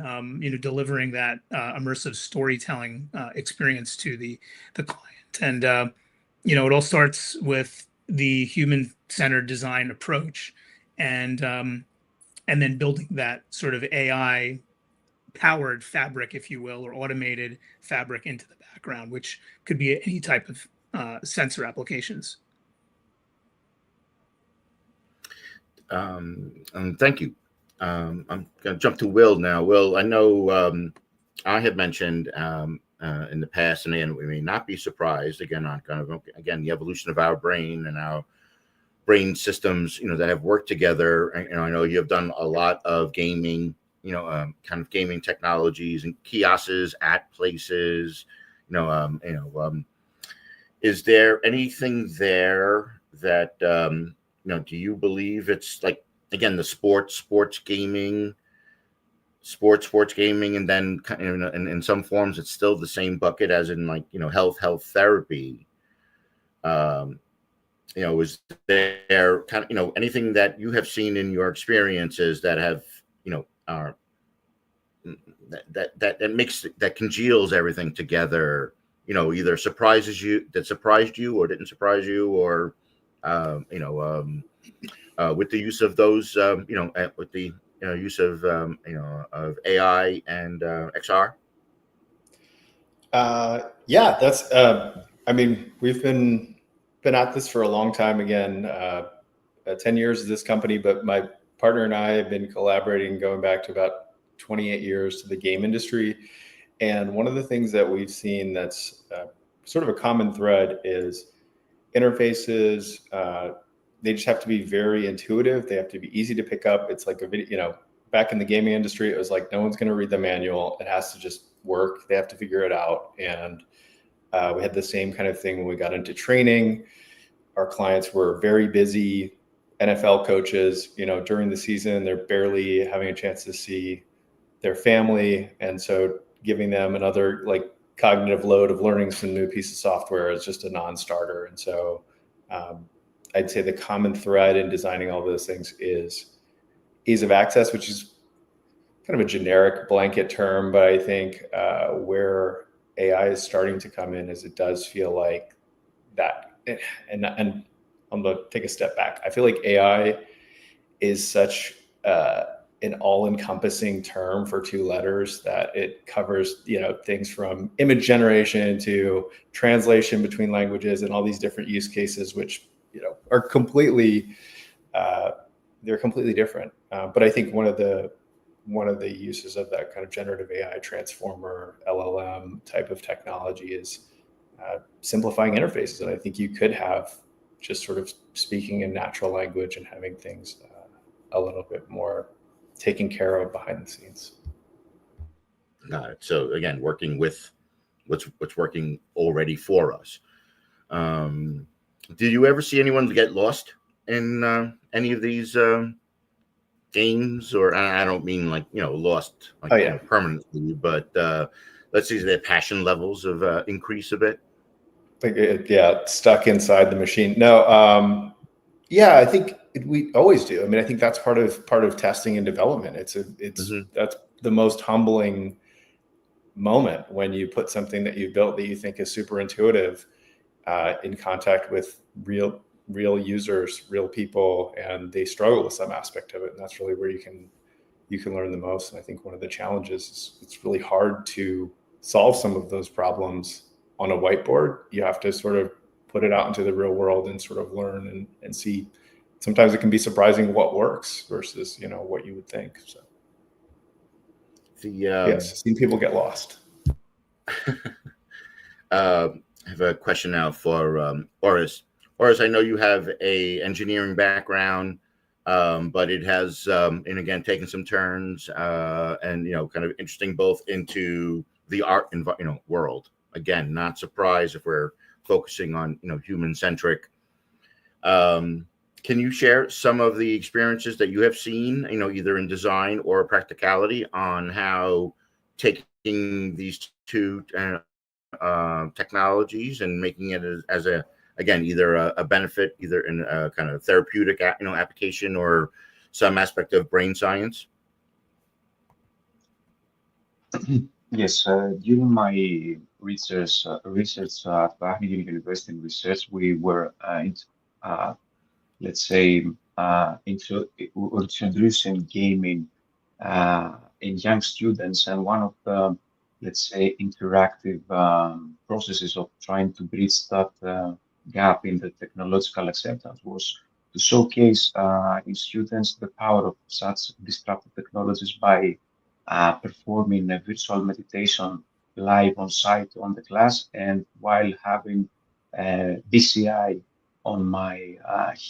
delivering that immersive storytelling experience to the client. And it all starts with the human-centered design approach, and then building that sort of AI powered fabric, if you will, or automated fabric into the background, which could be any type of sensor applications. Thank you. I'm going to jump to Will now. Will, I know I have mentioned in the past, and we may not be surprised, again, on kind of, again, the evolution of our brain and our brain systems, that have worked together. And I know you have done a lot of gaming, kind of gaming technologies and kiosks at places. Is there anything there that do you believe it's like, again, the sports gaming, and then in some forms it's still the same bucket as in like health therapy. Is there kind of anything that you have seen in your experiences that have are that makes that congeals everything together, either surprised you or didn't surprise you, or with the use of those with the use of of AI and XR? Yeah, that's I mean, we've been at this for a long time. Again, 10 years of this company, but my partner and I have been collaborating going back to about 28 years to the game industry. And one of the things that we've seen that's sort of a common thread is interfaces. They just have to be very intuitive. They have to be easy to pick up. It's like a video, back in the gaming industry, it was like, no one's going to read the manual. It has to just work. They have to figure it out. And we had the same kind of thing when we got into training. Our clients were very busy. NFL coaches, during the season, they're barely having a chance to see their family. And so giving them another like cognitive load of learning some new piece of software is just a non-starter. And so I'd say the common thread in designing all those things is ease of access, which is kind of a generic blanket term, but I think where AI is starting to come in is it does feel like that. And I'm going to take a step back. I feel like AI is such an all-encompassing term for two letters that it covers, things from image generation to translation between languages and all these different use cases, which, are completely, they're completely different. But I think one of the uses of that kind of generative AI transformer LLM type of technology is simplifying interfaces. And I think you could have just sort of speaking in natural language and having things a little bit more taken care of behind the scenes. Got it. So again, working with what's working already for us. Did you ever see anyone get lost in any of these games? Or I don't mean like lost like permanently, but let's see their passion levels of increase a bit. Stuck inside the machine. No, I think we always do. I mean, I think that's part of testing and development. That's the most humbling moment when you put something that you've built that you think is super intuitive in contact with real users, real people, and they struggle with some aspect of it. And that's really where you can learn the most. And I think one of the challenges is it's really hard to solve some of those problems on a whiteboard. You have to sort of put it out into the real world and sort of learn and see. Sometimes it can be surprising what works versus, what you would think. So yes, I've seen people get lost. I have a question now for Oris. Oris, I know you have a engineering background, but it has, and again, taken some turns and, kind of interesting both into the art world. Again, not surprised if we're focusing on, human-centric. Can you share some of the experiences that you have seen, either in design or practicality on how taking these two technologies and making it as a, again, either a benefit, either in a kind of therapeutic, application or some aspect of brain science? Yes, during my research at Wageningen University in research, we were introducing gaming in young students, and one of the, interactive processes of trying to bridge that gap in the technological acceptance was to showcase in students the power of such disruptive technologies by performing a virtual meditation live on site on the class, and while having BCI on my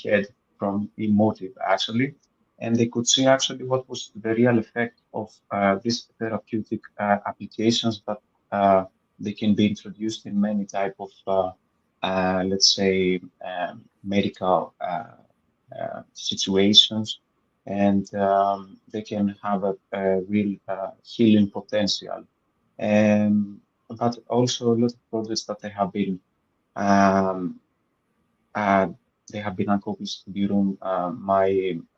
head from emotive actually, and they could see actually what was the real effect of these therapeutic applications that they can be introduced in many type of let's say medical situations, and they can have a real healing potential. But also a lot of projects that um, uh, they have been accomplished during my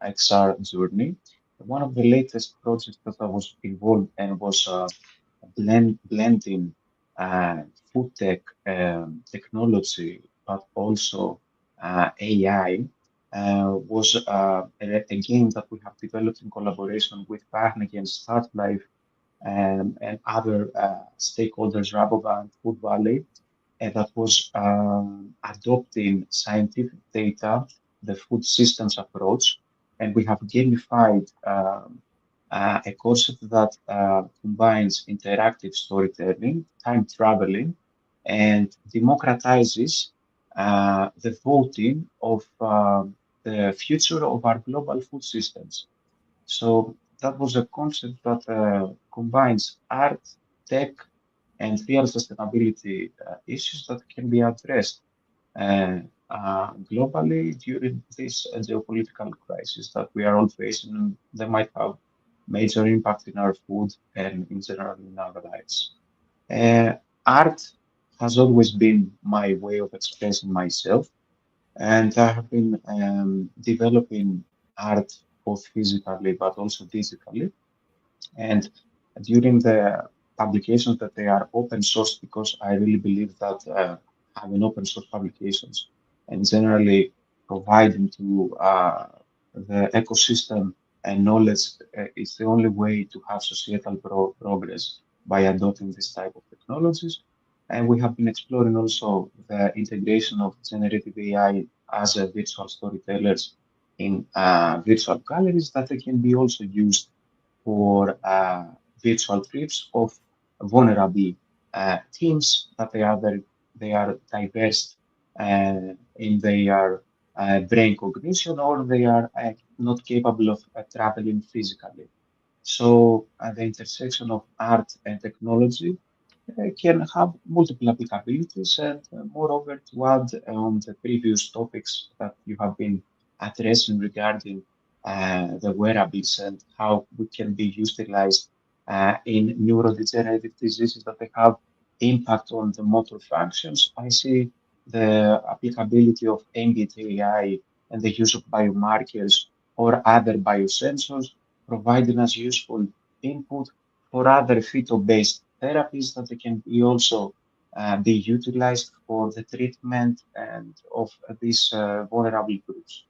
XR journey. One of the latest projects that I was involved in was blending food tech technology, but also AI. Was a game that we have developed in collaboration with Carnegie and Start Life and other stakeholders, Rabobank, Food Valley, and that was adopting scientific data, the food systems approach, and we have gamified a concept that combines interactive storytelling, time traveling, and democratizes the voting of the future of our global food systems. So that was a concept that combines art, tech, and real sustainability issues that can be addressed globally during this geopolitical crisis that we are all facing. And they might have major impact in our food and in general in our lives. Art has always been my way of expressing myself, and I have been developing art both physically but also digitally. And during the publications that they are open source, because I really believe that having open source publications and generally providing to the ecosystem and knowledge is the only way to have societal progress by adopting this type of technologies. And we have been exploring also the integration of generative AI as a virtual storytellers in virtual galleries that they can be also used for virtual trips of vulnerable teams that they are diverse in their brain cognition, or they are not capable of traveling physically. So the intersection of art and technology can have multiple applicabilities, and moreover, to add on the previous topics that you have been addressing regarding the wearables and how we can be utilized in neurodegenerative diseases that they have impact on the motor functions. I see the applicability of ambient AI and the use of biomarkers or other biosensors providing us useful input for other phyto-based therapies that they can be also be utilized for the treatment and of these vulnerable groups.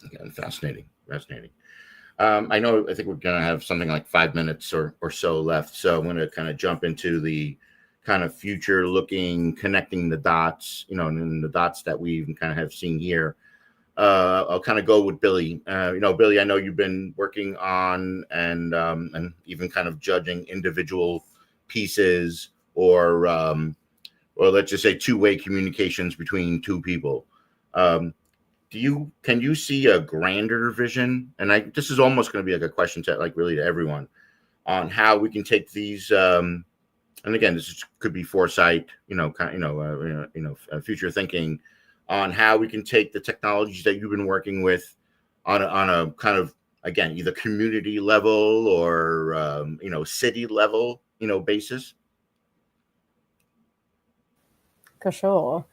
Again, fascinating, fascinating. I think we're going to have something like 5 minutes or so left. So I'm going to kind of jump into the kind of future looking, connecting the dots, and the dots that we even kind of have seen here. I'll kind of go with Billy. Billy, I know you've been working on and even kind of judging individual pieces or let's just say two-way communications between two people. Can you see a grander vision? And this is almost going to be like a question to really to everyone on how we can take these. And again, could be foresight, future thinking on how we can take the technologies that you've been working with on a kind of, again, either community level or city level basis. For sure.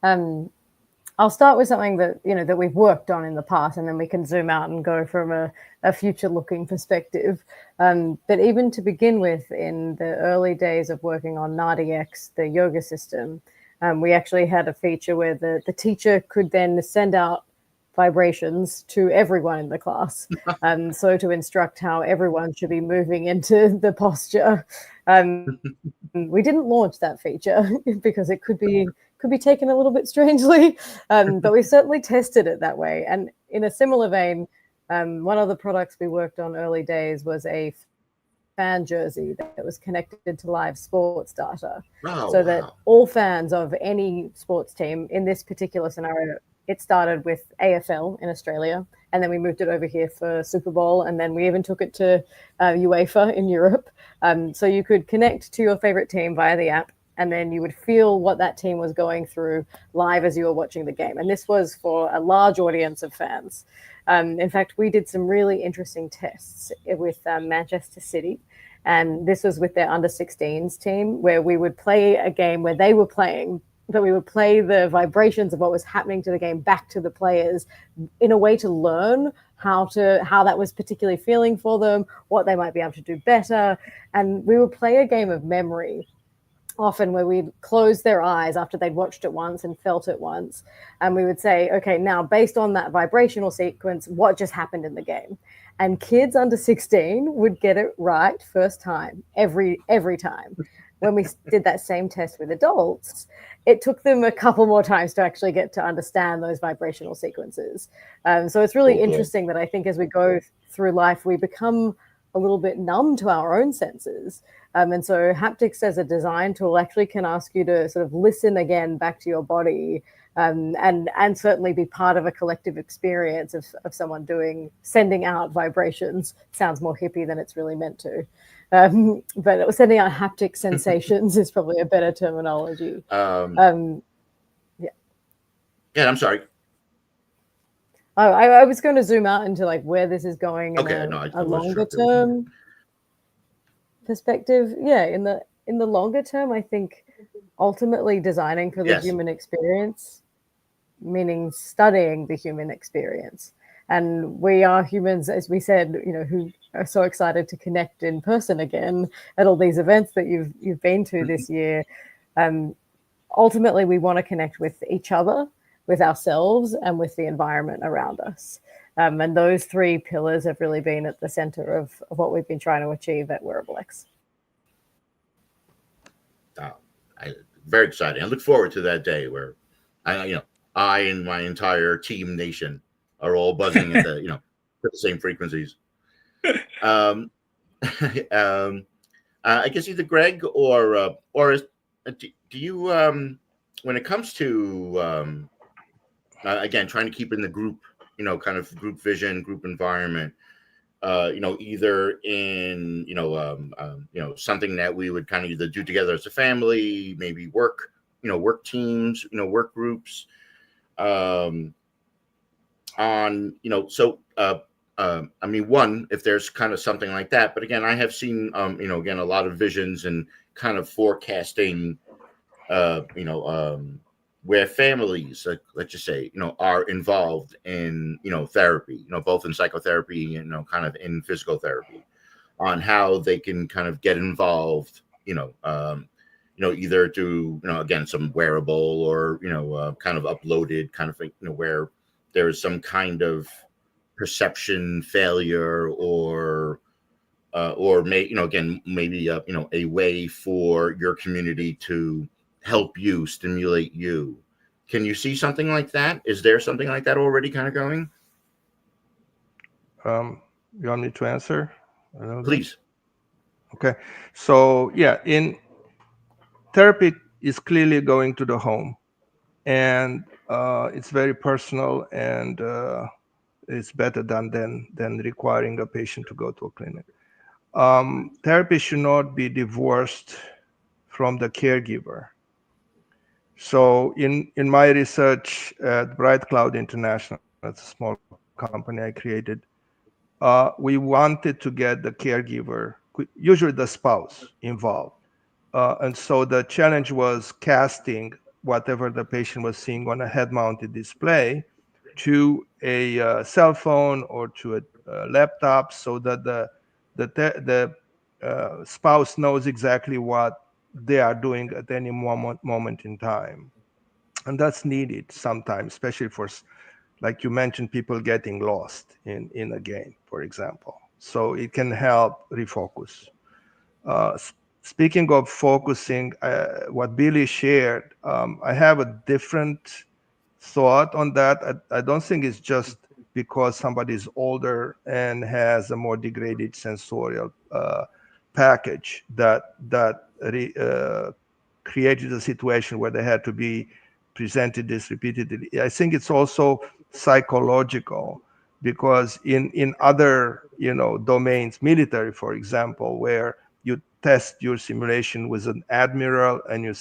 I'll start with something that that we've worked on in the past, and then we can zoom out and go from a future-looking perspective. But even to begin with, in the early days of working on NADIX, the yoga system, we actually had a feature where the teacher could then send out vibrations to everyone in the class, so to instruct how everyone should be moving into the posture. We didn't launch that feature because it could be taken a little bit strangely, but we certainly tested it that way. And in a similar vein, one of the products we worked on early days was a fan jersey that was connected to live sports data, that all fans of any sports team in this particular scenario, it started with AFL in Australia, and then we moved it over here for Super Bowl, and then we even took it to UEFA in Europe. So you could connect to your favorite team via the app, and then you would feel what that team was going through live as you were watching the game. And this was for a large audience of fans. In fact, we did some really interesting tests with Manchester City. And this was with their under-16s team, where we would play a game where they were playing, but we would play the vibrations of what was happening to the game back to the players in a way to learn how that was particularly feeling for them, what they might be able to do better. And we would play a game of memory, often where we'd close their eyes after they'd watched it once and felt it once. And we would say, okay, now based on that vibrational sequence, what just happened in the game? And kids under 16 would get it right first time, every time. When we did that same test with adults, it took them a couple more times to actually get to understand those vibrational sequences. So it's really interesting that I think as we go through life, we become a little bit numb to our own senses. And so haptics as a design tool actually can ask you to sort of listen again back to your body, and certainly be part of a collective experience of someone sending out vibrations. Sounds more hippie than it's really meant to. But sending out haptic sensations is probably a better terminology. Yeah, I'm sorry. Oh, I was going to zoom out into like where this is going in a longer term perspective. Yeah, in the longer term, I think ultimately designing for the human experience, meaning studying the human experience. And we are humans, as we said, who are so excited to connect in person again at all these events that you've been to this year. Ultimately, we want to connect with each other, with ourselves, and with the environment around us. And those three pillars have really been at the center of what we've been trying to achieve at WearableX. Very exciting. I look forward to that day where I and my entire team nation are all buzzing at the same frequencies. I guess either Greg or do you when it comes to again trying to keep in the group, kind of group vision, group environment, either in something that we would kind of either do together as a family, maybe work teams, work groups, I mean, one, if there's kind of something like that, but again, I have seen, again, a lot of visions and kind of forecasting, where families, let's just say, are involved in, therapy, both in psychotherapy and, kind of in physical therapy, on how they can kind of get involved, either to, again, some wearable or, kind of uploaded kind of thing, where there is some kind of perception failure or again, maybe, a way for your community to help you, stimulate you. Can you see something like that? Is there something like that already kind of going? You want me to answer? Please. Okay. So yeah, in therapy is clearly going to the home, and it's very personal, and it's better than requiring a patient to go to a clinic. Therapy should not be divorced from the caregiver. So in my research at Bright Cloud International, that's a small company I created, we wanted to get the caregiver, usually the spouse, involved. And so the challenge was casting whatever the patient was seeing on a head-mounted display to a cell phone or to a laptop, so that the spouse knows exactly what they are doing at any moment in time. And that's needed sometimes, especially for, like you mentioned, people getting lost in a game, for example. So it can help refocus. Speaking of focusing, what Billy shared, I have a different thought on that. I don't think it's just because somebody is older and has a more degraded sensorial package that created a situation where they had to be presented this repeatedly. I think it's also psychological, because in other domains, military, for example, where you test your simulation with an admiral and you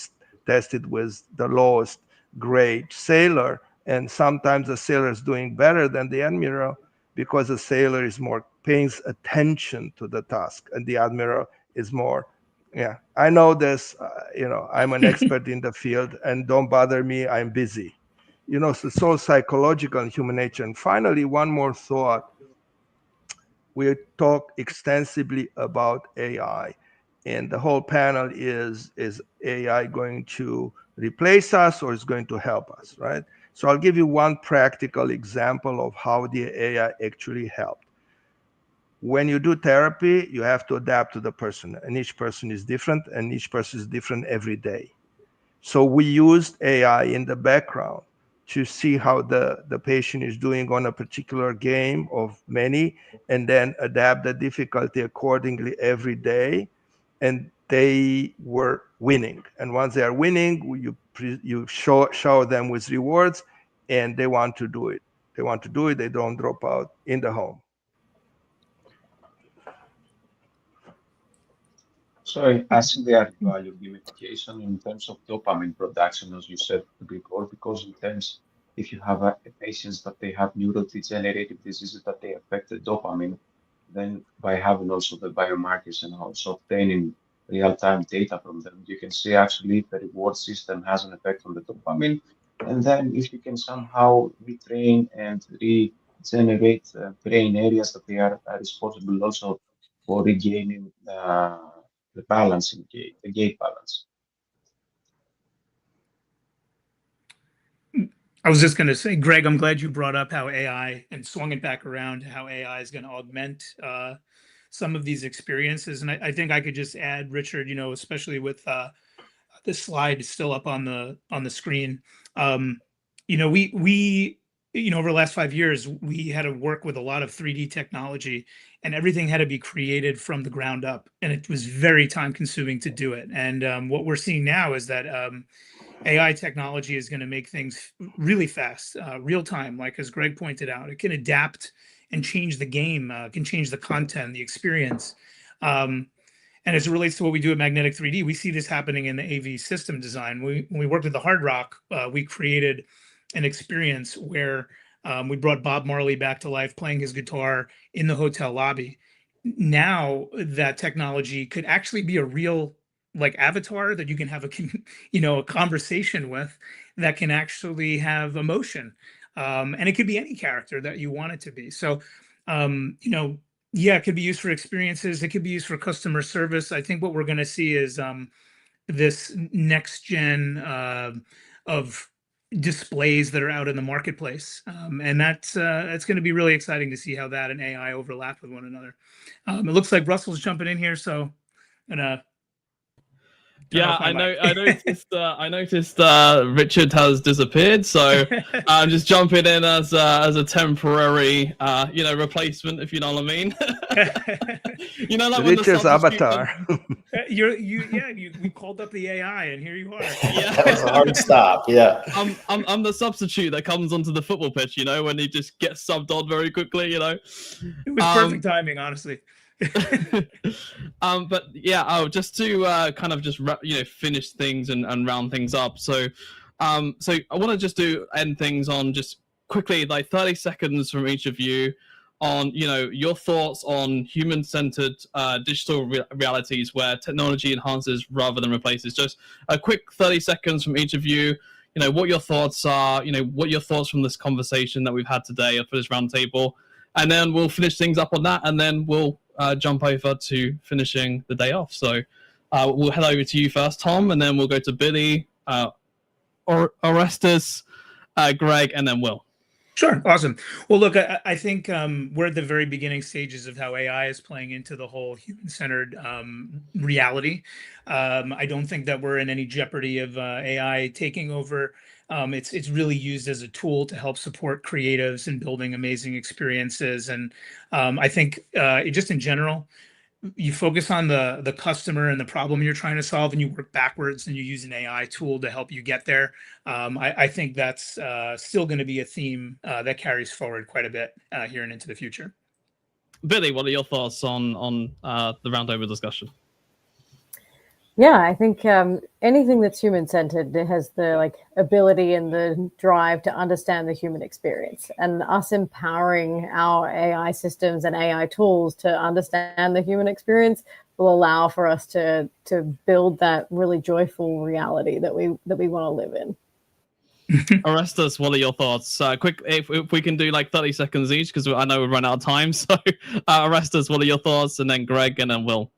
test it with the lowest grade sailor, and sometimes the sailor is doing better than the admiral because the sailor is more pays attention to the task and the admiral is more. Yeah, I know this. I'm an expert in the field, and don't bother me, I'm busy. So it's all psychological and human nature. And finally, one more thought. We talk extensively about AI, and the whole panel is AI going to replace us or is going to help us, right? So I'll give you one practical example of how the AI actually helped. When you do therapy, you have to adapt to the person, and each person is different, and each person is different every day. So we used AI in the background to see how the patient is doing on a particular game of many, and then adapt the difficulty accordingly every day. And they were winning. And once they are winning, you show them with rewards, and they want to do it. They want to do it. They don't drop out in the home. So I think the added value of gamification in terms of dopamine production, as you said before, because in terms, if you have patients that they have neurodegenerative diseases that they affect the dopamine, then by having also the biomarkers and also obtaining real-time data from them, you can see actually if the reward system has an effect on the dopamine. And then if you can somehow retrain and regenerate brain areas that they are responsible also for regaining the balance in gait, the gait balance. I was just going to say, Greg, I'm glad you brought up how AI and swung it back around, how AI is going to augment some of these experiences. And I think I could just add, Richard, especially with this slide still up on the screen. We over the last 5 years, we had to work with a lot of 3D technology, and everything had to be created from the ground up, and it was very time consuming to do it. And what we're seeing now is that AI technology is going to make things really fast, real time, like as Greg pointed out. It can adapt and change the game, can change the content, the experience. And as it relates to what we do at Magnetic 3D, we see this happening in the AV system design. When we worked with the Hard Rock, we created an experience where we brought Bob Marley back to life playing his guitar in the hotel lobby. Now that technology could actually be a real avatar that you can have a conversation with, that can actually have emotion, and it could be any character that you want it to be. So yeah, it could be used for experiences, it could be used for customer service. I think what we're going to see is this next gen of displays that are out in the marketplace, and that's going to be really exciting to see how that and AI overlap with one another. It looks like Russell's jumping in here, so I'm gonna Yeah, I noticed Richard has disappeared, so I'm just jumping in as a temporary replacement, if you know what I mean. Like Richard's avatar. We called up the AI, and here you are. Yeah, that was a hard stop. Yeah, I'm the substitute that comes onto the football pitch. When he just gets subbed on very quickly. It was perfect timing, honestly. But yeah, just to kind of just finish things and round things up. So I want to just end things on just quickly, like 30 seconds from each of you on your thoughts on human-centered digital realities where technology enhances rather than replaces. Just a quick 30 seconds from each of you. What your thoughts are. What your thoughts from this conversation that we've had today for this roundtable, and then we'll finish things up on that, and then we'll jump over to finishing the day off. So we'll head over to you first, Tom, and then we'll go to Billy, Orestes, Greg, and then Will. Sure. Awesome. Well, look, I think we're at the very beginning stages of how AI is playing into the whole human-centered reality. I don't think that we're in any jeopardy of AI taking over. It's really used as a tool to help support creatives in building amazing experiences. And I think just in general, you focus on the customer and the problem you're trying to solve, and you work backwards, and you use an AI tool to help you get there. I think that's still going to be a theme that carries forward quite a bit here and into the future. Billy, what are your thoughts on the roundtable discussion? Yeah, I think anything that's human-centered has the ability and the drive to understand the human experience, and us empowering our AI systems and AI tools to understand the human experience will allow for us to build that really joyful reality that we want to live in. Orestes, what are your thoughts? Quick, if we can do like 30 seconds each, because I know we've run out of time. So, Orestes, what are your thoughts? And then Greg, and then Will.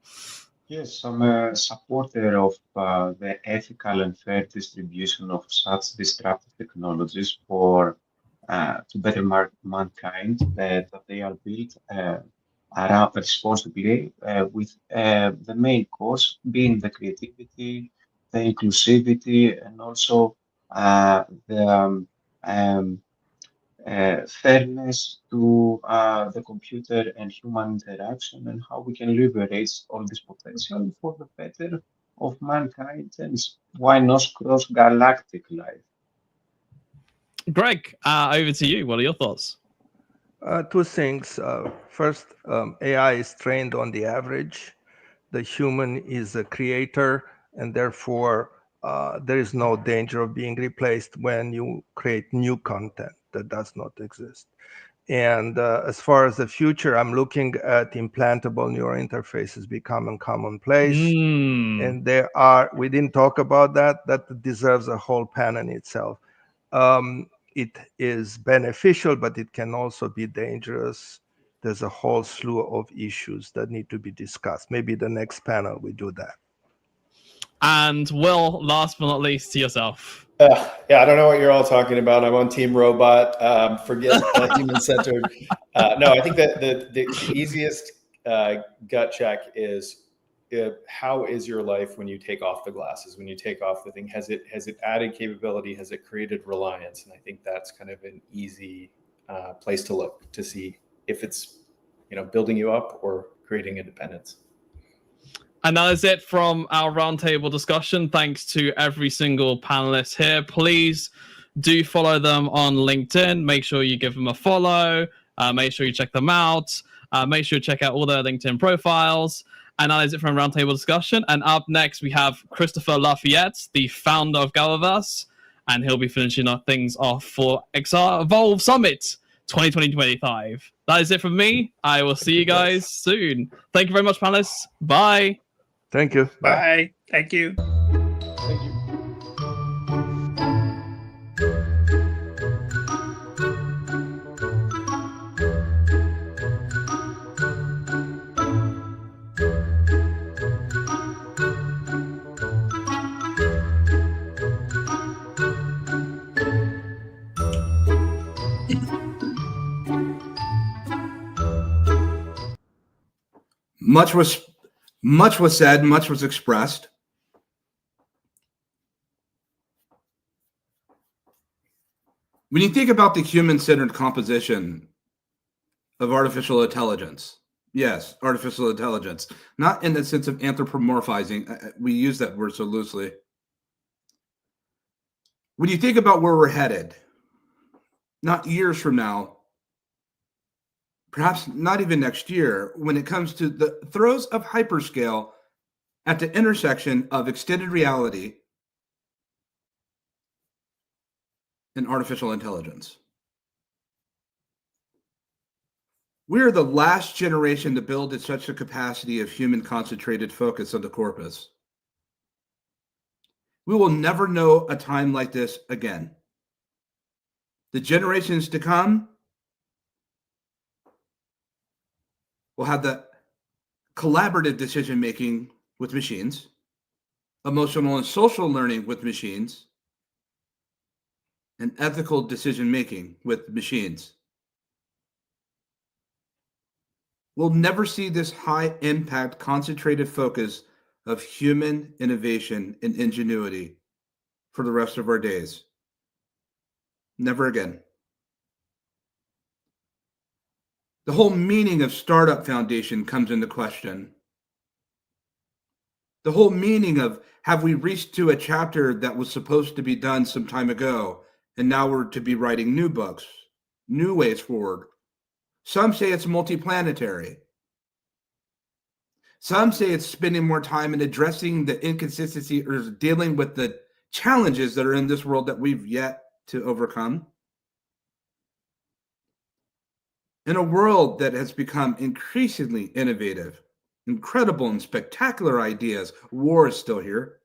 Yes, I'm a supporter of the ethical and fair distribution of such disruptive technologies for to better mankind, that they are built around responsibly, with the main cause being the creativity, the inclusivity, and also the fairness to the computer and human interaction, and how we can leverage all this potential for the better of mankind, and why not cross-galactic life. Greg, over to you. What are your thoughts? Two things. First, AI is trained on the average. The human is a creator, and therefore there is no danger of being replaced when you create new content that does not exist. And as far as the future, I'm looking at implantable neural interfaces becoming commonplace. And we didn't talk about that. That deserves a whole panel in itself. It is beneficial, but it can also be dangerous. There's a whole slew of issues that need to be discussed. Maybe the next panel we do that. And Will, last but not least, to yourself. Yeah, I don't know what you're all talking about. I'm on Team Robot. Forget human-centered. No, I think that the easiest gut check is how is your life when you take off the glasses, when you take off the thing? Has it added capability? Has it created reliance? And I think that's kind of an easy place to look to see if it's building you up or creating independence. And that is it from our roundtable discussion. Thanks to every single panelist here. Please do follow them on LinkedIn. Make sure you give them a follow. Make sure you check them out. Make sure you check out all their LinkedIn profiles. And that is it from roundtable discussion. And up next, we have Christopher Lafayette, the founder of GatherVerse, and he'll be finishing things off for XREvolve Summit 2025. That is it from me. I will see you guys soon. Thank you very much, panelists. Bye. Thank you. Bye. Thank you. Thank you. Much was said, much was expressed. When you think about the human-centered composition of artificial intelligence, yes, artificial intelligence, not in the sense of anthropomorphizing. We use that word so loosely. When you think about where we're headed, not years from now, perhaps not even next year, when it comes to the throes of hyperscale at the intersection of extended reality and artificial intelligence. We're the last generation to build at such a capacity of human concentrated focus on the corpus. We will never know a time like this again. The generations to come will have the collaborative decision-making with machines, emotional and social learning with machines, and ethical decision-making with machines. We'll never see this high-impact, concentrated focus of human innovation and ingenuity for the rest of our days. Never again. The whole meaning of Startup Foundation comes into question. The whole meaning of, have we reached to a chapter that was supposed to be done some time ago, and now we're to be writing new books, new ways forward. Some say it's multiplanetary. Some say it's spending more time in addressing the inconsistency or dealing with the challenges that are in this world that we've yet to overcome. In a world that has become increasingly innovative, incredible and spectacular ideas, war is still here.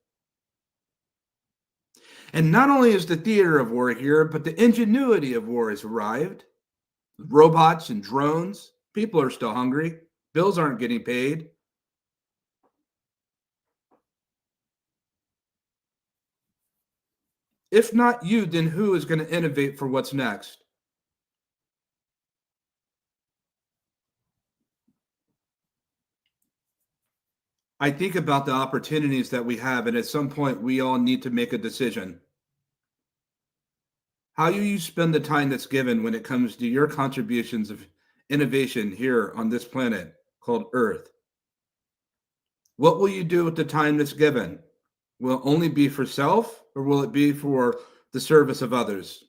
And not only is the theater of war here, but the ingenuity of war has arrived. Robots and drones, people are still hungry, bills aren't getting paid. If not you, then who is going to innovate for what's next? I think about the opportunities that we have, and at some point we all need to make a decision. How do you spend the time that's given when it comes to your contributions of innovation here on this planet called Earth? What will you do with the time that's given? Will it only be for self, or will it be for the service of others?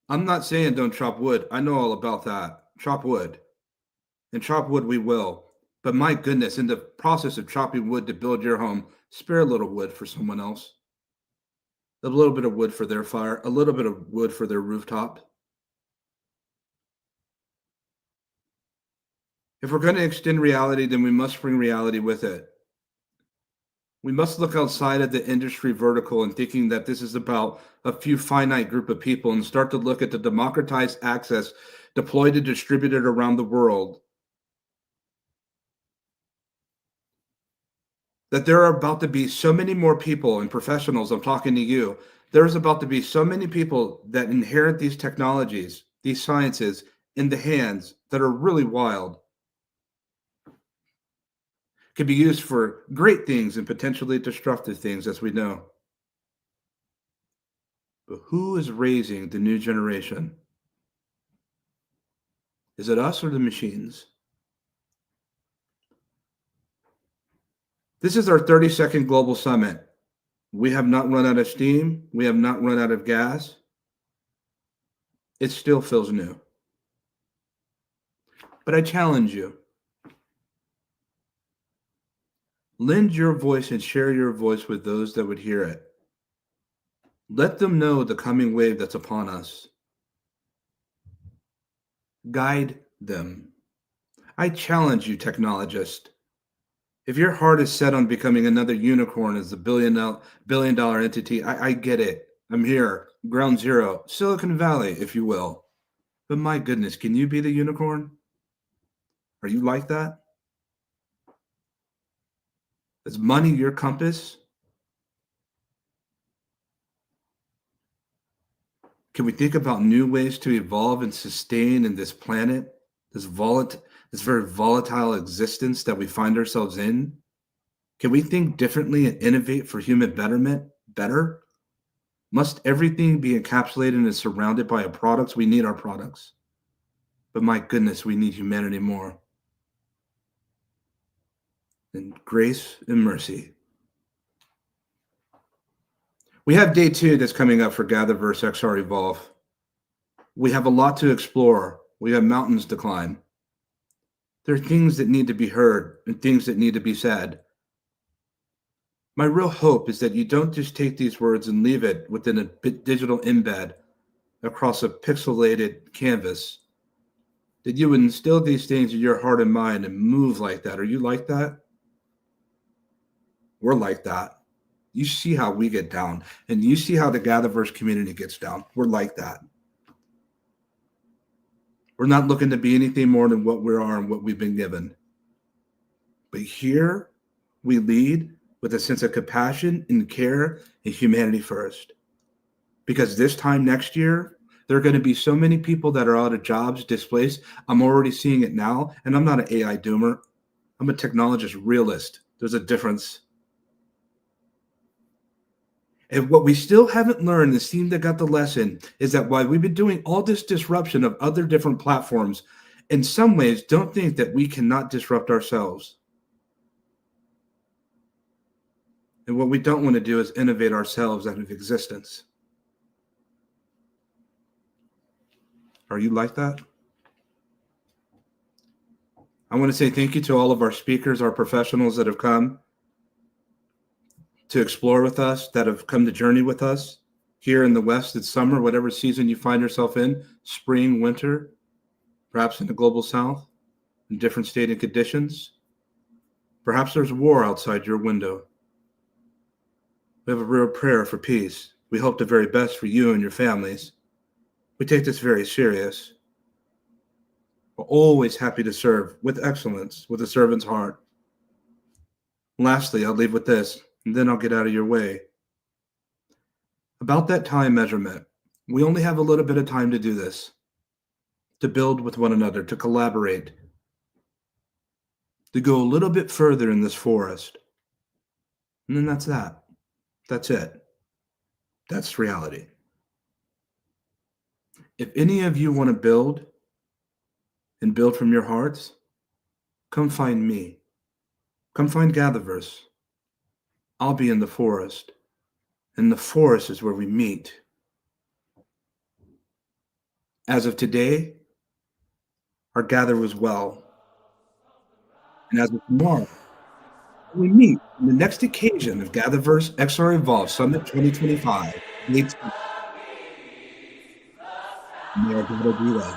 I'm not saying don't chop wood. I know all about that. Chop wood. And chop wood we will. But my goodness, in the process of chopping wood to build your home, spare a little wood for someone else. A little bit of wood for their fire, a little bit of wood for their rooftop. If we're going to extend reality, then we must bring reality with it. We must look outside of the industry vertical and thinking that this is about a few finite group of people and start to look at the democratized access deployed and distributed around the world. That there are about to be so many more people and professionals, I'm talking to you, there's about to be so many people that inherit these technologies, these sciences in the hands that are really wild. Can be used for great things and potentially destructive things, as we know. But who is raising the new generation? Is it us or the machines? This is our 32nd Global Summit. We have not run out of steam. We have not run out of gas. It still feels new. But I challenge you. Lend your voice and share your voice with those that would hear it. Let them know the coming wave that's upon us. Guide them. I challenge you, technologist. If your heart is set on becoming another unicorn as a billion dollar entity, I get it. I'm here, ground zero, Silicon Valley, if you will. But my goodness, can you be the unicorn? Are you like that? Is money your compass? Can we think about new ways to evolve and sustain in this planet, this very volatile existence that we find ourselves in? Can we think differently and innovate for human betterment better? Must everything be encapsulated and surrounded by our products? We need our products. But my goodness, we need humanity more. And grace and mercy. We have day 2 that's coming up for GatherVerse XREvolve. We have a lot to explore. We have mountains to climb. There are things that need to be heard and things that need to be said. My real hope is that you don't just take these words and leave it within a digital embed across a pixelated canvas. That you would instill these things in your heart and mind and move like that. Are you like that? We're like that. You see how we get down, and you see how the GatherVerse community gets down. We're like that. We're not looking to be anything more than what we are and what we've been given. But here we lead with a sense of compassion and care and humanity first. Because this time next year, there are going to be so many people that are out of jobs, displaced. I'm already seeing it now, and I'm not an AI doomer. I'm a technologist realist. There's a difference. And what we still haven't learned, the team that got the lesson, is that while we've been doing all this disruption of other different platforms, in some ways, don't think that we cannot disrupt ourselves. And what we don't want to do is innovate ourselves out of existence. Are you like that? I want to say thank you to all of our speakers, our professionals that have come to explore with us, that have come to journey with us. Here in the West, it's summer, whatever season you find yourself in, spring, winter, perhaps in the global South, in different stated conditions. Perhaps there's war outside your window. We have a real prayer for peace. We hope the very best for you and your families. We take this very serious. We're always happy to serve with excellence, with a servant's heart. Lastly, I'll leave with this, and then I'll get out of your way. About that time measurement, we only have a little bit of time to do this, to build with one another, to collaborate, to go a little bit further in this forest. And then that's that. That's it. That's reality. If any of you want to build and build from your hearts, come find me. Come find GatherVerse. I'll be in the forest. And the forest is where we meet. As of today, our gather was well. And as of tomorrow, we meet on the next occasion of GatherVerse XREvolve Summit 2025. May I do that?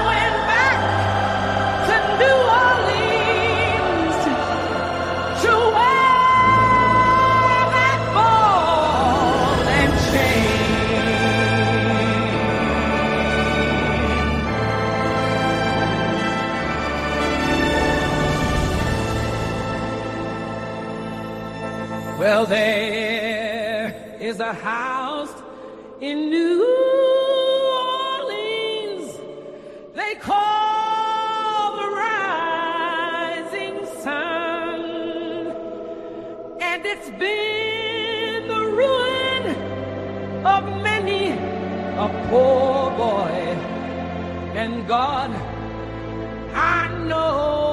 Going back to New Orleans. Well, there is a house in New Orleans they call the Rising Sun, and it's been the ruin of many a poor boy. And God, I know